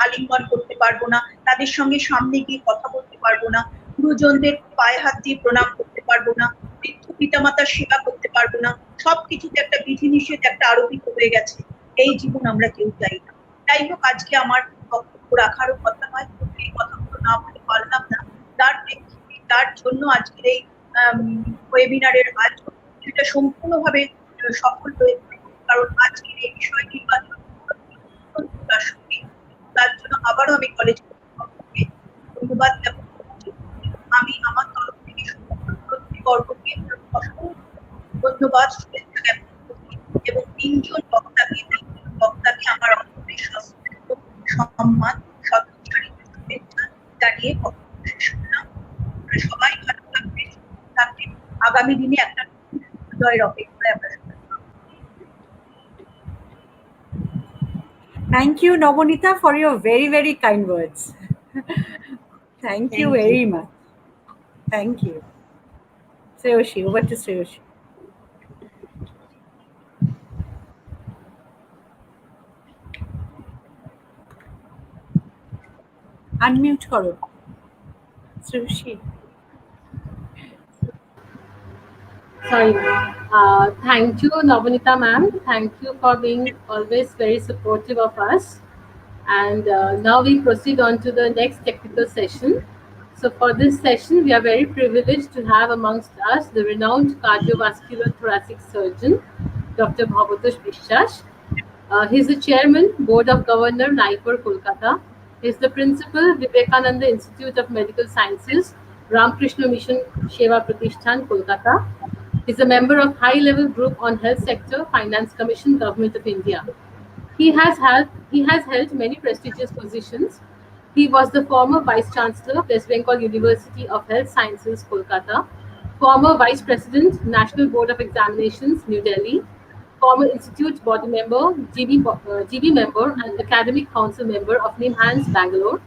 G: আলিঙ্গন করতে পারবো না, তাদের সঙ্গে সামনে গিয়ে কথা বলতে পারবো না, গুরুজনদের পায়ে হাত দিয়ে প্রণাম করতে পারবো না, বৃদ্ধ পিতামাতার সেবা করতে পারবো না। সবকিছুতে একটা বিধিনিষেধ একটা আরোপিত হয়ে গেছে। এই জীবন আমরা কেউ চাই না। যাই হোক, আজকে আমার বক্তব্য রাখারও কথা নয়, এই কথাগুলো না বলে পারলাম না। তার জন্য আজকের এই ওয়েবিনারের আয়োজন সেটা সম্পূর্ণভাবে সফল হয়েছে, কারণ আজকের এই বিষয় নির্বাচন তার জন্য আবারও আমি কলেজ কর্তৃপক্ষকে ধন্যবাদ জ্ঞাপন করছি। আমি আমার তরফ থেকে কর্তৃপক্ষকে ধন্যবাদ, শুভেচ্ছা জ্ঞাপন করছি, এবং তিনজন বক্তাকে আমার অন্তরের সম্মান, সদুচ্চারিত শুভেচ্ছা জানিয়ে বক্তব্য শেষ করলাম। সবাই ভালো থাকবেন, থাকবেন। আগামী দিনে একটা হৃদয়ের অপেক্ষায় আমরা সবাই।
B: Thank you, Namonita, for your very, very kind words. Thank you very much. Thank you. Shreyoshi, over to Shreyoshi. Unmute karo. Shreyoshi.
A: Sorry. Thank you, Navanita ma'am. Thank you for being always very supportive of us. And now we proceed on to the next technical session. So for this session, we are very privileged to have amongst us the renowned cardiovascular thoracic surgeon, Dr. Bhabatosh বিশ্বাস. He is the chairman, Board of Governor, Naipur, Kolkata. He is the principal, Vivekananda Institute of Medical Sciences, Ramakrishna Mission Sheva Pratishthan, Kolkata. He is a member of High-Level Group on Health Sector, Finance Commission, Government of India. He has held many prestigious positions. He was the former Vice Chancellor, West Bengal University of Health Sciences, Kolkata, former Vice President, National Board of Examinations, New Delhi, former Institute Body Member, GB Member and Academic Council Member of NIMHANS, Bangalore,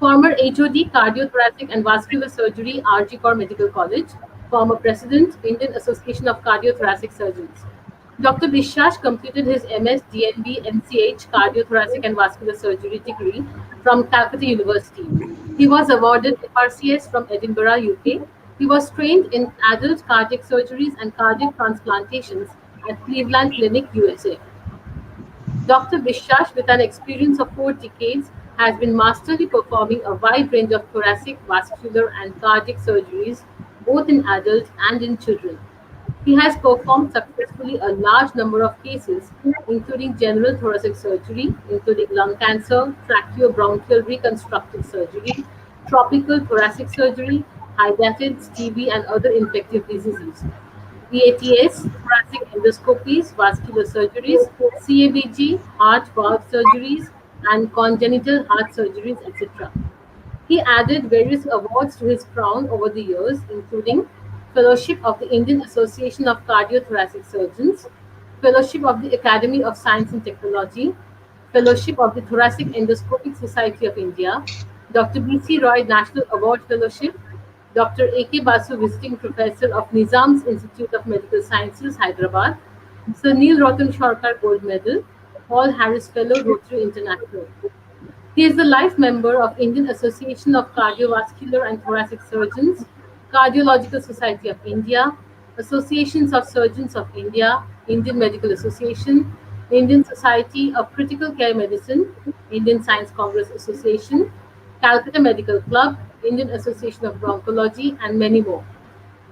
A: former HOD, Cardiothoracic and Vascular Surgery, RG Kor Medical College, former President, Indian Association of Cardiothoracic Surgeons. Dr. Bishash completed his MS DNB NCH Cardiothoracic and Vascular Surgery degree from Calcutta University. He was awarded FRCS from Edinburgh, UK. He was trained in adult cardiac surgeries and cardiac transplantations at Cleveland Clinic, USA. Dr. Bishash, with an experience of 4 decades, has been masterly performing a wide range of thoracic, vascular, and cardiac surgeries, both in adults and in children. He has performed successfully a large number of cases, including general thoracic surgery, including lung cancer, tracheobronchial reconstructive surgery, tropical thoracic surgery, hydatids, TB, and other infective diseases. EATS, thoracic endoscopies, vascular surgeries, CABG, heart valve surgeries, and congenital heart surgeries, etc. He added various awards to his crown over the years, including Fellowship of the Indian Association of Cardiothoracic Surgeons, Fellowship of the Academy of Science and Technology, Fellowship of the Thoracic Endoscopic Society of India, Dr. B.C. Roy National Award Fellowship, Dr. A.K. Basu Visiting Professor of Nizam's Institute of Medical Sciences, Hyderabad, Sir Neil Ratan Sharkar Gold Medal, Paul Harris Fellow, Rotary International. He is the life member of Indian Association of Cardiovascular and Thoracic Surgeons, Cardiological Society of India, Associations of Surgeons of India, Indian Medical Association, Indian Society of Critical Care Medicine, Indian Science Congress Association, Calcutta Medical Club, Indian Association of Bronchology, and many more.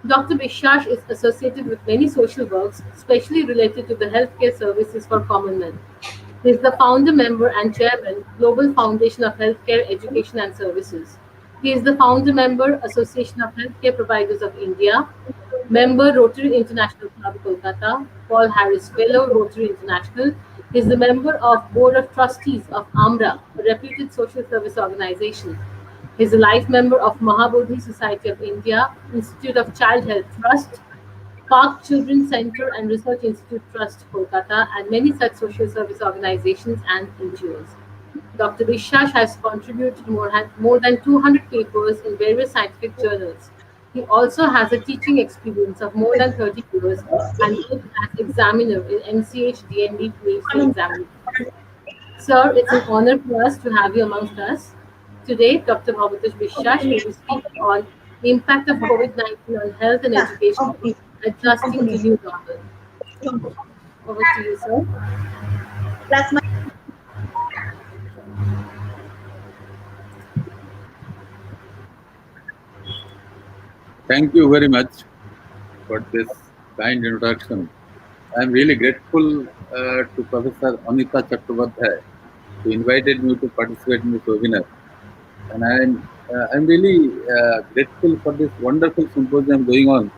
A: Dr. Bishash is associated with many social works, especially related to the healthcare services for common men. He is the founder member and chairman, Global Foundation of Healthcare Education and Services. He is the founder member, Association of Healthcare Providers of India, member, Rotary International Club, Kolkata, Paul Harris Fellow, Rotary International. He is the member of Board of Trustees of AMRA, a reputed social service organization. He is a life member of Mahabodhi Society of India, Institute of Child Health Trust, Park Children's Center and Research Institute Trust, Kolkata, and many such social service organizations and NGOs. Dr. Bishash has contributed more than 200 papers in various scientific journals. He also has a teaching experience of more than 30 years and worked as examiner in MCH DND PhD examinations. Sir, it's an honor for us to have you amongst us. Today, Dr. Bhavatosh Bishash will be speaking on the impact of COVID-19 on health and education, adjusting to new normal. Over to you, sir.
H: Thank you very much for this kind introduction. I am really grateful to Professor Amita Chattopadhyay who invited me to participate in this webinar. And I'm really grateful for this wonderful symposium going on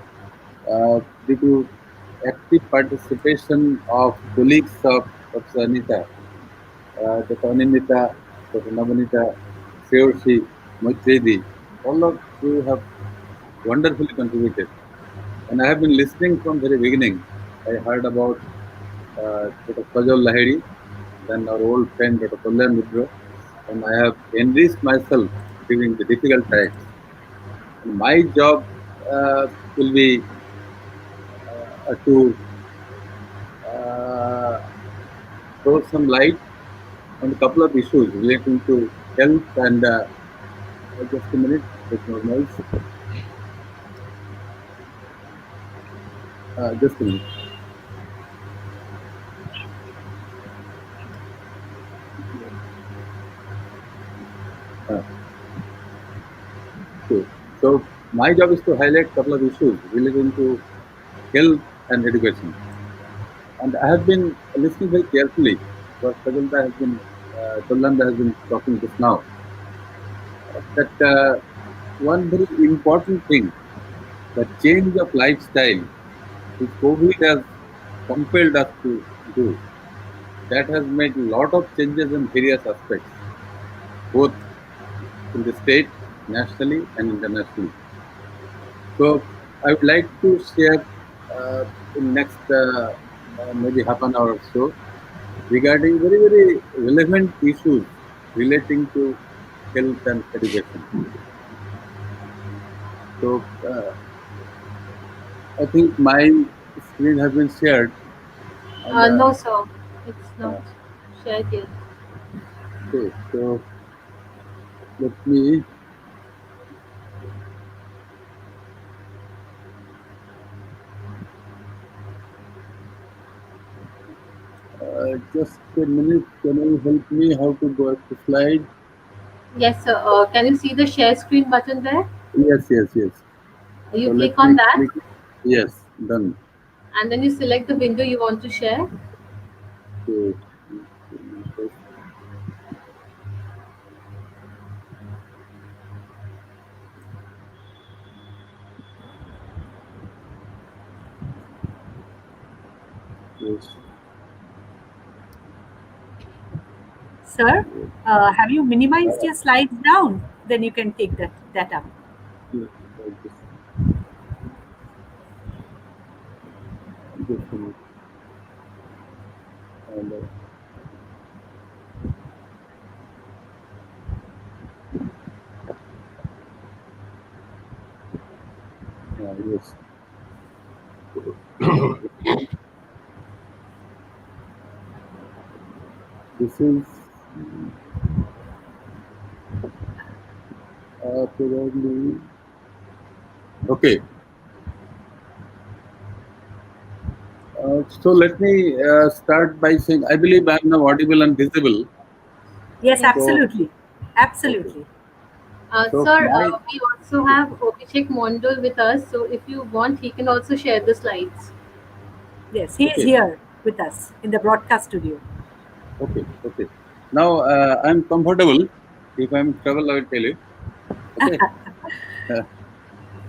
H: due to active participation of colleagues of Professor Anita, Dr. Anindita, Dr. Navanita, Seoshi, Moitredi. All of you have wonderfully contributed. And I have been listening from very beginning. I heard about Dr. Kajal Lahiri, then our old friend Dr. Kalyan Mitra, and I have enriched myself during the difficult times. And my job will be to throw some light on a couple of issues relating to health and just a minute, there's no noise. Just a minute. So my job is to highlight a couple of issues relating to health and education. And I have been listening very carefully what Kalyan has been talking just now. That one very important thing, the change of lifestyle which COVID has compelled us to do, that has made a lot of changes in various aspects, both in the state, nationally and internationally. So I would like to share in next maybe half an hour or so regarding very, very relevant issues relating to health and education. So I think my screen has been shared. And
A: No, sir. It's not
H: uh,
A: shared yet.
H: okay, so let me just a minute. Can you help me how to go to slide?
A: Yes, sir. Can you see the share screen button there?
H: Yes, yes, yes. So
A: You
H: let
A: click on
H: me
A: that,
H: click. Yes, done.
A: and then you select the window you want to share.
H: Okay. Yes.
B: Sir, have you minimized your slides down? Then you can take that up.
H: Yes. Just, just a minute. And yes. This is probably okay. So let me start by saying I believe I am now audible and visible.
B: Yes,
A: Yes, sir.
H: So
B: absolutely.
H: okay.
B: Absolutely.
H: So
A: Sir,
H: my
A: we also have Abhishek Mondal with us, so if you want, he can also share the slides.
B: Yes, he is
H: okay,
B: here with us in the broadcast studio.
H: okay. Now I'm comfortable. If I'm in trouble, I will tell you. Okay.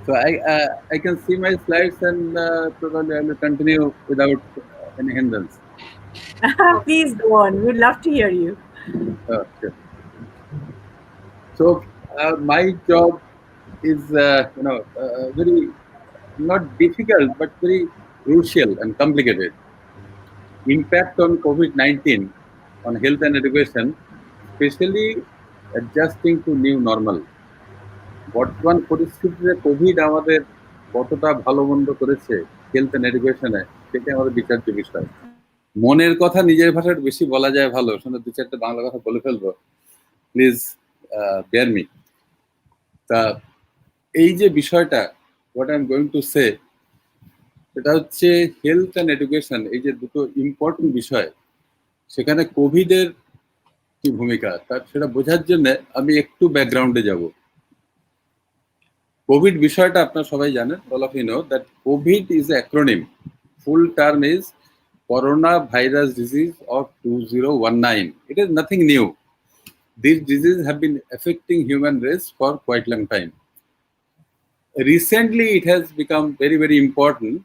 H: So I can see my slides and probably I will continue without any hindrance.
A: Okay.
B: Please go on. We'd love to hear you.
H: Sure. So my job is very not difficult but very crucial and complicated. Impact on COVID-19 on health and education, especially adjusting to new normal. বর্তমান পরিস্থিতিতে Covid আমাদের কতটা ভালো মন্দ করেছে health and এডুকেশনে সেটা আমাদের বিচার্য বিষয়। মনের কথা নিজের ভাষায় বেশি বলা যায় ভালো, শুনে দু চারটা বাংলা কথা বলে ফেলবো, প্লিজ বেয়ার মি। তা এই যে বিষয়টা what I am going to say, সেটা হচ্ছে হেলথ অ্যান্ড এডুকেশন, এই যে দুটো ইম্পর্টেন্ট বিষয়, সেখানে কোভিডের কি ভূমিকা তার সেটা বোঝার জন্য আমি একটু ব্যাকগ্রাউন্ডে যাব। কোভিড বিষয়টা আপনারা সবাই জানেন, all of you know that COVID is acronym, full term is corona virus disease of 2019. It is nothing new. These diseases have been affecting human race for quite long time. Recently, it has become very, very important.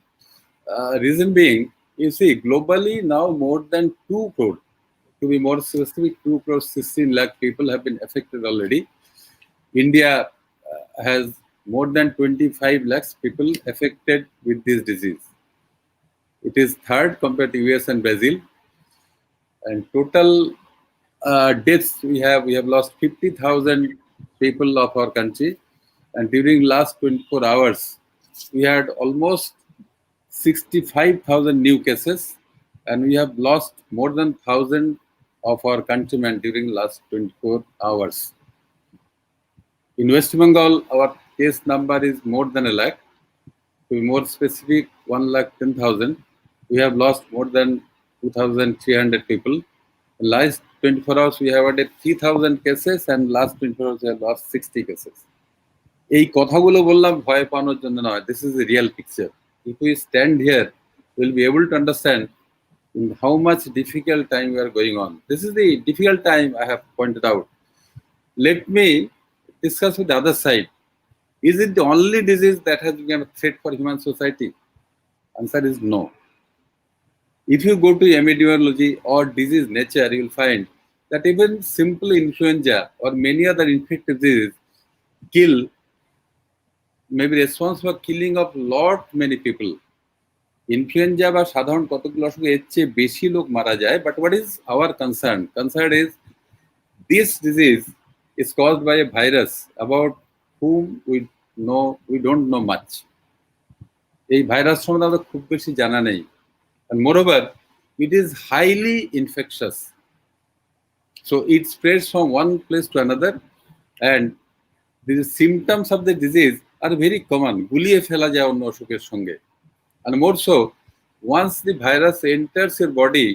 H: Reason being, you see, globally now more than 2 crore, to be more specific, 2 crore 16 lakh people have been affected already. India has more than 25 lakhs people affected with this disease. It is third compared to US and Brazil. And total deaths we have lost 50,000 people of our country. And during last 24 hours, we had almost 65,000 new cases, and we have lost more than 1,000 of our countrymen during last 24 hours. In West Bengal, our case number is more than a lakh. To be more specific, 1,10,000. We have lost more than 2,300 people. In last 24 hours, we have had 3,000 cases, and last 24 hours, we have lost 60 cases. এই কথাগুলো বললাম ভয় পাওয়ানোর জন্য নয়, this is the real picture. If we stand here, we'll be able to understand in how much difficult time we are going on. This is the difficult time I have pointed out. Let me discuss with the other side. Is it the only disease that has become a threat for human society? Answer is no. If you go to epidemiology or disease nature, you will find that even simple influenza or many other infectious diseases kill, may be responsible for killing of lot many people. Influenza বা সাধারণ কতগুলো অসুখে এর চেয়ে বেশি লোক মারা যায়, but what is our concern is this disease is caused by a virus about whom we don't know much. এই ভাইরাস সম্বন্ধে আমাদের খুব বেশি জানা নেই। And moreover, it is highly infectious. So it spreads from one place to another, and the symptoms of the disease are very common. গুলিয়ে ফেলা যায় অন্য অসুখের সঙ্গে। And more so, once the virus enters your body,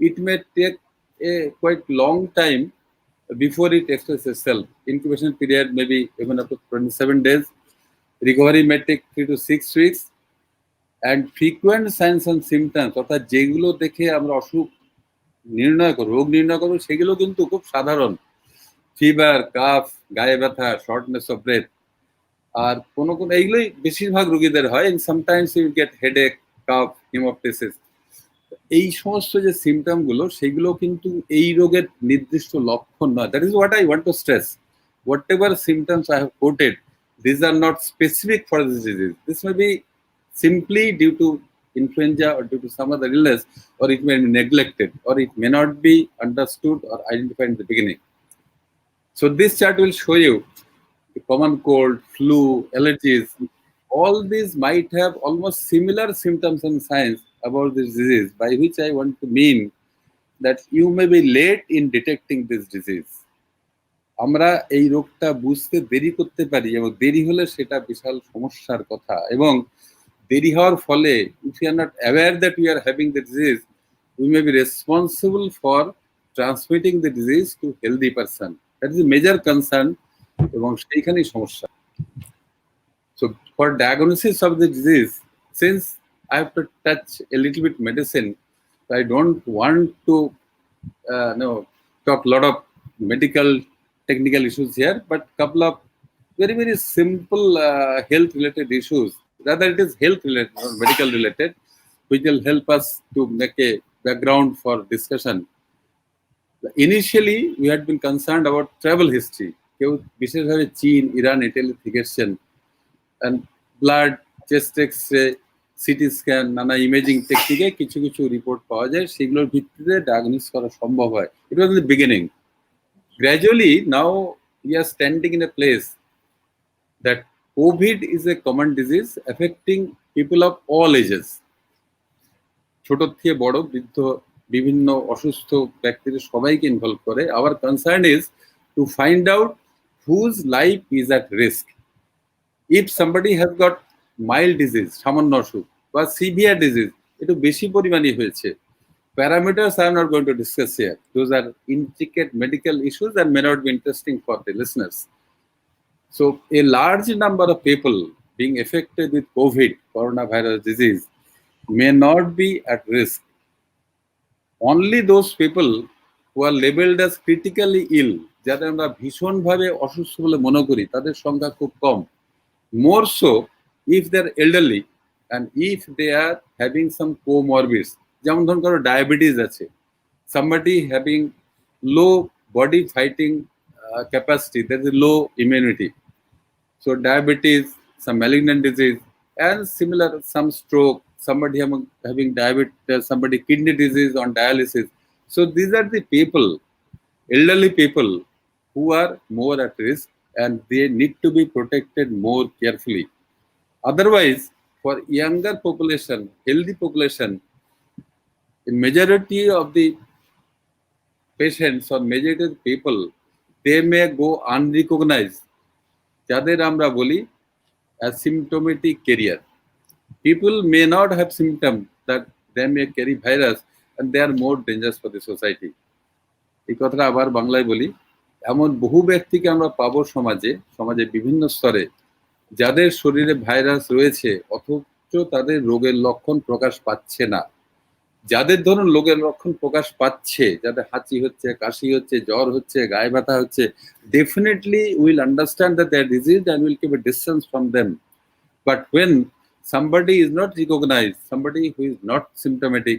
H: it may take a quite long time before it expresses itself. Incubation period may be even up to 27 days. Recovery may take 3 to 6 weeks. And frequent signs and symptoms, অর্থাৎ যেগুলো দেখে আমরা অসুখ নির্ণয় করবো, রোগ নির্ণয় করবো, সেগুলো কিন্তু খুব সাধারণ। ফিভার, কাফ, গায়ে ব্যথা, শর্টনেস অফ ব্রেথ, আর কোনো এইগুলোই বেশিরভাগ রোগীদের হয়। And sometimes you get headache, cough, haemoptysis. এই সমস্ত যে সিমটম গুলো, সেগুলো কিন্তু এই রোগের নির্দিষ্ট লক্ষণ নয়। That is what I want to stress. Whatever symptoms I have quoted, this are not specific for this disease. This may be simply due to influenza or due to some other illness, or it may be neglected, or it may not be understood or identified in the beginning. So this chart will show you the common cold, flu, allergies. All these might have almost similar symptoms and signs about this disease, by which I want to mean that you may be late in detecting this disease. আমরা এই রোগটা বুঝতে দেরি করতে পারি, এবং দেরি হলে সেটা বিশাল সমস্যার কথা। এবং দেরি হওয়ার ফলে, if you are not aware that you are having the disease, we may be responsible for transmitting the disease to healthy person. That is a major concern, এবং সেইখানেই সমস্যা। So for diagnosis of the disease, since I have to touch a little bit medicine, I don't want to talk a lot of medical technical issues here, but couple of very, very simple health related issues. Rather, it is health related, not medical related, which will help us to make a background for discussion. Initially, we had been concerned about travel history. কেউ বিশেষভাবে চীন, Iran, Italy থেকে এসেছেন, and blood, chest X-ray, CT scan, নানা imaging টেকনিকে কিছু কিছু report পাওয়া যায়, সেগুলোর ভিত্তিতে ডায়াগনোস করা সম্ভব হয়। It was in the beginning. Gradually, now we are standing in a place that COVID is a common disease affecting people of all ages. ছোট থেকে বড়, বৃদ্ধ, বিভিন্ন অসুস্থ ব্যক্তিদের সবাইকে ইনভলভ করে। Our concern is to find out whose life is at risk. If somebody has got mild disease, সামান্য অসুখ, বা সিভিয়ার ডিজিজ, একটু বেশি পরিমাণে হয়েছে, parameters I am not going to discuss here. Those are intricate medical issues that may not be interesting for the listeners. So a large number of people being affected with COVID, coronavirus disease, may not be at risk. Only those people who are labeled as critically ill, যাদের আমরা ভীষণভাবে অসুস্থ বলে মনে করি, তাদের সংখ্যা খুব কম। More so if they are elderly and if they are having some comorbids, যেমন ধরুন কারো ডায়াবেটিস আছে, somebody having low body fighting capacity, there is a low immunity. So diabetes, some malignant disease, and similar, some stroke, somebody having diabetes, somebody kidney disease on dialysis. So these are the people, elderly people, who are more at risk, and they need to be protected more carefully. Otherwise, for younger population, healthy population, in majority of the patients or majority of the people, they may go unrecognized, যাদের আমরা বলি asymptomatic carrier. People may not have symptoms, that they may carry virus, and they are more dangerous for the society. এই কথাটা আবার বাংলায় বলি, এমন বহু ব্যক্তিকে আমরা পাবো সমাজে বিভিন্ন স্তরে, যাদের শরীরে ভাইরাস রয়েছে অথচ তাদের রোগের লক্ষণ প্রকাশ পাচ্ছে না। যাদের ধরুন রোগের লক্ষণ প্রকাশ পাচ্ছে, যাদের হাঁচি হচ্ছে, কাশি হচ্ছে, জ্বর হচ্ছে, গায়ে ব্যথা হচ্ছে, definitely will understand that they are diseased and will keep a distance from them. But when somebody is not recognized, somebody who is not symptomatic,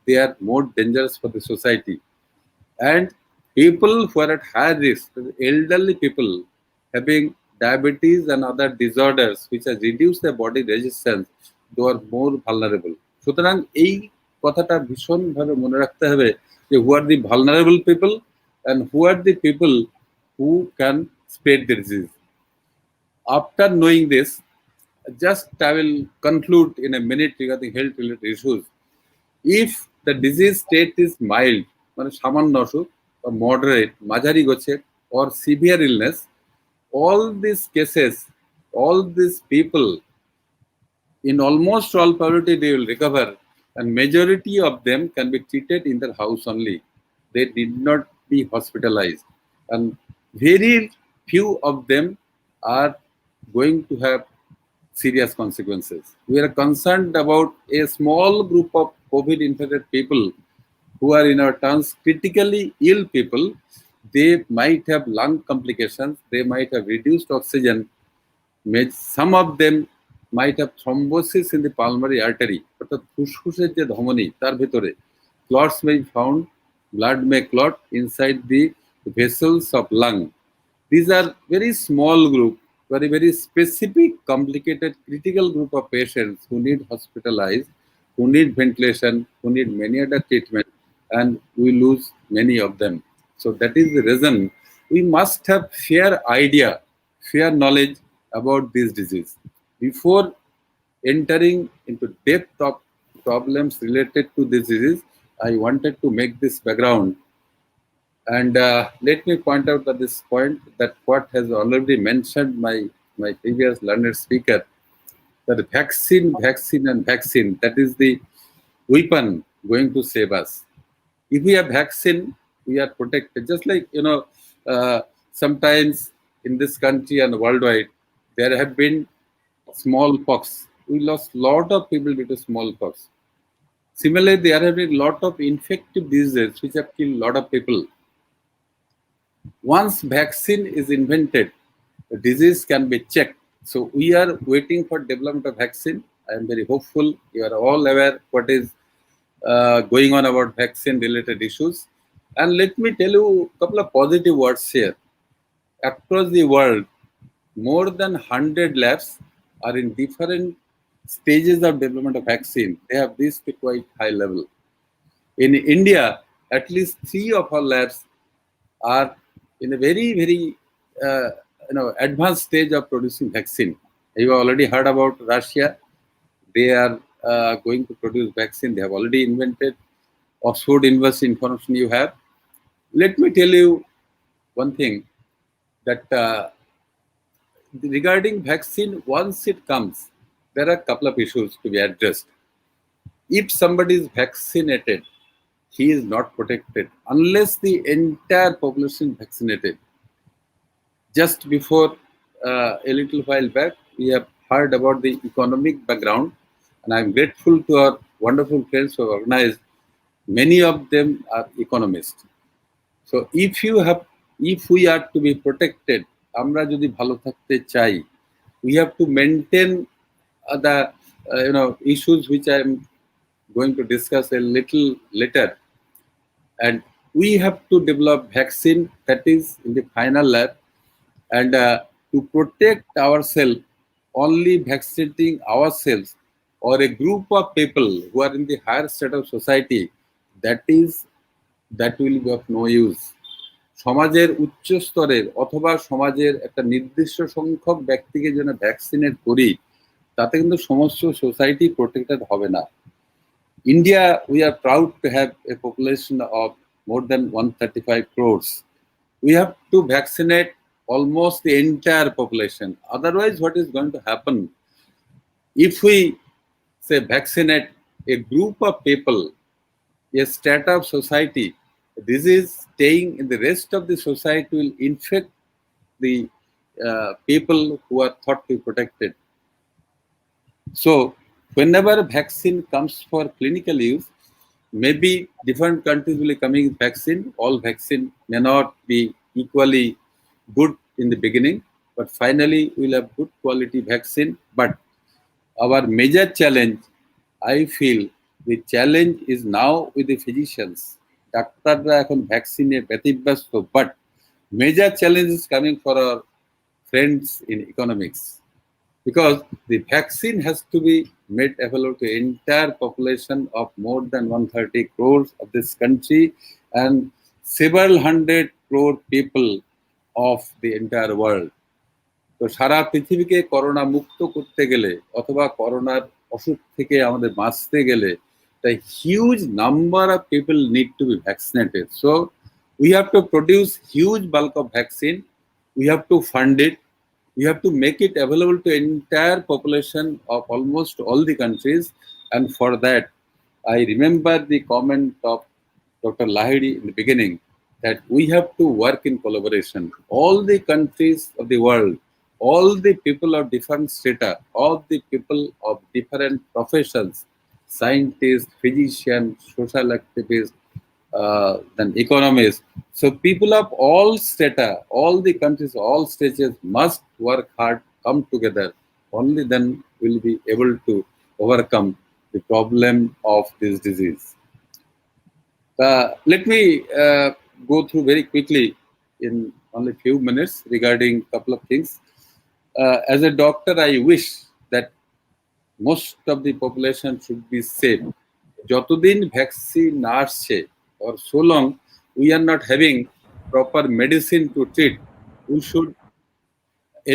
H: they are more dangerous for the society. And people who are at high risk, elderly people having diabetes and other disorders which has reduced their body resistance, they are more vulnerable. সুতরাং এই কথাটা ভীষণভাবে মনে রাখতে হবে যে who are the vulnerable people and who are the people who can spread the disease. After knowing this, just I will conclude in a minute regarding health related issues. If the disease state is mild, মানে সামান্য অসুখ, or moderate, মাঝারি গোছের, or severe illness, all these cases, all these people, in almost all probability they will recover, and majority of them can be treated in their house only. They did not be hospitalized, and very few of them are going to have serious consequences. We are concerned about a small group of COVID infected people who are, in our terms, critically ill people. They might have lung complications, they might have reduced oxygen, some of them might have thrombosis in the pulmonary artery, অর্থাৎ ফুসফুসের যে ধমনী তার ভেতরে clots may be found, blood may clot inside the vessels of lung. These are very small group, very specific, complicated, critical group of patients who need hospitalized, who need ventilation, who need many other treatment, and we lose many of them. So that is the reason we must have fair idea, fair knowledge about this disease. Before entering into depth of problems related to this disease, I wanted to make this background. And let me point out at this point that what has already mentioned my previous learned speaker, that vaccine, that is the weapon going to save us. If we have vaccine, we are protected. Just like, sometimes in this country and worldwide, there have been smallpox. We lost a lot of people due to smallpox. Similarly, there have been a lot of infective diseases which have killed a lot of people. Once vaccine is invented, the disease can be checked. So we are waiting for development of vaccine. I am very hopeful. You are all aware what is going on about vaccine related issues. And let me tell you a couple of positive words here. Across the world, more than 100 labs are in different stages of development of vaccine. They have reached a quite high level. In India, at least 3 of our labs are in a very advanced stage of producing vaccine. You have already heard about Russia. They are going to produce vaccine. They have already invented. Oxford University information you have. Let me tell you one thing, that regarding vaccine, once it comes, there are a couple of issues to be addressed. If somebody is vaccinated, he is not protected unless the entire population is vaccinated. Just before a little while back, we have heard about the economic background, and I am grateful to our wonderful friends who have organized. Many of them are economists. So if we are to be protected, আমরা যদি ভালো থাকতে চাই, we have to maintain the issues which I am going to discuss a little later, and we have to develop vaccine that is in the final lab, and to protect ourselves, only vaccinating ourselves or a group of people who are in the higher state of society, that will be of no use. সমাজের উচ্চ স্তরের অথবা সমাজের একটা নির্দিষ্ট সংখ্যক ব্যক্তিকে যেন ভ্যাকসিনেট করি, তাতে কিন্তু সমস্ত সোসাইটি প্রোটেক্টেড হবে না। India, we are proud to have a population of more than 135 crores. We have to vaccinate almost the entire population. Otherwise, what is going to happen if we say vaccinate a group of people, a strata of society, this is staying in the rest of the society will infect the people who are thought to be protected. So whenever vaccine comes for clinical use, maybe different countries will be coming with vaccine. All vaccine may not be equally good in the beginning, but finally we'll have good quality vaccine. But our major challenge, I feel, the challenge is now with the physicians. ডাক্তাররা এখন ভ্যাকসিনে ব্যতিব্যস্ত, but major challenge is coming for our friends in economics, because the vaccine has to be made available to the entire population of more than 130 crores of this country and several hundred crore people of the entire world. তো সারা পৃথিবীকে corona মুক্ত করতে গেলে অথবা করোনার অসুখ থেকে আমাদের বাঁচতে গেলে the huge number of people need to be vaccinated. So we have to produce huge bulk of vaccine. We have to fund it. We have to make it available to entire population of almost all the countries. And for that, I remember the comment of Dr. Lahiri in the beginning that we have to work in collaboration. All the countries of the world, all the people of different strata, all the people of different professions, scientists, physicians, social activists, then economists. So people of all strata, all the countries, all stages must work hard, come together. Only then will be able to overcome the problem of this disease. Let me go through very quickly in only few minutes regarding a couple of things. As a doctor, I wish that most of the population should be safe. যতদিন vaccine না আসছে, or so long we are not having proper medicine to treat, we should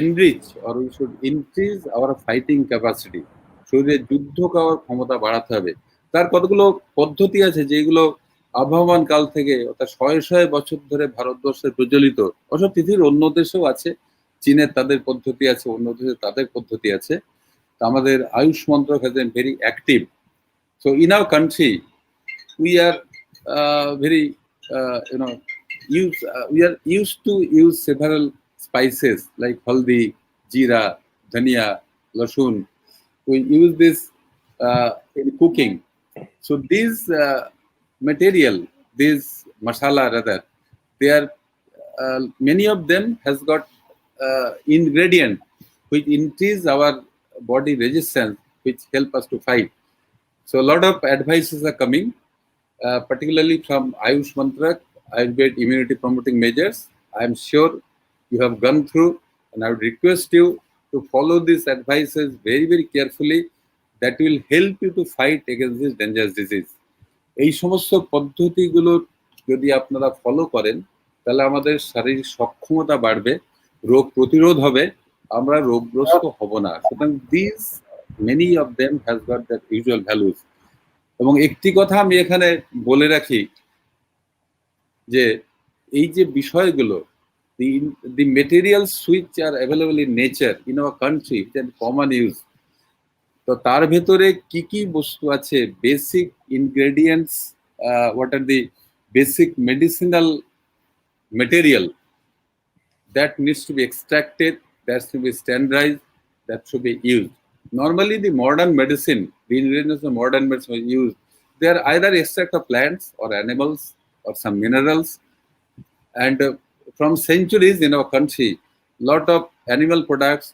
H: enrich or we should increase our fighting capacity. শরীরে যুদ্ধ করার ক্ষমতা বাড়াতে হবে। তার কতগুলো পদ্ধতি আছে যেগুলো আবহমান কাল থেকে অর্থাৎ শয়ে শয়ে বছর ধরে ভারতবর্ষে প্রচলিত, অবশ্য পৃথিবীর অন্য দেশেও আছে। চীনের তাদের পদ্ধতি আছে, অন্য দেশে তাদের পদ্ধতি আছে। আমাদের আয়ুষ মন্ত্রক has been very active. So in our country, we are very we are used to use several spices like haldi, jeera, dhania, lasun. We use this in cooking. So these material, these masala rather, they are many of them has got ingredient which increase our body resistance, which help us to fight. So a lot of advices are coming, particularly from Ayush Mantrak, Ayurveda immunity promoting measures. I am sure you have gone through, and I would request you to follow these advices very, very carefully. That will help you to fight against this dangerous disease. এই সমস্ত পদ্ধতিগুলো যদি আপনারা follow করেন তাহলে আমাদের শারীরিক সক্ষমতা বাড়বে, রোগ প্রতিরোধ হবে, আমরা রোগগ্রস্ত হব না। সুতরাং these many of them has got that usual values. এবং একটি কথা আমি এখানে বলে রাখি যে এই যে বিষয়গুলো, the materials which are available in nature in our country and common use, তো তার ভেতরে কি কি বস্তু আছে, basic ingredients, what are the basic medicinal material that needs to be extracted, that should be standardized, that should be used. Normally the modern medicine, the ingredients of modern medicine used, they are either extract of plants or animals or some minerals. And from centuries in our country, lot of animal products,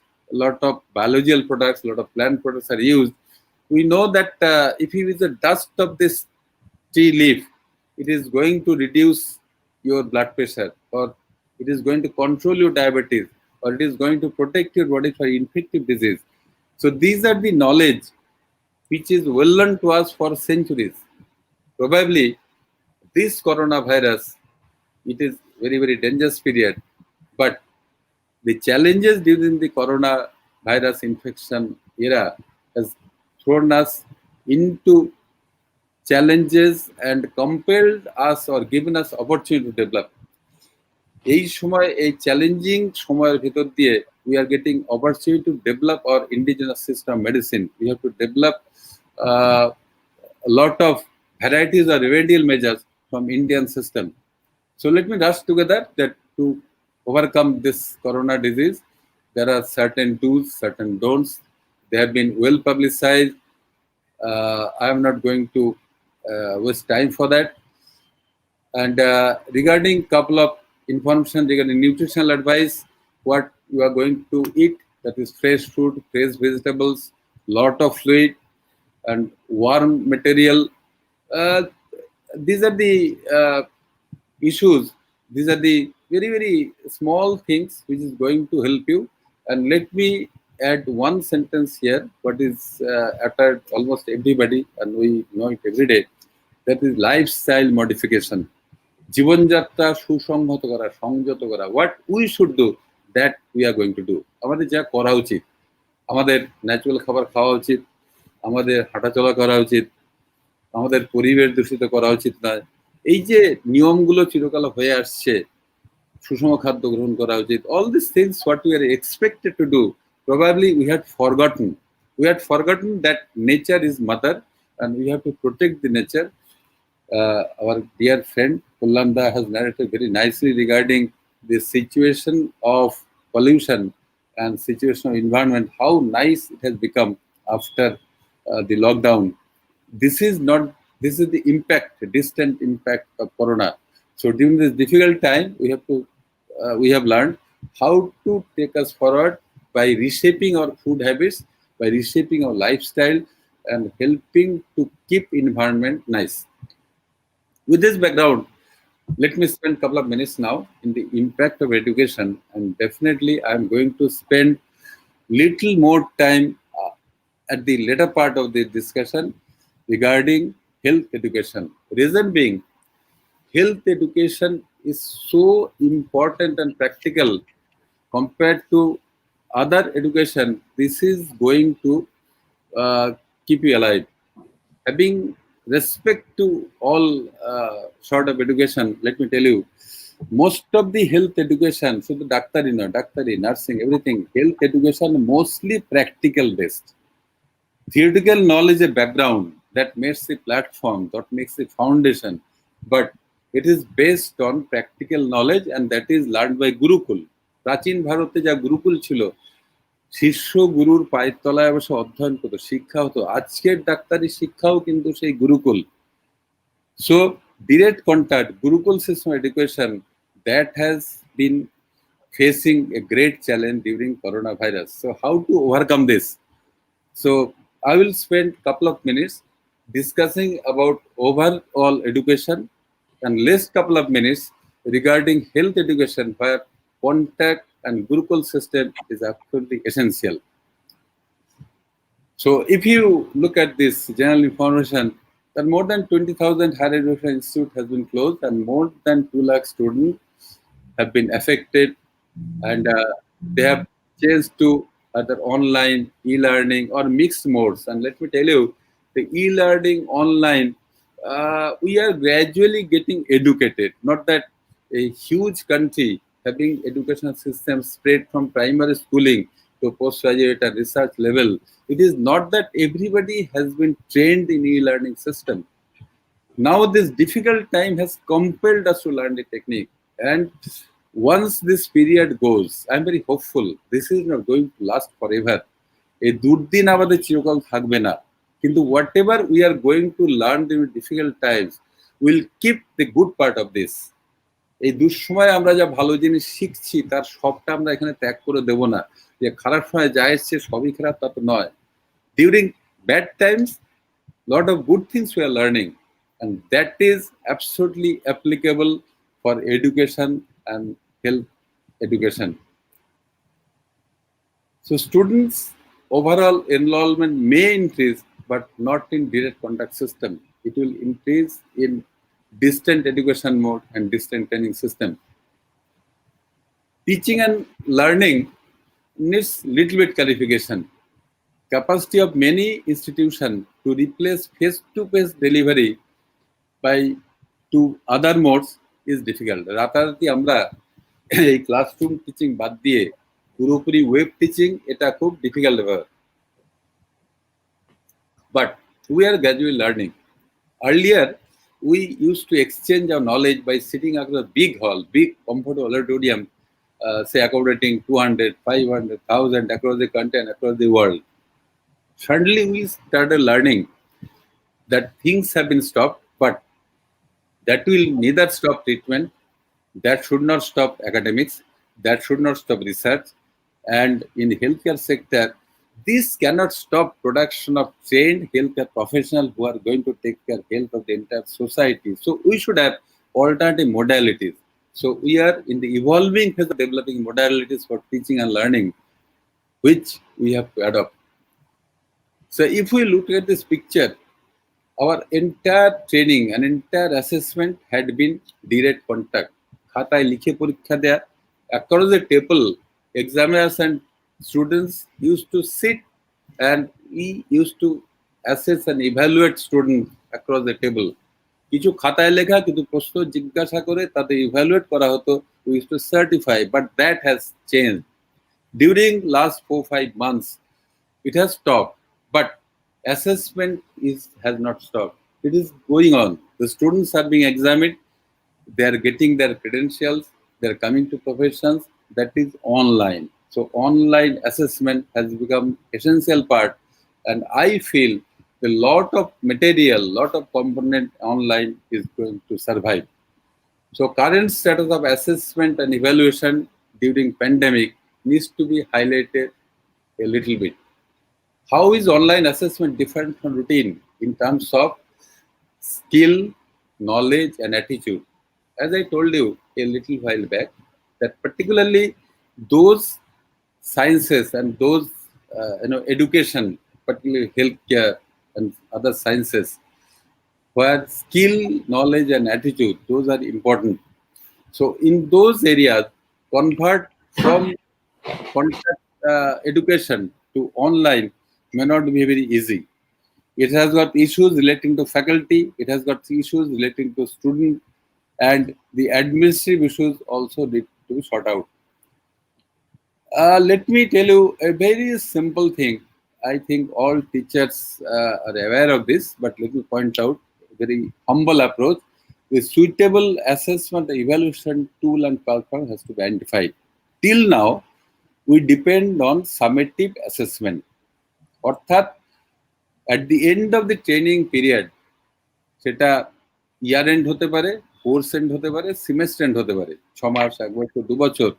H: lot of biological products, lot of plant products are used. We know that if you use the dust of this tea leaf, it is going to reduce your blood pressure, or it is going to control your diabetes, or it is going to protect your body for infective disease. So these are the knowledge which is well known to us for centuries. Probably this coronavirus, it is very, very dangerous period, but the challenges during the coronavirus infection era has thrown us into challenges and compelled us or given us opportunity to develop. এই সময়, এই challenging সময়ের ভিতর দিয়ে we are getting opportunity to develop our indigenous system of medicine. We have to develop a lot of varieties or remedial measures from Indian system. So let me rush together that to overcome this corona disease, there are certain do's, certain don'ts. They have been well publicized. I am not going to waste time for that. And regarding couple of information regarding nutritional advice, what you are going to eat, that is fresh fruit, fresh vegetables, lot of fluid and warm material. These are the issues. These are the very, very small things which is going to help you. And let me add one sentence here, what is uttered almost everybody, and we know it every day, that is lifestyle modification. জীবনযাত্রা সুসংহত করা, সংযত করা, what we should do, that we are going to do. আমাদের যা করা উচিত, আমাদের ন্যাচারাল খাবার খাওয়া উচিত, আমাদের হাঁটাচলা করা উচিত, আমাদের পরিবেশ দূষিত করা উচিত নয়। এই যে নিয়মগুলো চিরকাল হয়ে আসছে, সুষম খাদ্য গ্রহণ করা উচিত, all these things what we are expected to do, probably we had forgotten that nature is mother and we have to protect the nature. Our dear friend Kullanda has narrated very nicely regarding the situation of pollution and situation of environment, how nice it has become after the lockdown. This is the impact, distant impact of corona. So during this difficult time, we have learned how to take us forward by reshaping our food habits, by reshaping our lifestyle, and helping to keep environment nice. With this background, let me spend a couple of minutes now in the impact of education, and definitely I'm going to spend little more time at the later part of the discussion regarding health education. Reason being, health education is so important and practical compared to other education. This is going to keep you alive. Having respect to all sort of education, let me tell you, most of the health education, so the doctory, nursing, everything, health education mostly practical based. Theoretical knowledge a background that makes the platform, that makes the foundation, but it is based on practical knowledge, and that is learned by Gurukul. প্রাচীন ভারতে যা গুরুকুল ছিল, শিষ্য গুরুর পায়ের তলায় অবশ্য অধ্যয়ন করতো, শিক্ষা হতো। আজকের ডাক্তারি শিক্ষাও কিন্তু সেই Gurukul. So direct contact, Gurukul system education, that has been facing a great challenge during coronavirus. So how to overcome this? So I will spend a couple of minutes discussing about overall education and last couple of minutes regarding health education, where contact and Gurukul system is absolutely essential. So if you look at this general information, that more than 20,000 higher education institute has been closed and more than 2 lakh students have been affected, and they have changed to either online, e-learning or mixed modes. And let me tell you, the e-learning online, we are gradually getting educated. Not that a huge country having educational systems spread from primary schooling to postgraduate and research level, it is not that everybody has been trained in e-learning system. Now this difficult time has compelled us to learn the technique, and once this period goes, I'm very hopeful this is not going to last forever. এই দুর্দিন আমাদের চিরকাল থাকবে না, কিন্তু whatever we are going to learn during difficult times, we'll keep the good part of this. এই দুঃসময়ে আমরা যা ভালো জিনিস শিখছি তার সবটা আমরা এখানে ত্যাগ করে দেব না, যে খারাপ সময় যা এসছে সবই খারাপ তা তো নয়। During bad times, lot of good things we are learning, and that is absolutely applicable for education and health education. So students overall enrollment may increase, but not in direct contact system. It will increase in distant education mode and distant training system. Teaching and learning needs little bit clarification. Capacity of many institutions to replace face-to-face delivery by two other modes is difficult. রাতারাতি আমরা এই classroom teaching বাদ দিয়ে পুরোপুরি web teaching, এটা খুব difficult ব্যাপার। But we are gradually learning. Earlier, we used to exchange our knowledge by sitting across a big hall, big comfortable auditorium, say accommodating 200, 500, 1,000 across the country and across the world. Suddenly, we started learning that things have been stopped, but that will neither stop treatment, that should not stop academics, that should not stop research, and in the healthcare sector, this cannot stop production of trained healthcare professionals who are going to take care of health of the entire society. So we should have alternative modalities. So we are in the evolving phase of developing modalities for teaching and learning, which we have to adopt. So if we look at this picture, our entire training and entire assessment had been direct contact. খাতায় লিখে পরীক্ষা দেয়া, across the table, examiners and students used to sit, and we used to assess and evaluate students across the table. কিছু খাতায় লেখা কিছু প্রশ্ন জিজ্ঞাসা করে তাদের ইভ্যালুয়েট করা হতো, we used to certify, but that has changed. During last 4-5 months, it has stopped, but assessment has not stopped. It is going on. The students are being examined, they are getting their credentials, they are coming to professions, that is online. So online assessment has become essential part, and I feel a lot of material, lot of component online is going to survive. So current status of assessment and evaluation during pandemic needs to be highlighted a little bit. How is online assessment different from routine in terms of skill, knowledge, and attitude? As I told you a little while back, that particularly those sciences and those education, particularly healthcare and other sciences, where skill, knowledge, and attitude, those are important. So in those areas, convert from contact education to online may not be very easy. It has got issues relating to faculty, it has got issues relating to student, and the administrative issues also need to be sorted out. Let me tell you a very simple thing. I think all teachers are aware of this, but let me point out a very humble approach. The suitable assessment evaluation tool and platform has to be identified. Till now, we depend on summative assessment. অর্থাৎ at the end of the training period, সেটা ইয়ার and হতে পারে, course and হতে পারে, semester and হতে পারে, 6 মাস, 1 বছর, 2 বছর,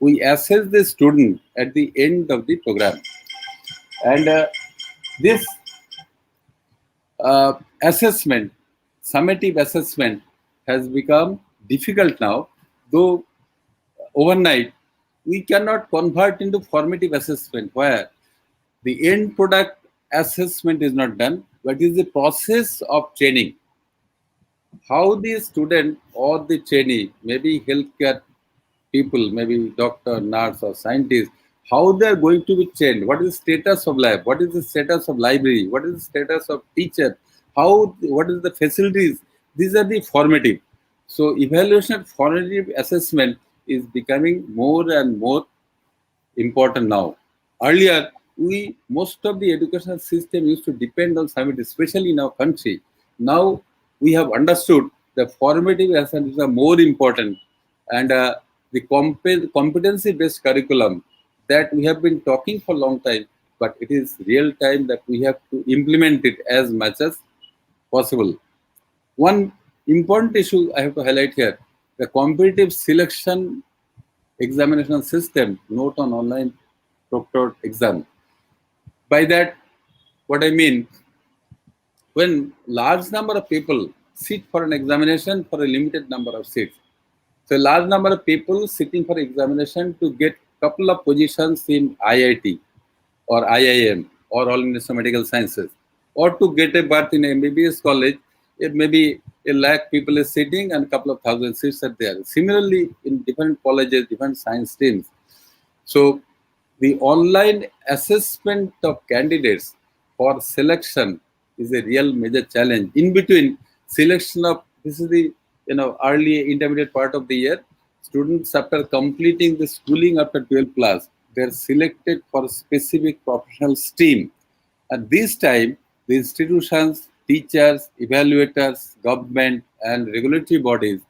H: we assess the student at the end of the program. And this assessment, summative assessment, has become difficult now, though overnight we cannot convert into formative assessment where the end product assessment is not done, but is the process of training. How the student or the trainee, maybe healthcare people, maybe doctor, nurse, or scientist, how they are going to be trained, what is the status of lab, what is the status of library, what is the status of teacher, what is the facilities, these are the formative. So evaluation formative assessment is becoming more and more important now. Earlier, most of the educational system used to depend on summative, especially in our country. Now we have understood the formative assessments are more important, and the competency-based curriculum that we have been talking for a long time, but it is real time that we have to implement it as much as possible. One important issue I have to highlight here, the competitive selection examination system, note on online proctored exam. By that, what I mean, when large number of people sit for an examination for a limited number of seats, so a large number of people sitting for examination to get couple of positions in IIT or IIM or All India Medical Sciences, or to get a berth in MBBS college, it maybe 1 lakh people is sitting and a couple of thousand seats are there. Similarly, in different colleges, different science streams. So the online assessment of candidates for selection is a real major challenge. In between selection of, this is the early intermediate part of the year, students after completing the schooling after 12th class, they are selected for a specific professional stream. At this time, the institutions, teachers, evaluators, government, and regulatory bodies,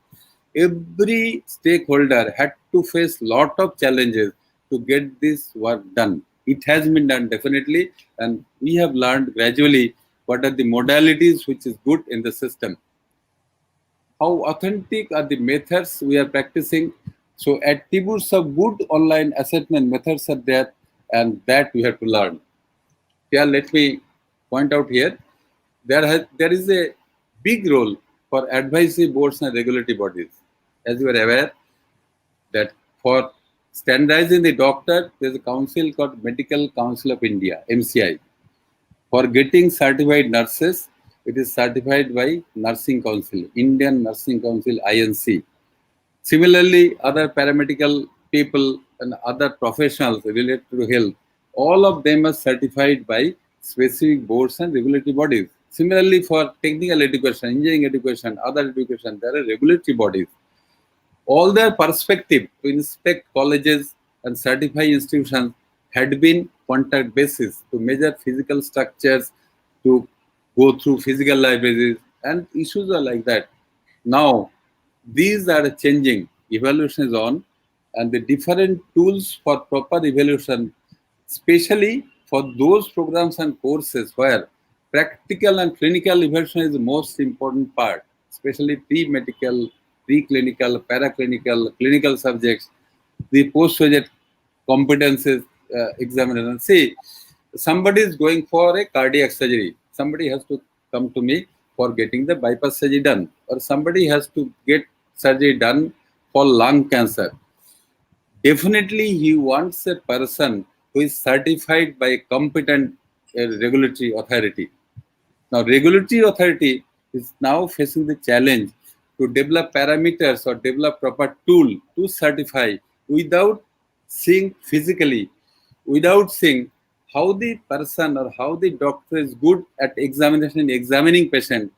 H: every stakeholder had to face lot of challenges to get this work done. It has been done definitely, and we have learned gradually what are the modalities which is good in the system. How authentic are the methods we are practicing? So attributes of good online assessment methods are there, and that we have to learn. Here, let me point out here, there is a big role for advisory boards and regulatory bodies. As you are aware, that for standardizing the doctor, there is a council called Medical Council of India, MCI. For getting certified nurses, it is certified by Nursing Council, Indian Nursing Council, INC. Similarly, other paramedical people and other professionals related to health, all of them are certified by specific boards and regulatory bodies. Similarly, for technical education, engineering education, other education, there are regulatory bodies. All their perspective to inspect colleges and certify institutions had been contact basis to measure physical structures, to go through physical libraries, and issues are like that. Now, these are changing. Evaluation is on, and the different tools for proper evaluation, especially for those programs and courses where practical and clinical evaluation is the most important part, especially pre-medical, pre-clinical, paraclinical, clinical subjects, the post-graduate competences examination. See, somebody is going for a cardiac surgery. Somebody has to come to me for getting the bypass surgery done, or somebody has to get surgery done for lung cancer. Definitely, he wants a person who is certified by a competent regulatory authority. Now, regulatory authority is now facing the challenge to develop parameters or develop proper tool to certify without seeing physically, without seeing how the person or how the doctor is good at examination, examining patient,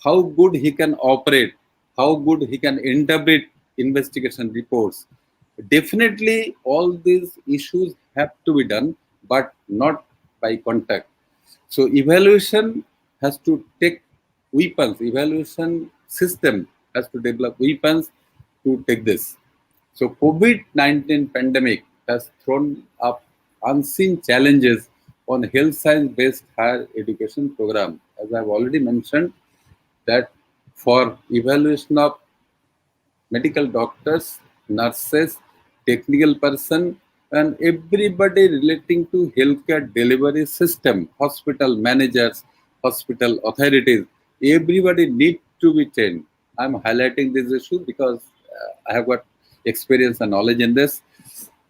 H: how good he can operate, how good he can interpret investigation reports. Definitely, all these issues have to be done, but not by contact. So evaluation has to take weapons. Evaluation system has to develop weapons to take this. So COVID-19 pandemic has thrown up unseen challenges on health science-based higher education program. As I've already mentioned, that for evaluation of medical doctors, nurses, technical person, and everybody relating to healthcare delivery system, hospital managers, hospital authorities, everybody need to be trained. I'm highlighting this issue because I have got experience and knowledge in this.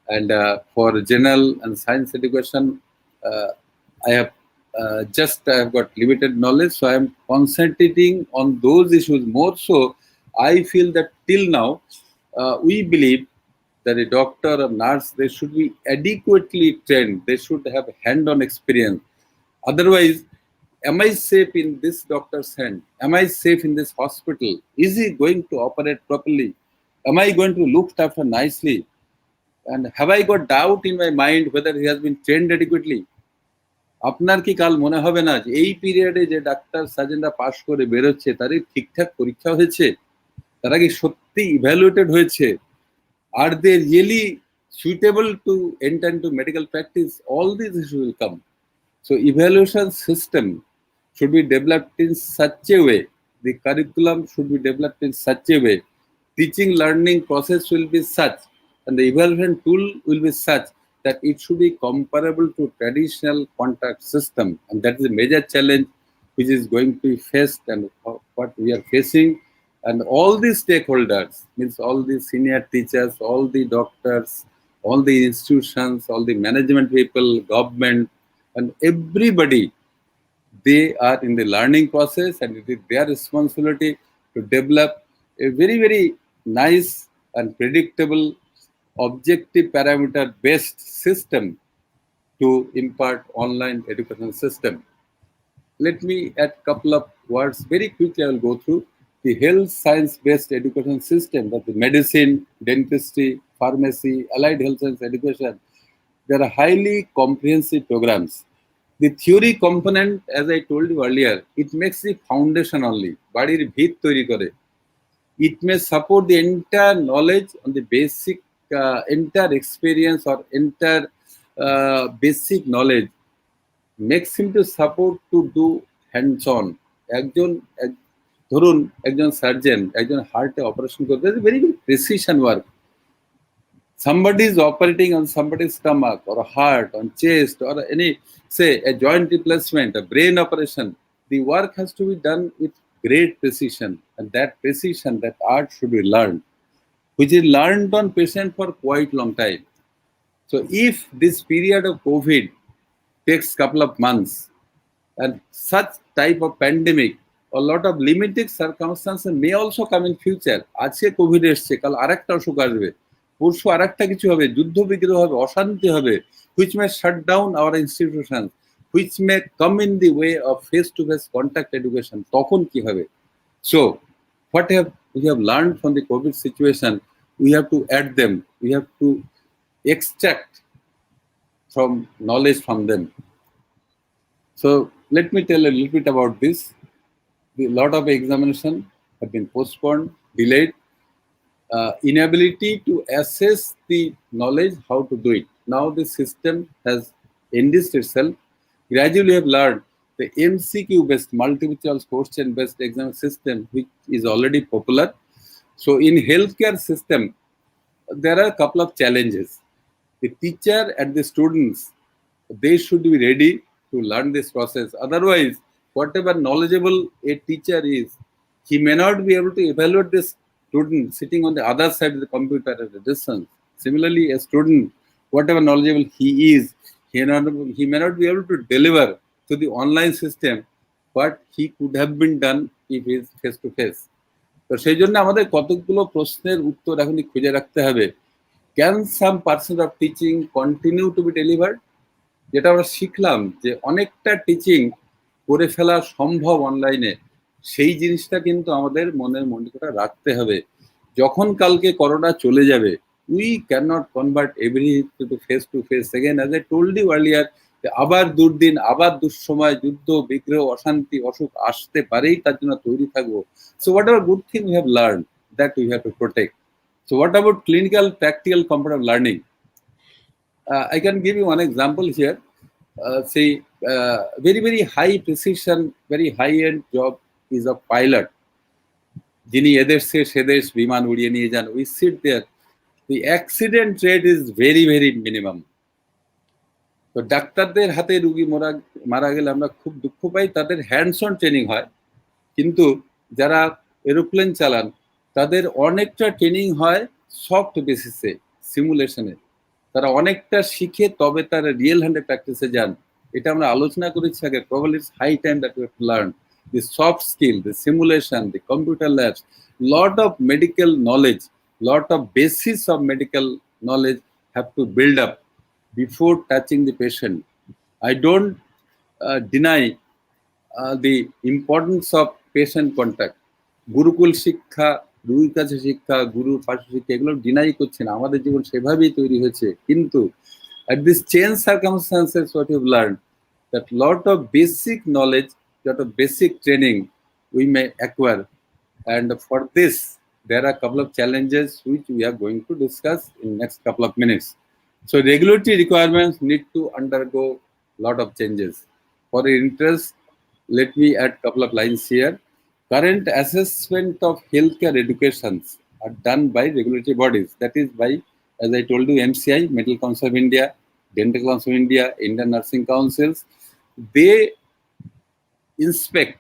H: And for general and science education, I have I have got limited knowledge, so I am concentrating on those issues more. So I feel that till now, we believe that a doctor or nurse, they should be adequately trained. They should have hand-on experience. Otherwise, am I safe in this doctor's hand? Am I safe in this hospital? Is he going to operate properly? Am I going to look after nicely? And have I got doubt in my mind whether he has been trained adequately? আপনার কি কাল মনে হবে না যে এই পিরিয়ডে যে ডাক্তার সার্জনরা পাশ করে বেরোচ্ছে তাদের ঠিকঠাক পরীক্ষা হয়েছে, তারা কি সত্যি ইভ্যালুয়েটেড হয়েছে, আর they really suitable to enter into medical practice? All these issues will come. So evaluation system should be developed in such a way, the curriculum should be developed in such a way, teaching learning process will be such, and the evaluation tool will be such that it should be comparable to traditional contact system. And that is a major challenge which is going to be faced, and what we are facing. And all the stakeholders, means all the senior teachers, all the doctors, all the institutions, all the management people, government, and everybody, they are in the learning process, and it is their responsibility to develop a very, very nice and predictable objective parameter based system to impart online education system. Let me add a couple of words very quickly. I will go through the health science based education system, that the medicine, dentistry, pharmacy, allied health science education. There are highly comprehensive programs. The theory component, as I told you earlier, it makes the foundation only. Badir bhit toiri kore. It may support the entire knowledge on the basic, entire experience or entire basic knowledge. Makes him to support to do hands-on. ধরুন একজন surgeon একজন হার্টে operation করতে, very very precision work. Somebody is operating on somebody's stomach or a heart, on chest, or any, say, a joint replacement, a brain operation. The work has to be done with great precision, and that precision, that art should be learned, which is learned on patient for quite long time. So if this period of COVID takes couple of months, and such type of pandemic, a lot of limited circumstances may also come in future. আজকে Covid এসছে, কাল আরেকটা অসুখ আসবে, পরশু আরেকটা কিছু হবে, যুদ্ধ বিগ্রহ হবে, অশান্তি হবে, which may shut down our institutions, which may come in the way of face-to-face contact education, তখন কি হবে? So, what we have learned from the COVID situation, we have to add them, we have to extract from knowledge from them. So let me tell a little bit about this. A lot of examination have been postponed, delayed, inability to assess the knowledge how to do it. Now the system has enriched itself. Gradually have learned the MCQ-based, multiple choice question-based exam system, which is already popular. So in healthcare system, there are a couple of challenges. The teacher and the students, they should be ready to learn this process. Otherwise, whatever knowledgeable a teacher is, he may not be able to evaluate this student sitting on the other side of the computer at a distance. Similarly, a student, whatever knowledgeable he is, he may not be able to deliver to the online system what he could have been done if he is face to face. তো সেই জন্য আমাদের কতগুলো প্রশ্নের উত্তর এখনই খুঁজে রাখতে হবে। Can some percent of teaching continue to be delivered? যেটা আমরা শিখলাম যে অনেকটা টিচিং করে ফেলা সম্ভব অনলাইনে, সেই জিনিসটা কিন্তু আমাদের মনের মনিকটা রাখতে হবে। যখন কালকে করোনা চলে যাবে, we cannot convert everything to face again. As I told you earlier, আবার দুর্দিন, আবার দুঃসময়, যুদ্ধ, বিগ্রহ, অশান্তি, অসুখ আসতে পারেই, তার জন্য তৈরি থাকবো। So whatever good thing we have learned, that we have to protect. So what about clinical, practical, comparative learning? I can give you one example here. Very, very high precision, very high-end job is a pilot. যিনি এদেশ থেকে সেদেশ বিমান উড়িয়ে নিয়ে যান, we sit there. The accident rate is very, very minimum. তো ডাক্তারদের হাতে রুগী মারা গেলে আমরা খুব দুঃখ পাই, তাদের হ্যান্ডস অন ট্রেনিং হয়। কিন্তু যারা এরোপ্লেন চালান, তাদের অনেকটা ট্রেনিং হয় সফট বেসিসে, সিমুলেশনে। তারা অনেকটা শিখে তবে তারা রিয়েল হ্যান্ডে প্র্যাকটিসে যান। এটা আমরা আলোচনা করেছি আগে। Probably it's high time that we have to learn the soft skill, the simulation, the computer labs, lot of medical knowledge, lot of basis of medical knowledge have to build up before touching the patient. I don't deny the importance of patient contact. Gurukul শিক্ষা, রুগীর কাছে শিক্ষা, গুরুর পাশে শিক্ষা, এগুলো deny করছে না। আমাদের জীবন সেভাবেই তৈরি হয়েছে। কিন্তু at this change circumstances, what you've learned, that lot of basic knowledge, lot of basic training we may acquire, and for this there are a couple of challenges which we are going to discuss in next couple of minutes. So regulatory requirements need to undergo lot of changes. For your interest, let me add couple of lines here. Current assessment of healthcare educations are done by regulatory bodies, that is by, as I told you, MCI, Medical Council of India, Dental Council of India, Indian Nursing Councils. They inspect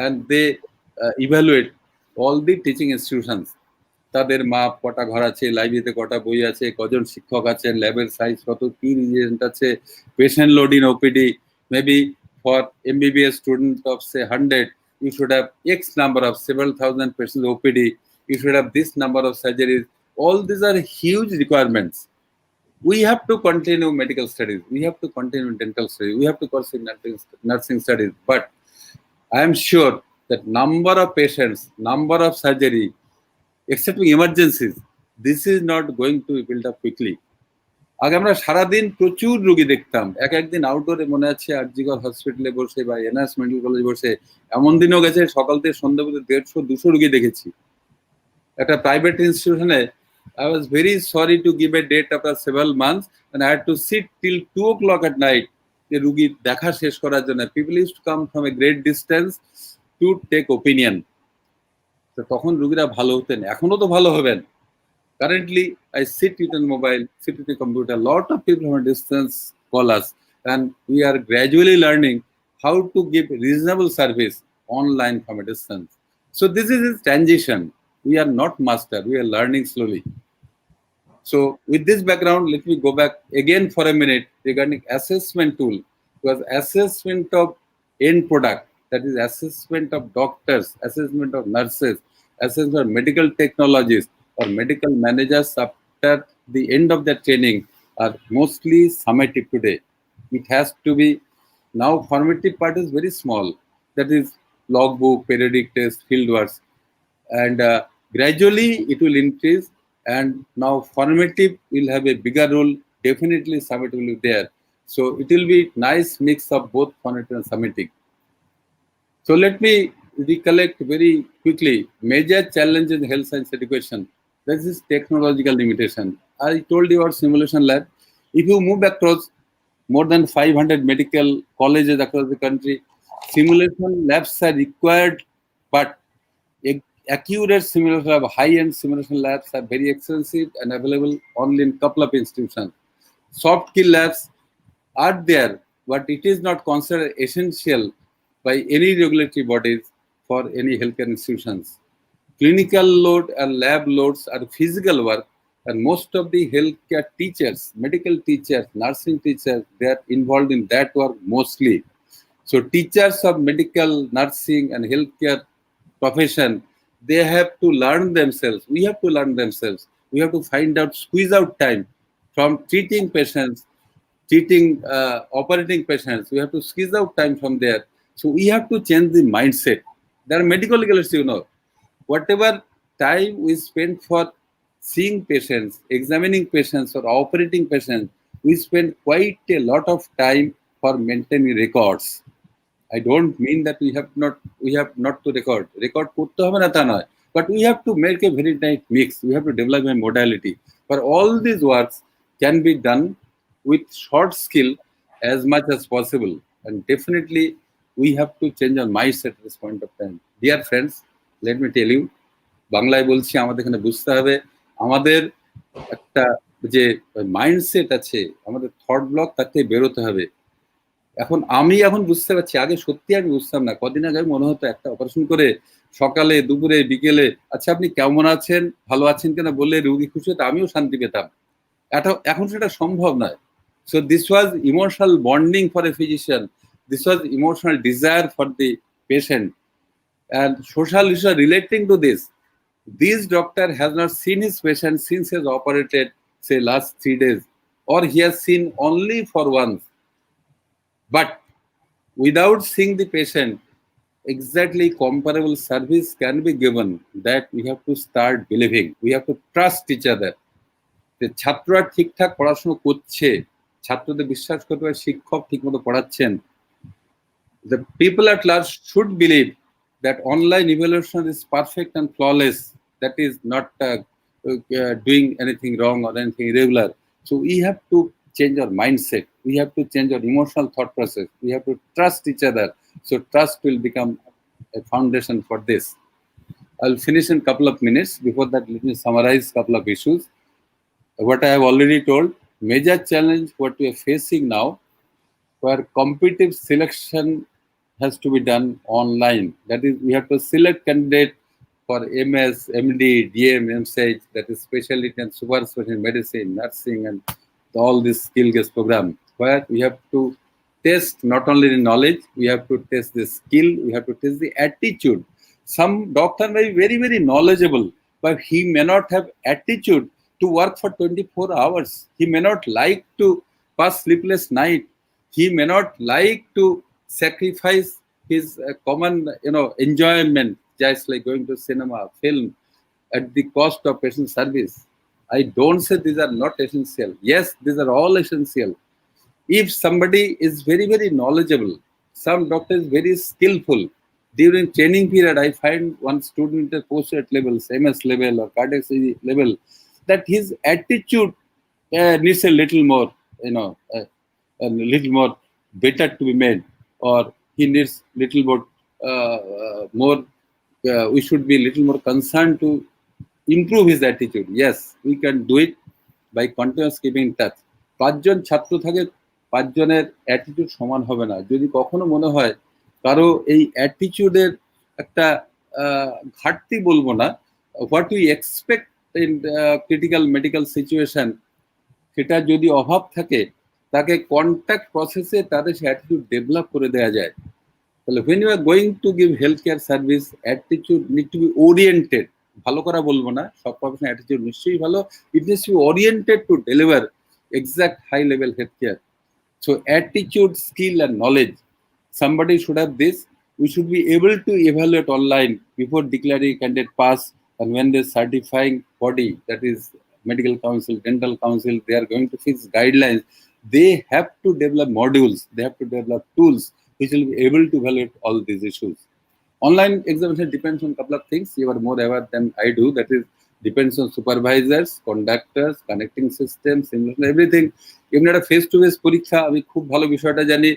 H: and they evaluate all the teaching institutions. তাদের মাপ, কটা ঘর আছে, লাইব্রেরিতে কটা বই আছে, কজন শিক্ষক আছেন, ল্যাবের সাইজ কত, কি রিজেন্ট আছে, patient load in OPD, maybe for MBBS student of say 100, you should have X number of several thousand patients OPD, you should have this number of surgeries. All these are huge requirements. We have to continue medical studies, we have to continue dental studies, we have to pursue nursing studies, but I am sure that number of patients, number of surgery, excepting emergencies, this is not going to be built up quickly. আগে আমরা সারাদিন প্রচুর রোগী দেখতাম। একদিন আউটডোরে মনে আছে আরজিগর হসপিটালে বসে বা এনআরএস মেডিকেল কলেজে বসে এমন দিনও গেছে সকাল থেকে সন্ধ্যা পর্যন্ত 150-200 রোগী দেখেছি। একটা private ইনস্টিটিউশনে I was very sorry to give a date after several months and I had to sit till 2 o'clock at night যে রুগী দেখা শেষ করার জন্য। People used to come from a great distance to take opinion. তো তখন রুগীরা ভালো হতেন, এখনো তো ভালো হবেন। Currently, I sit with a mobile, sit with a computer. A lot of people from a distance call us, and we are gradually learning how to give reasonable service online from a distance. So this is a transition. We are not master. We are learning slowly. So with this background, let me go back again for a minute regarding assessment tool. Because assessment of end product, that is assessment of doctors, assessment of nurses, assessment of medical technologists or medical managers after the end of their training are mostly summative today. It has to be Now formative part is very small. That is logbook, periodic test, field works, and gradually it will increase. And now formative will have a bigger role. Definitely summative will be there. So it will be nice mix of both formative and summative. So let me recollect very quickly. Major challenge in health science education. This is technological limitation. I told you about simulation lab. If you move across more than 500 medical colleges across the country, simulation labs are required, but accurate simulation lab, high-end simulation labs are very expensive and available only in couple of institutions. Soft skill labs are there, but it is not considered essential by any regulatory bodies for any healthcare institutions. Clinical load and lab loads are physical work, and most of the healthcare teachers, medical teachers, nursing teachers, they are involved in that work mostly. So teachers of medical, nursing, and healthcare profession, they have to learn themselves. We have to learn themselves. We have to find out, squeeze out time from treating patients, operating patients. We have to squeeze out time from there. So we have to change the mindset. There are medical legalists, whatever time we spend for seeing patients, examining patients, or operating patients, we spend quite a lot of time for maintaining records. I don't mean that we have not to record. Record korte hobe na ta noy. But we have to make a very nice mix. We have to develop a modality. But all these works can be done with short skill as much as possible. And definitely we have to change our mindset at this point of time. Dear friends, let me tell you, বাংলায় বলছি, আমাদের এখানে বুঝতে হবে, আমাদের একটা যে mindset আছে, আমাদের থট ব্লক তাতে বেরোতে হবে। আমি এখন বুঝতে পারছি, আগে সত্যি আমি বুঝতাম না। কদিন আগে মনে হতো একটা অপারেশন করে সকালে, দুপুরে, বিকেলে, আচ্ছা আপনি কেমন আছেন, ভালো আছেন কিনা বললে রোগী খুশি হতো, আমিও শান্তি পেতাম। এখন সেটা সম্ভব নয়। So this was emotional bonding for a physician. This was emotional desire for the patient. And social issues relating to this. This doctor has not seen his patient since he has operated, say, last 3 days, or he has seen only for once. But without seeing the patient, exactly comparable service can be given. That we have to start believing. We have to trust each other. The ছাত্ররা ঠিকঠাক পড়াশোনা করছে, ছাত্রদের বিশ্বাস করতে হবে শিক্ষক ঠিকমতো পড়াচ্ছেন। The people at large should believe that online evaluation is perfect and flawless. That is not doing anything wrong or anything irregular. So we have to change our mindset. We have to change our emotional thought process. We have to trust each other. So trust will become a foundation for this. I'll finish in a couple of minutes. Before that, let me summarize a couple of issues. What I have already told, major challenge what we are facing now, where competitive selection has to be done online. That is, we have to select candidate for MS, MD, DM, MSH, that is specialty and super specialty medicine, nursing, and all this skill-based program, where we have to test not only the knowledge, we have to test the skill, we have to test the attitude. Some doctor may be very, very knowledgeable, but he may not have attitude to work for 24 hours. He may not like to pass sleepless night. He may not like to sacrifice his common, enjoyment, just like going to cinema, film, at the cost of patient service. I don't say these are not essential. Yes, these are all essential. If somebody is very, very knowledgeable, some doctor is very skillful, during training period, I find one student at postgraduate levels, MS level or cardiac surgery level, that his attitude needs a little more, a little more better to be made, or he needs little more. We should be a little more concerned to improve his attitude. Yes, we can do it by continuous keeping in touch. 5 জন ছাত্র থাকে, 5 জনের attitude সমান হবে না। যদি কখনো মনে হয় কারো এই অ্যাটিটিউডের একটা ঘাটতি বলবো না, what we expect in critical medical situation, সেটা যদি অভাব থাকে, তাকে কন্ট্যাক্ট প্রসেসে তাদের সে অ্যাটিটিউড ডেভেলপ করে দেওয়া যায়। তাহলে when you are going to give healthcare service, attitude need to be oriented. ভালো করা বলবো না, সব প্রফেশনাল অ্যাটিটিউড নিশ্চয়ই ভালো, it needs to be oriented to deliver exact high level healthcare. So attitude, skill, and knowledge. Somebody should have this. We should be able to evaluate online before declaring candidate pass, and when the certifying body, that is medical council, dental council, they are going to fix guidelines. They have to develop modules. They have to develop tools which will be able to evaluate all these issues. Online examination depends on a couple of things. You are more aware than I do. That is, depends on supervisors, conductors, connecting systems, simulation, everything. Even at a face-to-face পরীক্ষা, আমি খুব ভালো বিষয়টা জানি.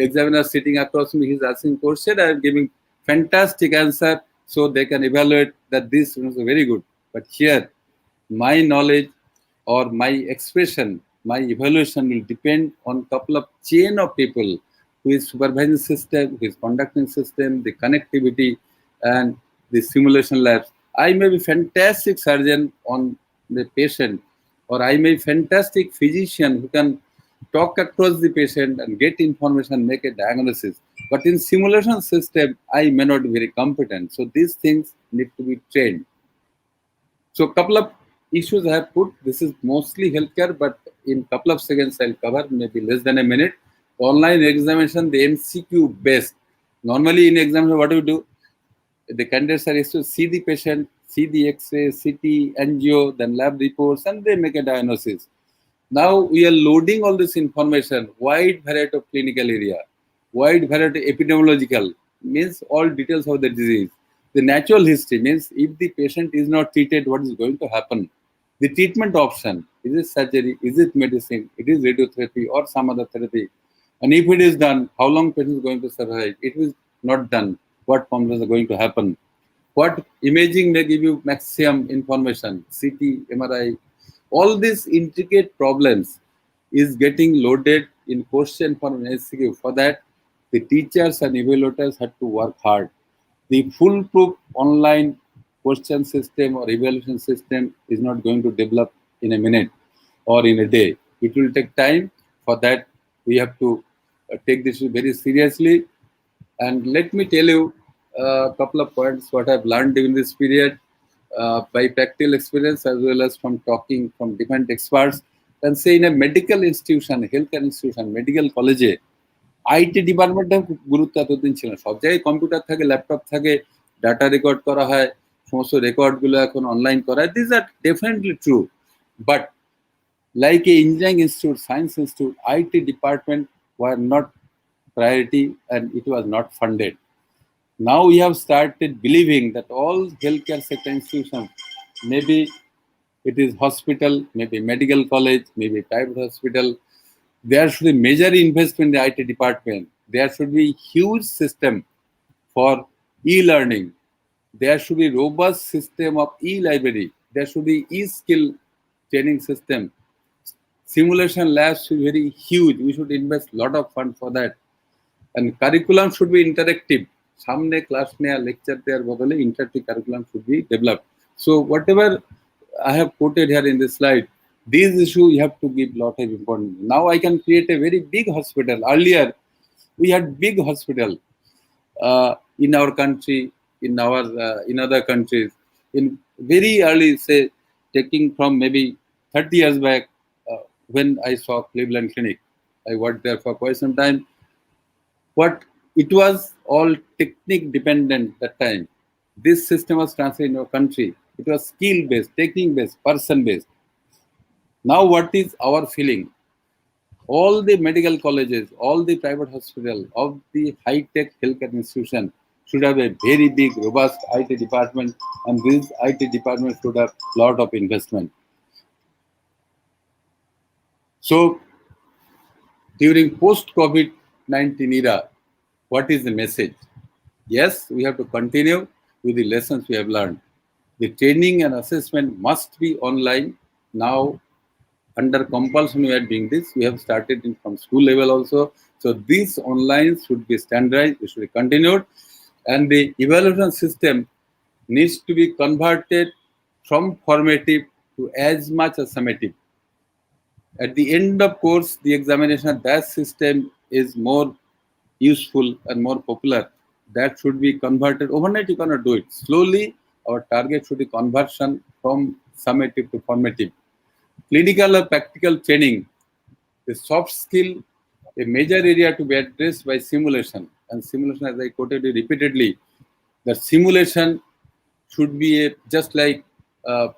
H: Examiner sitting across me, he's asking question, I am giving fantastic answer, so they can evaluate that this is very good. But here, my knowledge or my expression, my evaluation will depend on couple of chain of people who is supervising system, who is conducting system, the connectivity, and the simulation labs. I may be fantastic surgeon on the patient, or I may be fantastic physician who can talk across the patient and get information, make a diagnosis. But in simulation system, I may not be very competent. So these things need to be trained. So a couple of issues I have put. This is mostly healthcare, but in couple of seconds I'll cover, maybe less than a minute. Online examination, the MCQ based. Normally in examination, what do you do? The candidates are asked to see the patient, see the X-ray, CT, angio, then lab reports, and they make a diagnosis. Now we are loading all this information, wide variety of clinical area, wide variety epidemiological, means all details of the disease. The natural history means if the patient is not treated, what is going to happen? The treatment option, is it surgery, is it medicine, it is radiotherapy or some other therapy? And if it is done, how long patient is going to survive? It is not done, what problems are going to happen? What imaging may give you maximum information, CT, MRI, all these intricate problems is getting loaded in question for an SCQ. For that, the teachers and evaluators had to work hard. The foolproof online question system or evaluation system is not going to develop in a minute or in a day. It will take time. For that, we have to take this very seriously. And let me tell you a couple of points what I've learned during this period by practical experience as well as from talking from different experts. And say in a medical institution, healthcare institution, medical college, IT ডিপার্টমেন্টে গুরুত্ব এতদিন ছিল না। সব জায়গায় computer থাকে, laptop থাকে, data record করা হয়, সমস্ত রেকর্ডগুলো এখন অনলাইন করা হয়। This are definitely true, but like a engineering institute, science institute, IT department were not priority and it was not funded. Now we have started believing that all healthcare sector institutions, maybe it is hospital, maybe medical college, maybe private hospital, there should be major investment in the IT department. There should be huge system for e-learning. There should be robust system of e-library. There should be e-skill training system. Simulation labs should be very huge. We should invest a lot of fund for that. And curriculum should be interactive. Samne class mein lecture there bodole interactive curriculum should be developed. So whatever I have quoted here in this slide, these issues you have to give lot of importance. Now I can create a very big hospital. Earlier we had big hospital in our country, in other countries. In very early, say taking from maybe 30 years back, when I saw Cleveland Clinic, I worked there for quite some time. What it was all technique dependent that time. This system was transferred in our country. It was skill based, technique based, person based. Now what is our feeling? All the medical colleges, all the private hospitals of the high-tech healthcare institution should have a very big, robust IT department, and this IT department should have a lot of investment. So during post-COVID-19 era, what is the message? Yes, we have to continue with the lessons we have learned. The training and assessment must be online. Now, under compulsion, we are doing this. We have started from school level also. So this online should be standardized, it should be continued. And the evaluation system needs to be converted from formative to as much as summative. At the end of course, the examination, that system is more useful and more popular. That should be converted. Overnight, you cannot do it. Slowly, our target should be conversion from summative to formative. Clinical or practical training, the soft skill a major area to be addressed by simulation. And simulation, as I quoted you repeatedly, the simulation should be just like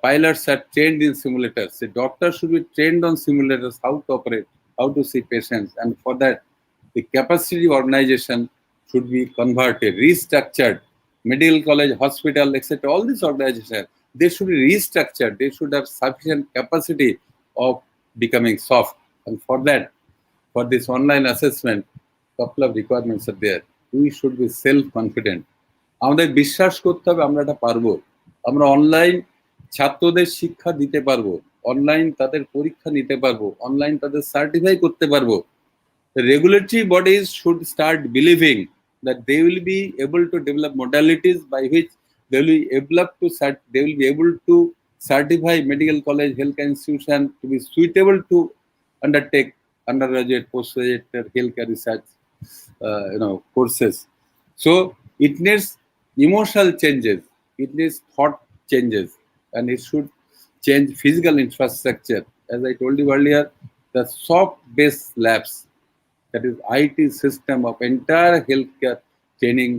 H: pilots are trained in simulators. The doctor should be trained on simulators, how to operate, how to see patients. And for that, the capacity organization should be converted, restructured. Medical college, hospital, etc. All these organizations, they should be restructured. They should have sufficient capacity of becoming soft. And for that, for this online assessment, couple of requirements are there. We should be self-confident. আমাদের বিশ্বাস করতে হবে আমরা এটা পারবো। আমরা online ছাত্রদের শিক্ষা দিতে পারবো, অনলাইন তাদের পরীক্ষা নিতে পারবো, অনলাইন তাদের সার্টিফাই করতে পারবো। The regulatory bodies should start believing that they will be able to develop modalities by which they will be able to certify medical college, healthcare institution to be suitable to undertake undergraduate, postgraduate healthcare research, courses. So it needs emotional changes, it needs thought changes, and it should change physical infrastructure. As I told you earlier, the soft-based labs, that is IT system of entire healthcare training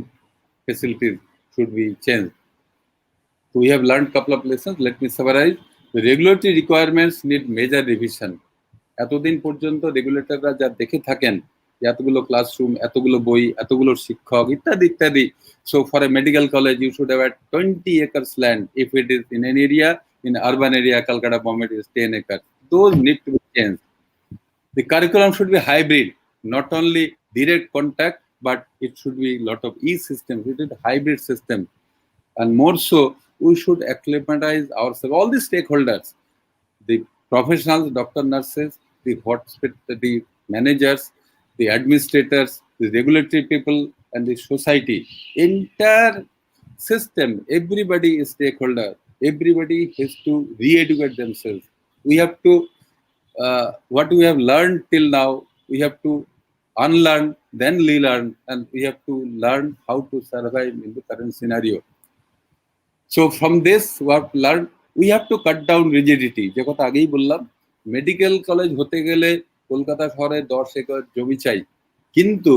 H: facilities should be changed. So we have learned a couple of lessons. Let me summarize. The regulatory requirements need major revision. এতদিন পর্যন্ত রেগুলেটররা যা দেখে থাকেন, এতগুলো classroom, এতগুলো বই, এতগুলো শিক্ষক, ইত্যাদি ইত্যাদি. So for a medical college, you should have 20 acres land. If it is in an area, in urban area, Kolkata, Bombay, it is 10 acres. Those need to be changed. The curriculum should be hybrid, not only direct contact, but it should be a lot of e-systems, it is a hybrid system. And more so, we should acclimatize ourselves, all the stakeholders, the professionals, doctor, nurses, the hospital, the managers, the administrators, the regulatory people, and the society. Entire system, everybody is stakeholder. Everybody has to re-educate themselves. We have to, what we have learned till now, we have to unlearn, then relearn, and we have to learn how to survive in the current scenario. So from this, we have learned, we have to cut down rigidity. যে কথা আগেই বললাম, medical college হতে গেলে কলকাতা শহরে 10 acre জমি চাই, কিন্তু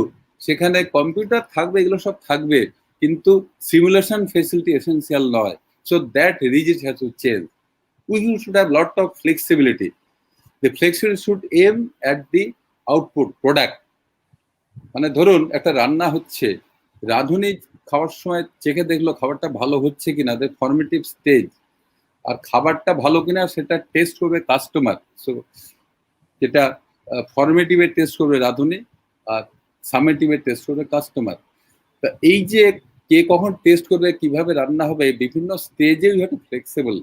H: সেখানে কম্পিউটার থাকবে, এগুলো সব থাকবে, কিন্তু সিমুলেশন ফেসিলিটি এসেনশিয়াল নয়। So that rigidity has to change. We should have lot of flexibility. The flexibility should aim at the output product. মানে ধরুন একটা রান্না হচ্ছে, রাঁধুনি খাওয়ার সময় চেখে দেখলো খাবারটা ভালো হচ্ছে কিনা, ফর্মেটিভ স্টেজ, আর খাবারটা ভালো কিনা সেটা টেস্ট করবে কাস্টমার। সো যেটা ফর্মেটিভে টেস্ট করবে রাঁধুনি, আর সামেটিভে টেস্ট করবে কাস্টমার। তা এই যে কে কখন টেস্ট করবে, কিভাবে রান্না হবে, বিভিন্ন স্টেজে you have to flexible.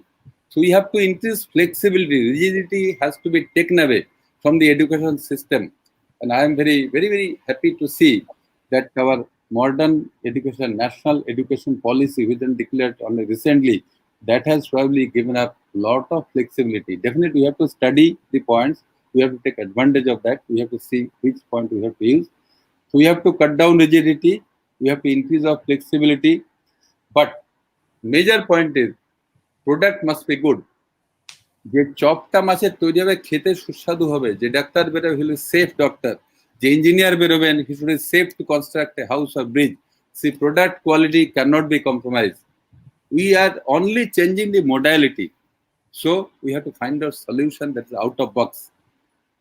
H: So we have to increase flexibility. Rigidity has to be taken away from the education system. And I am very, very, very happy to see that our modern education, national education policy, which was declared only recently, that has probably given up a lot of flexibility. Definitely, we have to study the points. We have to take advantage of that. We have to see which point we have to use. So we have to cut down rigidity. We have to increase our flexibility. But major point is, product must be good. যে চপটা মাছের তৈরি হবে খেতে সুস্বাদু হবে, যে doctor বেরোবে হলো সেফ ডক্টর, যে ইঞ্জিনিয়ার বেরোবেন he should be safe to construct a house or bridge. See product quality can not be compromise. We are only changing the modality. So we have to find a solution that is out of box,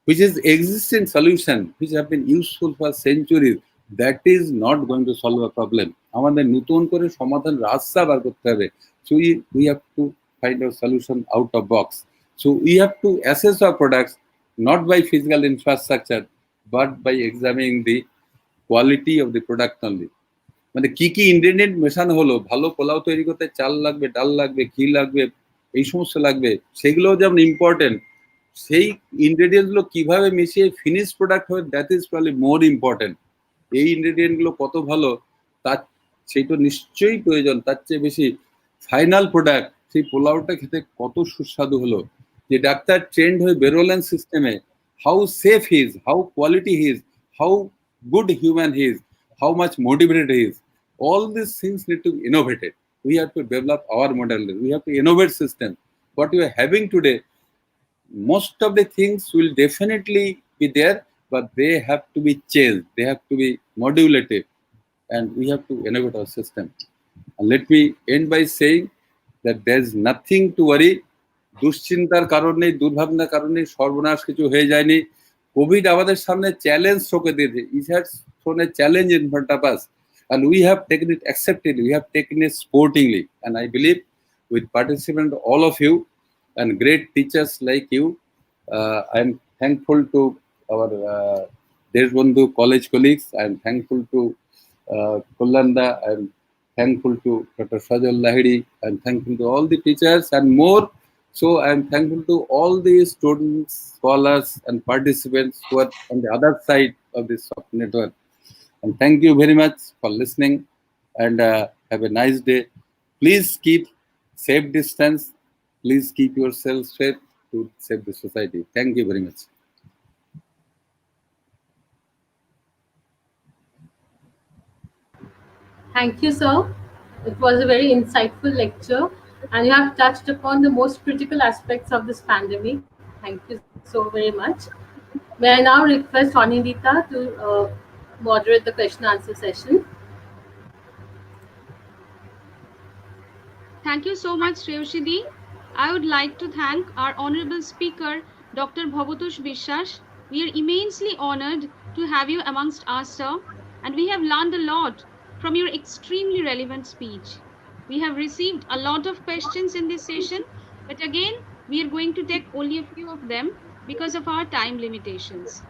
H: which is existing solution, which have been useful for centuries. That is not going to solve a problem. আমাদের নতুন করে সমাধান রাস্তা বার করতে হবে। So we have to find a solution out of box. So we have to assess our products not by physical infrastructure, but by examining the quality of the product only. মানে কি কি ইনগ্রেডিয়েন্ট মেশানো হলো, ভালো পোলাও তৈরি করতে চাল লাগবে, ডাল লাগবে, ঘি লাগবে, এই সমস্ত লাগবে, সেগুলোও যেমন ইম্পর্টেন্ট, সেই ইনগ্রেডিয়েন্টগুলো কিভাবে মিশিয়ে ফিনিশ প্রোডাক্ট হবে, that is probably more important. এই ইনগ্রেডিয়েন্টগুলো কত ভালো তার সেই তো নিশ্চয়ই প্রয়োজন, তার চেয়ে বেশি ফাইনাল প্রোডাক্ট, সেই পোলাওটা খেতে কত সুস্বাদু হলো, যে ডাক্তার ট্রেন্ড হয়ে বেরোলেন সিস্টেমে, how safe he is, how quality he is, how good human he is, how much motivated he is. All these things need to be innovated. We have to develop our model. We have to innovate system. What we are having today, most of the things will definitely be there, but they have to be changed, they have to be modulated, and we have to innovate our system. And let me end by saying that there is nothing to worry. দুশ্চিন্তার কারণে, দুর্ভাবনার কারণে সর্বনাশ কিছু হয়ে যায়নি। Covid আমাদের সামনে challenge ঠোকে দিয়েছে। It has thrown a challenge in front of us, and we have taken it acceptably, we have taken it sportingly. And I believe with participant all of you and great teachers like you, I am thankful to our Deshbandhu College colleagues. I am thankful to Kolkata. I am thankful to Dr. Lahiri. I am thankful to all the teachers and more. So I am thankful to all the students, scholars, and participants who are on the other side of this soft network. And thank you very much for listening, and have a nice day. Please keep safe distance. Please keep yourself safe to save the society. Thank you very much.
A: Thank you, sir. It was a very insightful lecture, and you have touched upon the most critical aspects of this pandemic. Thank you so very much. May I now request Anindita to moderate the question answer session?
D: Thank you so much, Shreyushidi. I would like to thank our honorable speaker, Dr. Bhabatosh বিশ্বাস. We are immensely honored to have you amongst us, sir, and we have learned a lot from your extremely relevant speech. We have received a lot of questions in this session, but again, we are going to take only a few of them because of our time limitations.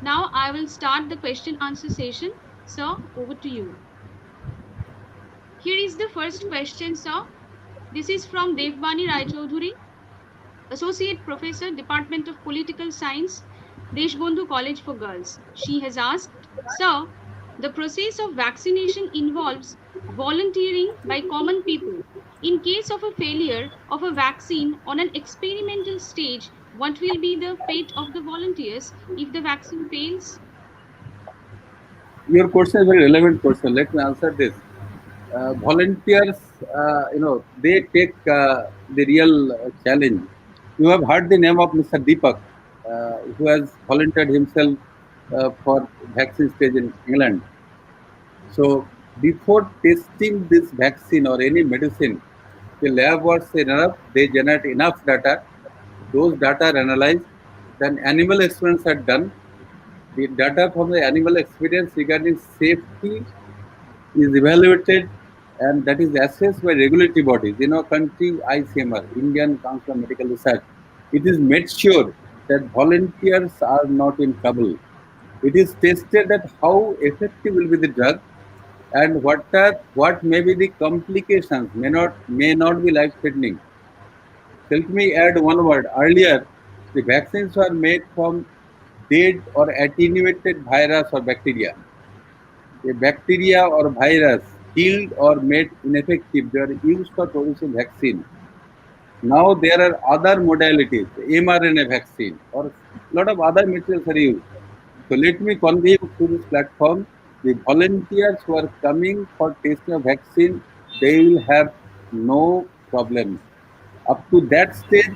D: Now I will start the question answer session. Sir, over to you. Here is the first question, sir. This is from Devbani Rai Chaudhuri, Associate Professor, Department of Political Science, Deshbandhu College for Girls. She has asked, sir, the process of vaccination involves volunteering by common people. In case of a failure of a vaccine on an experimental stage, what will be the fate of the volunteers if the vaccine fails?
H: Your question is a very relevant question. Let me answer this. Volunteers, they take the real challenge. You have heard the name of Mr. Deepak, who has volunteered himself for vaccine stage in England. So before testing this vaccine or any medicine, the lab works enough, they generate enough data, those data are analyzed, then animal experiments are done. The data from the animal experience regarding safety is evaluated, and that is assessed by regulatory bodies. In our country, ICMR, Indian Council of Medical Research, it is made sure that volunteers are not in trouble. It is tested that how effective will be the drug, and what may be the complications, may not be life-threatening. Let me add one word. Earlier, the vaccines were made from dead or attenuated virus or bacteria. A bacteria or virus killed or made ineffective, they are used for producing vaccine. Now there are other modalities, mRNA vaccine or a lot of other materials are used. So let me convey through this platform, the volunteers who are coming for testing of vaccine, they will have no problem. Up to that stage,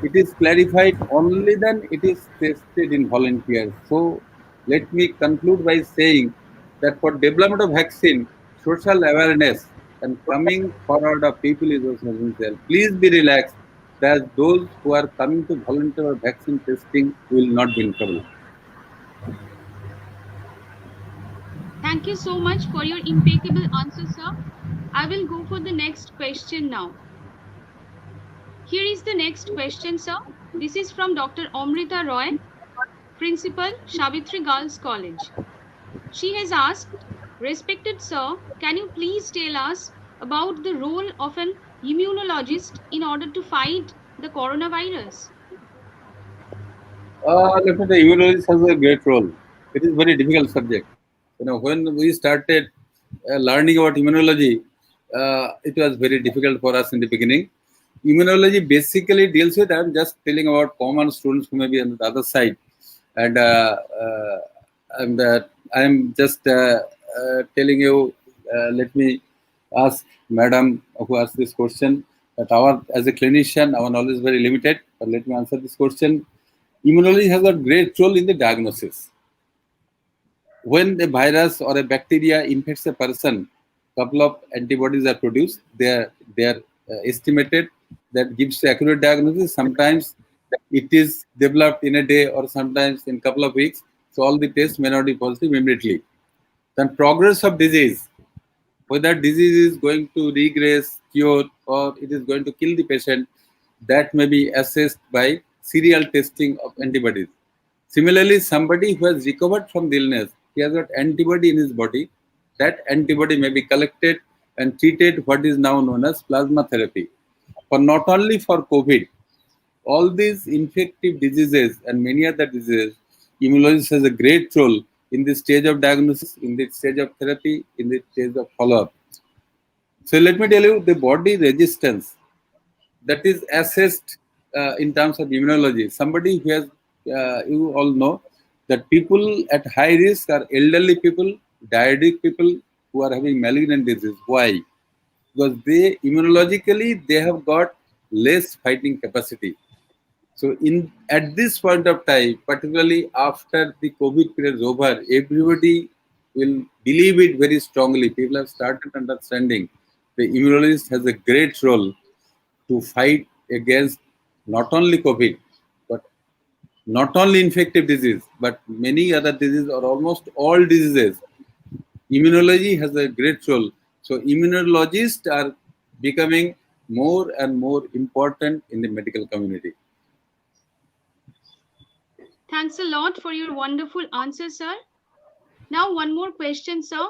H: it is clarified only then it is tested in volunteers. So let me conclude by saying that for development of vaccine, social awareness and coming forward of people is also essential. Please be relaxed that those who are coming to volunteer vaccine testing will not be in trouble.
D: Thank you so much for your impeccable answer, sir. I will go for the next question now. Here is the next question, sir. This is from Dr. Amrita Roy, Principal, Savitri Girls College. She has asked, respected sir, can you please tell us about the role of an immunologist in order to fight the coronavirus?
H: The immunologist has a great role. It is a very difficult subject. When we started learning about immunology, it was very difficult for us in the beginning. Immunology basically deals with, I'm just telling about common students who may be on the other side. And I'm just telling you, let me ask Madam who asked this question, that as a clinician, our knowledge is very limited, but let me answer this question. Immunology has a great role in the diagnosis. when a virus or a bacteria infects a person, couple of antibodies are produced. They are estimated. That gives accurate diagnosis. Sometimes it is developed in a day or sometimes in couple of weeks. So all the tests may not be positive immediately. Then progress of disease, whether disease is going to regress, cure, or it is going to kill the patient, that may be assessed by serial testing of antibodies. Similarly, somebody who has recovered from the illness, he has got antibody in his body. That antibody may be collected and treated, what is now known as plasma therapy. For not only for COVID, all these infective diseases and many other diseases, immunologist has a great role in the stage of diagnosis, in the stage of therapy, in the stage of follow-up. So let me tell you, the body resistance that is assessed in terms of immunology. Somebody who has, you all know that people at high risk are elderly people, diabetic people who are having malignant disease. Why? Because they immunologically they have got less fighting capacity. So in at this point of time, particularly after the COVID period is over, everybody will believe it very strongly. People have started understanding the immunologist has a great role to fight against not only COVID, but not only infective disease, but many other diseases or almost all diseases. Immunology has a great role. So immunologists are becoming more and more important in the medical community.
D: Thanks a lot for your wonderful answer, sir. Now, one more question, sir.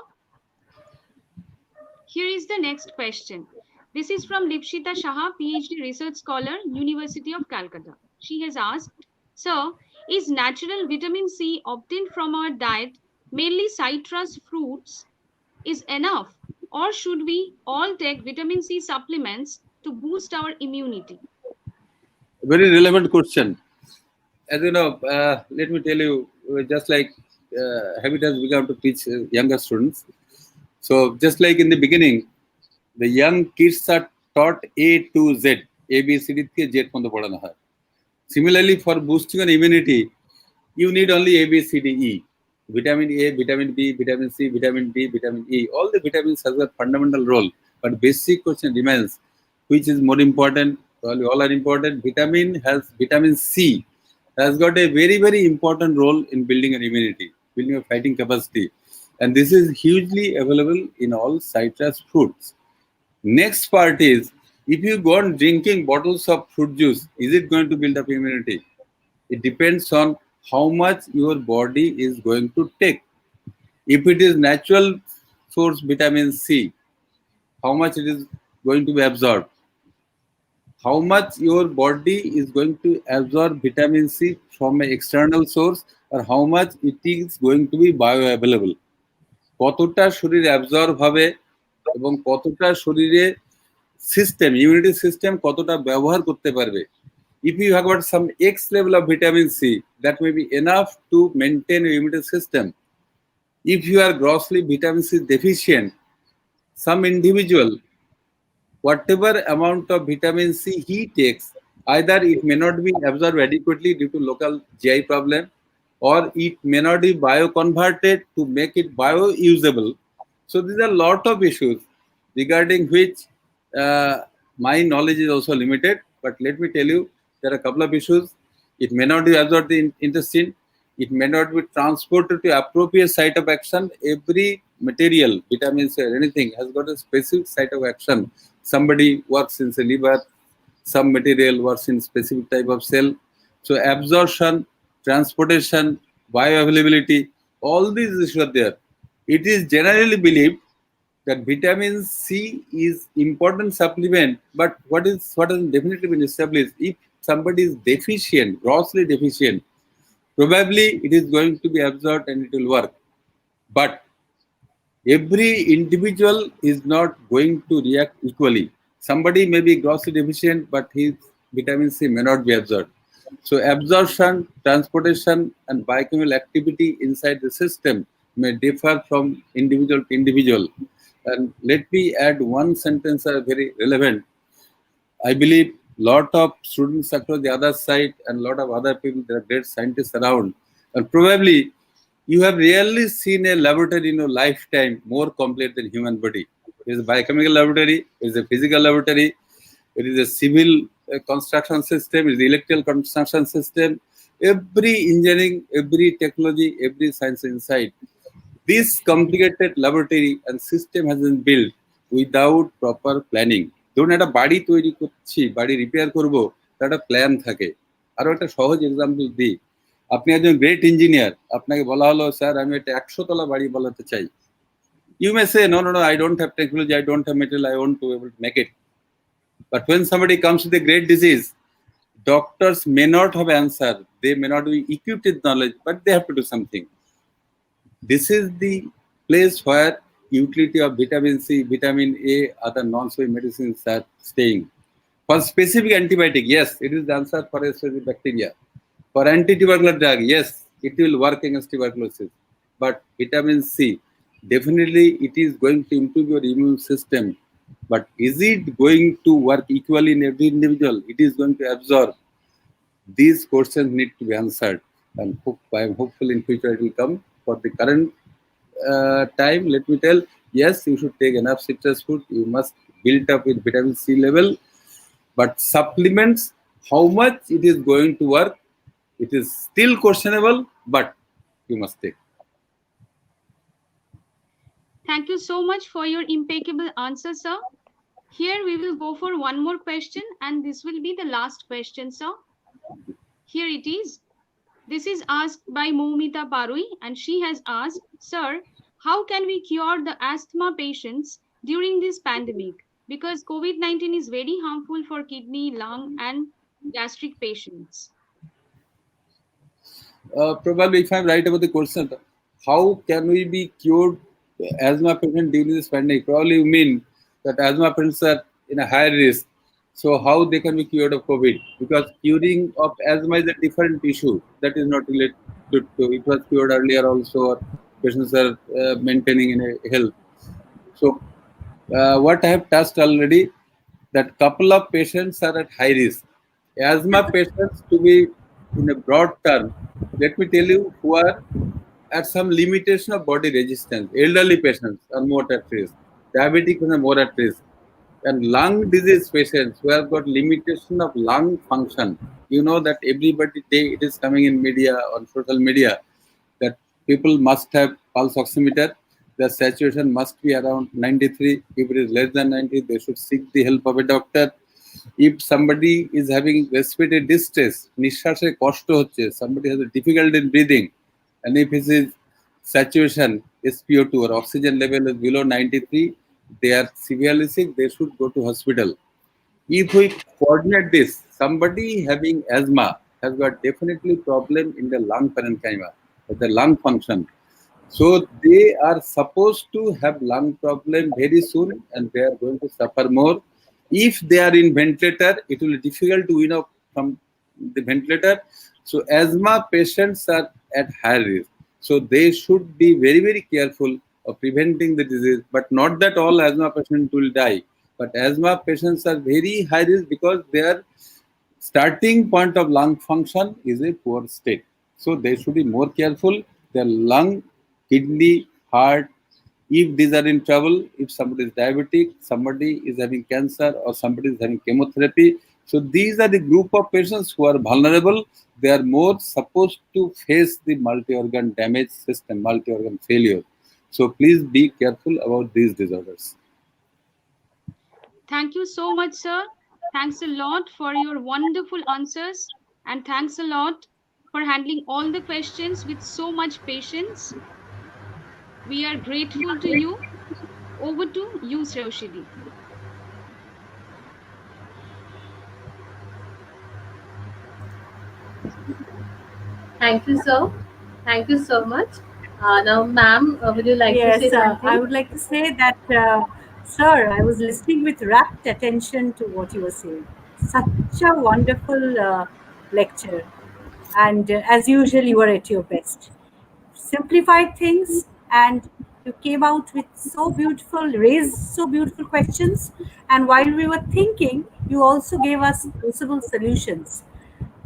D: Here is the next question. This is from Lipshita Shah, PhD Research Scholar, University of Calcutta. She has asked, Sir, is natural vitamin C obtained from our diet, mainly citrus fruits, is enough? Or should we all take vitamin C supplements to boost our immunity?
H: Very relevant question. As you know, let me tell you, just like habit has begun to teach younger students. So just like in the beginning, the young kids are taught A to Z, A, B, C, D, Z from the bottom. Similarly, for boosting your immunity, you need only A, B, C, D, E. Vitamin A, vitamin B, vitamin C, vitamin D, vitamin E. All the vitamins have a fundamental role. But basic question remains, which is more important? Well, all are important. Vitamin C has got a very, very important role in building an immunity, building a fighting capacity. And this is hugely available in all citrus fruits. Next part is, if you go on drinking bottles of fruit juice, is it going to build up immunity? It depends on how much your body is going to take. If it is natural source vitamin C, how much it is going to be absorbed? How much your body is going to absorb vitamin C from an external source, or how much it is going to be bioavailable? কতটা শরীরে absorb হবে এবং কতটা শরীরে system immunity system কতটা ব্যবহার করতে পারবে। If you have got some X level of vitamin C, that may be enough to maintain your immunity system. If you are grossly vitamin C deficient, some individual, whatever amount of vitamin C he takes, either it may not be absorbed adequately due to local GI problem, or it may not be bioconverted to make it biousable. So these are a lot of issues regarding which my knowledge is also limited. But let me tell you, there are a couple of issues. It may not be absorbed in intestine. It may not be transported to appropriate site of action. Every material, vitamins or anything, has got a specific site of action. Somebody works in the liver, some material works in specific type of cell. So absorption, transportation, bioavailability, all these issues are there. It is generally believed that vitamin C is important supplement, but what has definitely been established, if somebody is deficient, grossly deficient, probably it is going to be absorbed and it will work. But every individual is not going to react equally. Somebody may be grossly deficient, but his vitamin C may not be absorbed. So absorption, transportation, and biochemical activity inside the system may differ from individual to individual. And let me add one sentence that is very relevant. I believe lot of students across the other side and lot of other people, there are great scientists around, and probably You have rarely seen a laboratory in your lifetime more complete than human body. It is a biochemical laboratory, it is a physical laboratory, it is a civil construction system, it is the electrical construction system. Every engineering, every technology, every science inside. This complicated laboratory and system has been built without proper planning. ধরুন একটা বাড়ি তৈরি করছি, বাড়ি repair করব, তার একটা plan থাকে। আরো একটা সহজ এক্সাম্পল দিই, আপনি একজন গ্রেট ইঞ্জিনিয়ার, আপনাকে বলা হলো স্যার আমি একটা 100 তলা বাড়ি বানাতে চাই। You may say no, no, no, I don't have technology, I don't have material, I want to be able to make it. But when somebody comes with a great disease, doctors may not have answer, they may not be equipped with knowledge, but they have to do something. This is the place where utility of vitamin C, vitamin A, other non-sweet medicines are staying. For specific antibiotic, yes, it is the answer for a specific bacteria. For anti-tubercular drug, yes, it will work against tuberculosis. But vitamin C, definitely it is going to improve your immune system. But is it going to work equally in every individual? It is going to absorb. These questions need to be answered, and I am hopeful in future it will come. For the current time, let me tell, yes, you should take enough citrus food. You must build up with vitamin C level, but supplements, how much it is going to work, it is still questionable, but you must take.
D: Thank you so much for your impeccable answer, sir. Here we will go for one more question, and this will be the last question, sir. Here it is. This is asked by Moumita Parui, and she has asked, sir, how can we cure the asthma patients during this pandemic? Because COVID-19 is very harmful for kidney, lung, and gastric patients.
H: Probably, if I'm right about the question, how can we be cured asthma patient during this pandemic? Probably you mean that asthma patients are in a higher risk. So how they can be cured of COVID? Because curing of asthma is a different issue that is not related to, it was cured earlier also, or patients are maintaining in a health. So what I have touched already, that couple of patients are at high risk. Asthma patients, to be in a broad term, let me tell you, who are at some limitation of body resistance. Elderly patients are more at risk. Diabetic patients are more at risk. And lung disease patients who have got limitation of lung function. You know that everybody day it is coming in media, on social media, that people must have pulse oximeter. The saturation must be around 93. If it is less than 90, they should seek the help of a doctor. If somebody is having respiratory distress, নিঃশ্বাসে কষ্ট হচ্ছে, somebody has a difficulty in breathing, and if his saturation SpO2 or oxygen level is below 93, they are severely sick, they should go to hospital. If we coordinate this, somebody having asthma has got definitely problem in the lung parenchyma, the lung function. So they are supposed to have lung problem very soon, and they are going to suffer more. If they are in ventilator, it will be difficult to win up from the ventilator. So asthma patients are at high risk. So they should be very, very careful of preventing the disease. But not that all asthma patients will die. But asthma patients are very high risk because their starting point of lung function is a poor state. So they should be more careful. Their lung, kidney, heart, if these are in trouble, if somebody is diabetic, somebody is having cancer, or somebody is having chemotherapy. So these are the group of patients who are vulnerable. They are more supposed to face the multi-organ damage system, multi-organ failure. So please be careful about these disorders.
D: Thank you so much, sir. Thanks a lot for your wonderful answers, and thanks a lot for handling all the questions with so much patience. We are grateful to you. Over to you, Sreushidi.
A: Thank you, sir. Thank you so much. Now, ma'am, would you like to say
B: Yes, I
A: something?
B: would like to say that, sir, I was listening with rapt attention to what you were saying. Such a wonderful lecture. And as usual, you were at your best. Simplified things, and you came out with raised so beautiful questions. And while we were thinking, you also gave us possible solutions.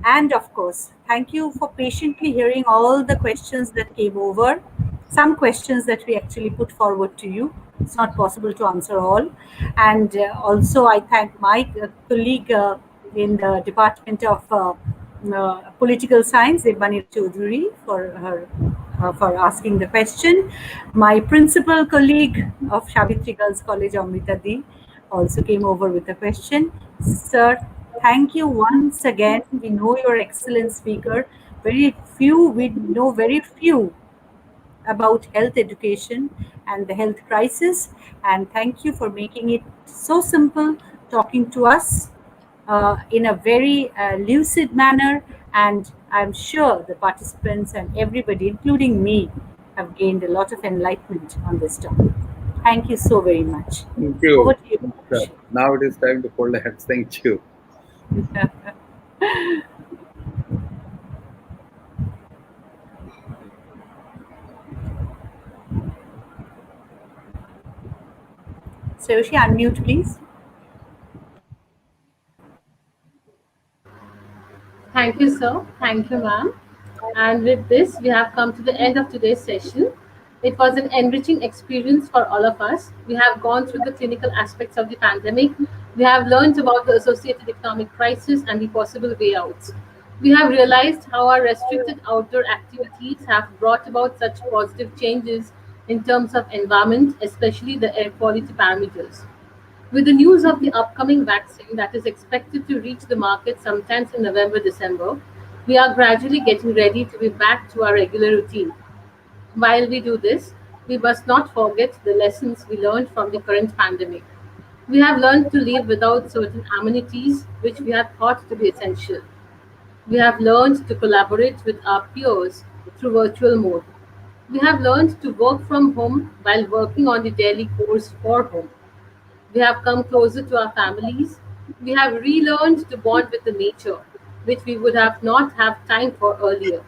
B: And of course, thank you for patiently hearing all the questions that came over. Some questions that we actually put forward to you. It's not possible to answer all. And also, I thank my colleague in the Department of Political Science, Deshbandhu Chaudhary, for asking the question. My principal colleague of Savitri Girls College, Amrita Di, also came over with a question. Sir, thank you once again. We know you're an excellent speaker. We know very few about health education and the health crisis. And thank you for making it so simple, talking to us in a very lucid manner. And I'm sure the participants and everybody, including me, have gained a lot of enlightenment on this topic. Thank you so very much.
H: Thank
B: Over
H: you.
B: to you, Ash.
H: Now it is time to fold the hands. Thank you.
B: Sayoshi, unmute, please.
A: Thank you, sir. Thank you, ma'am. And with this, we have come to the end of today's session. It was an enriching experience for all of us. We have gone through the clinical aspects of the pandemic. We have learned about the associated economic crisis and the possible way outs. We have realized how our restricted outdoor activities have brought about such positive changes in terms of environment, especially the air quality parameters. With the news of the upcoming vaccine that is expected to reach the market sometimes in November December, we are gradually getting ready to be back to our regular routine. While we do this, we must not forget the lessons we learned from the current pandemic. We have learned to live without certain amenities which we had thought to be essential. We have learned to collaborate with our peers through virtual mode. We have learned to work from home while working on the daily course for home. We have come closer to our families. We have relearned to bond with the nature, which we would have not have time for earlier.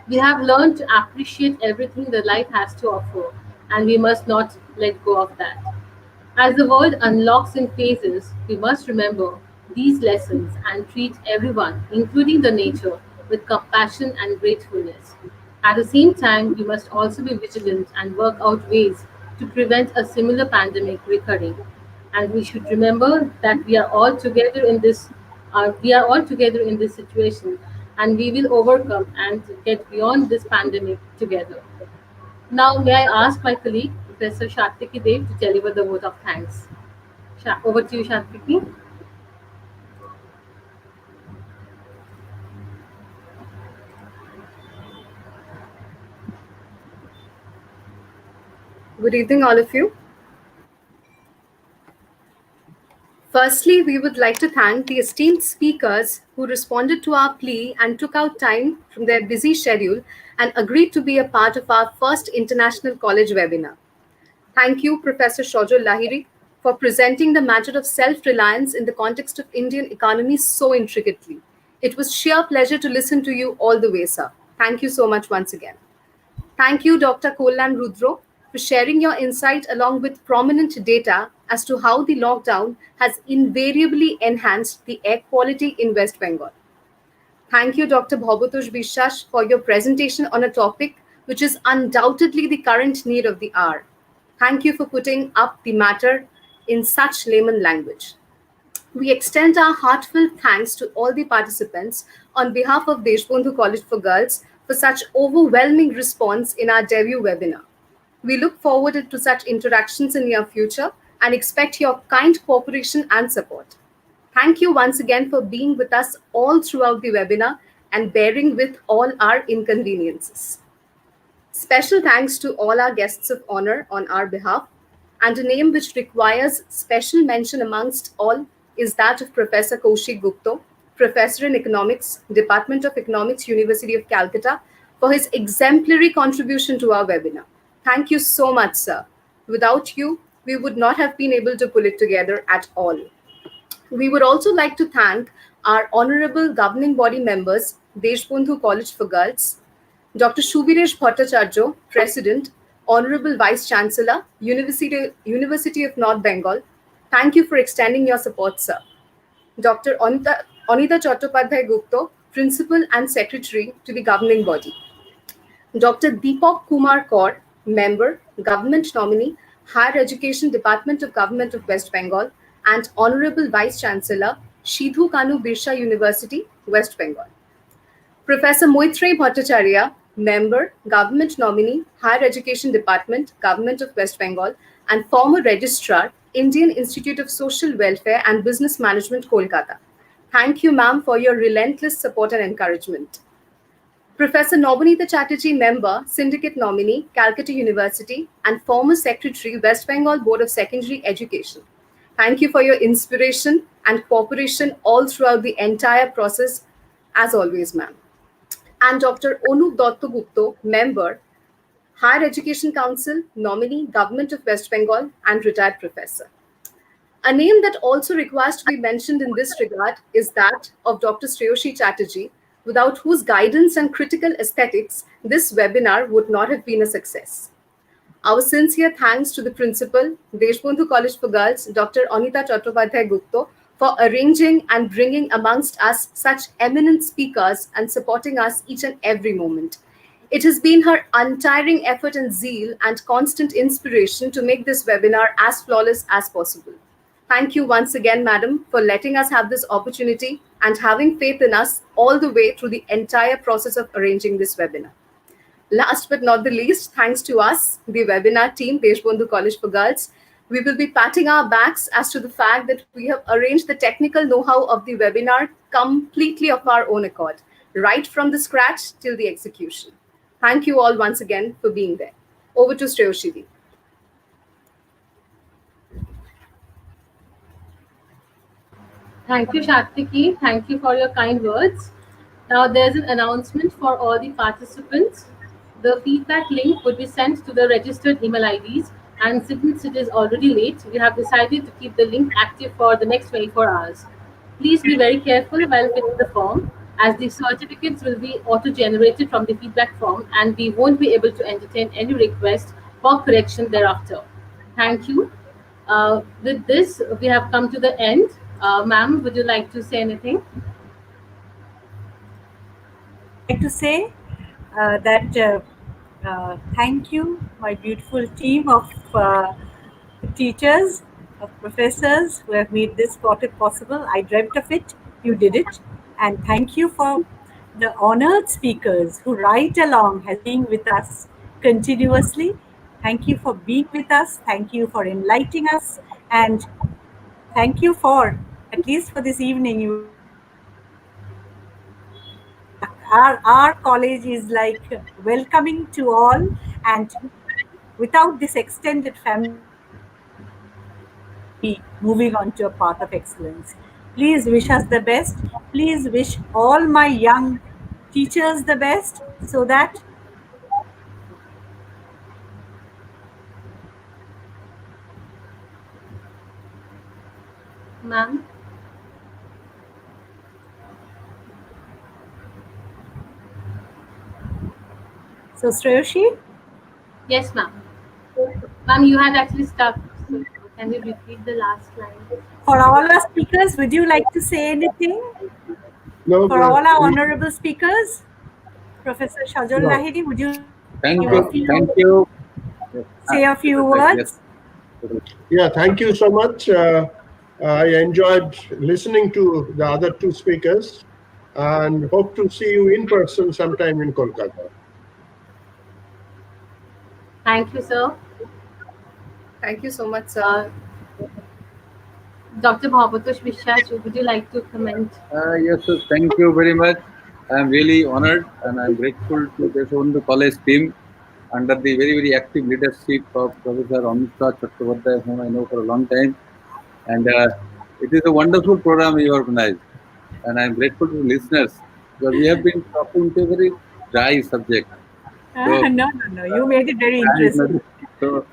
A: We have learned to appreciate everything the life has to offer, and we must not let go of that. As the world unlocks in phases, we must remember these lessons and treat everyone, including the nature, with compassion and gratefulness. At the same time, we must also be vigilant and work out ways to prevent a similar pandemic recurring. And we should remember that we are all together in this situation, and we will overcome and get beyond this pandemic together. Now, may I ask my colleague, Professor Shatiki Dev, to deliver the vote of thanks. Over to you, Shatiki.
I: Good evening, all of you. Firstly, we would like to thank the esteemed speakers who responded to our plea and took out time from their busy schedule and agreed to be a part of our first International College webinar. Thank you, Professor Shojol Lahiri, for presenting the matter of self-reliance in the context of Indian economy so intricately. It was sheer pleasure to listen to you all the way, sir. Thank you so much once again. Thank you, Dr. Kollan Rudro, for sharing your insight along with prominent data as to how the lockdown has invariably enhanced the air quality in West Bengal. Thank you, Dr. Bhabatosh বিশ্বাস, for your presentation on a topic which is undoubtedly the current need of the hour. Thank you for putting up the matter in such layman language. We extend our heartfelt thanks to all the participants on behalf of Deshbandhu College for Girls for such overwhelming response in our debut webinar. We look forward to such interactions in your future and expect your kind cooperation and support. Thank you once again for being with us all throughout the webinar and bearing with all our inconveniences. Special thanks to all our guests of honor on our behalf, and a name which requires special mention amongst all is that of Professor Kaushik Gupta, Professor in Economics, Department of Economics, University of Calcutta, for his exemplary contribution to our webinar. Thank you so much, sir. Without you, we would not have been able to pull it together at all. We would also like to thank our honorable governing body members, Deshbandhu College for Girls, Dr. Shubiresh Bhattacharya, President, Honorable Vice Chancellor, University of North Bengal. Thank you for extending your support, sir. Dr. Anita Chattopadhyay Gupta, Principal and Secretary to the governing body. Dr. Deepak Kumar Kaur, Member, Government Nominee, Higher Education Department of Government of West Bengal, and Honorable Vice Chancellor, Shidhu Kanu Birsha University, West Bengal. Professor Moitrey Bhattacharya, Member, Government Nominee, Higher Education Department, Government of West Bengal, and former Registrar, Indian Institute of Social Welfare and Business Management, Kolkata. Thank you, ma'am, for your relentless support and encouragement. Professor Nobonita Chatterjee, Member, Syndicate Nominee, Calcutta University, and former Secretary, West Bengal Board of Secondary Education. Thank you for your inspiration and cooperation all throughout the entire process, as always, ma'am. And Dr. Onup Datta Gupta, Member, Higher Education Council, Nominee, Government of West Bengal, and retired professor. A name that also requires to be mentioned in this regard is that of Dr. Shreyoshi Chatterjee, without whose guidance and critical aesthetics, this webinar would not have been a success. Our sincere thanks to the principal, Deshbandhu College for Girls, Dr. Anita Chattopadhyay Gupta, for arranging and bringing amongst us such eminent speakers and supporting us each and every moment. It has been her untiring effort and zeal and constant inspiration to make this webinar as flawless as possible. Thank you once again, madam, for letting us have this opportunity and having faith in us all the way through the entire process of arranging this webinar. Last but not the least, thanks to us, the webinar team, Deshbandhu College for Girls, we will be patting our backs as to the fact that we have arranged the technical know-how of the webinar completely of our own accord, right from the scratch till the execution. Thank you all once again for being there. Over to Shreyoshi.
A: Thank you, Shaktiki. Thank you for your kind words. Now, there's an announcement for all the participants. The feedback link would be sent to the registered email IDs, and since it is already late, we have decided to keep the link active for the next 24 hours. Please be very careful while filling the form, as the certificates will be auto-generated from the feedback form, and we won't be able to entertain any request for correction thereafter. Thank you. With this, we have come to the end. Ma'am, would you like to say anything?
B: I would like to say that thank you, my beautiful team of teachers, of professors who have made this project possible. I dreamt of it, you did it. And thank you for the honored speakers who right along has been with us continuously. Thank you for being with us. Thank you for enlightening us. And thank you for, at least for this evening, you our college is like welcoming to all, and without this extended family, be moving on to a path of excellence. Please wish us the best. Please wish all my young teachers the best, so that
A: Ma'am?
B: so Shreyoshi,
A: Yes, ma'am. Ma'am, you had actually stuck. So can you repeat the last line?
B: for all our speakers, would you like to say anything?
C: No,
B: For all our honorable speakers, Professor Shajol
C: No.
B: Lahiri, would you
H: Thank you.
B: say a few words?
C: Yeah, thank you so much. I enjoyed listening to the other two speakers and hope to see you in person sometime in Kolkata.
A: Thank you, sir.
I: Thank you so much, sir.
A: Dr. Bhavatosh Vishwas, would you like to comment?
H: Yes, sir. Thank you very much. I am really honored and I am grateful to the Deshbandhu College team under the very, very active leadership of Professor Anita Chattopadhyay, whom I know for a long time. And it is a wonderful program you organized. And I am grateful to the listeners because we have been talking to a very dry subject. So,
B: No. You made it very interesting.
H: So,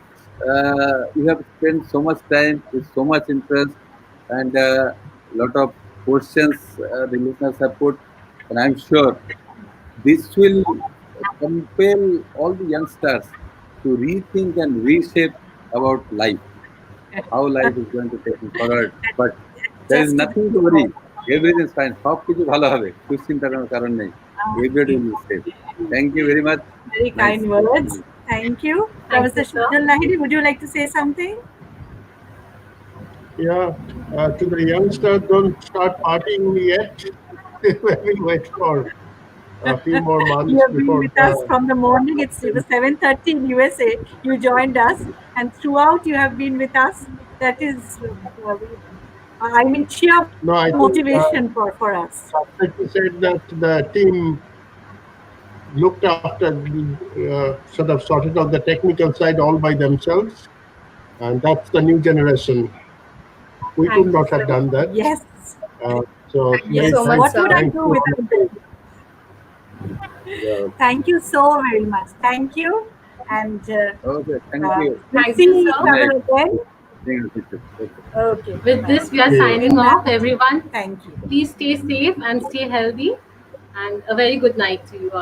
H: you have spent so much time with so much interest and a lot of questions the listeners have put. And I'm sure this will compel all the youngsters to rethink and reshape about life, how life is going to take you forward. But there is
B: Just
H: nothing to worry. Everything fine, সব কিছু ভালো হবে, দুশ্চিন্তার কোনো কারণ নেই। Everybody
B: Okay.
H: Will be safe. Thank you very much.
B: Very
H: nice
B: kind
H: talking
B: words.
H: You.
B: Thank you.
A: Thank
B: Professor
A: you, sir.
B: Shubham Lahiri, would you like to say something?
C: Yeah, to the youngsters, don't start partying yet. We'll wait for a few more
B: You
C: months
B: have been
C: before
B: with us
C: the.
B: from the morning. It was 7:30 in USA. You joined us, and throughout you have been with us. That is, I mean, sheer
C: No, I think
B: motivation for us.
C: Sakshi said that the team looked after, sort of sorted out the technical side all by themselves, and that's the new generation. We could
A: Thank you,
C: not have
A: sir.
C: done that.
B: Yes,
C: So
I: Thank you
C: very
I: so
B: yes.
I: much,
B: What would
I: sir.
B: I do
C: thankful.
B: without them?
C: Yeah.
B: Thank you so very much. Thank you, and
H: okay, thank you.
B: we'll
A: Thank
B: see
A: you,
B: each
H: good
A: sir.
B: other
H: night.
B: again.
H: Okay.
B: Okay.
A: With
B: Bye.
A: this, we are
C: Okay.
A: signing
B: Good
A: off,
B: night.
A: everyone.
B: Thank you.
A: Please stay safe and stay healthy. And a very good night to you all.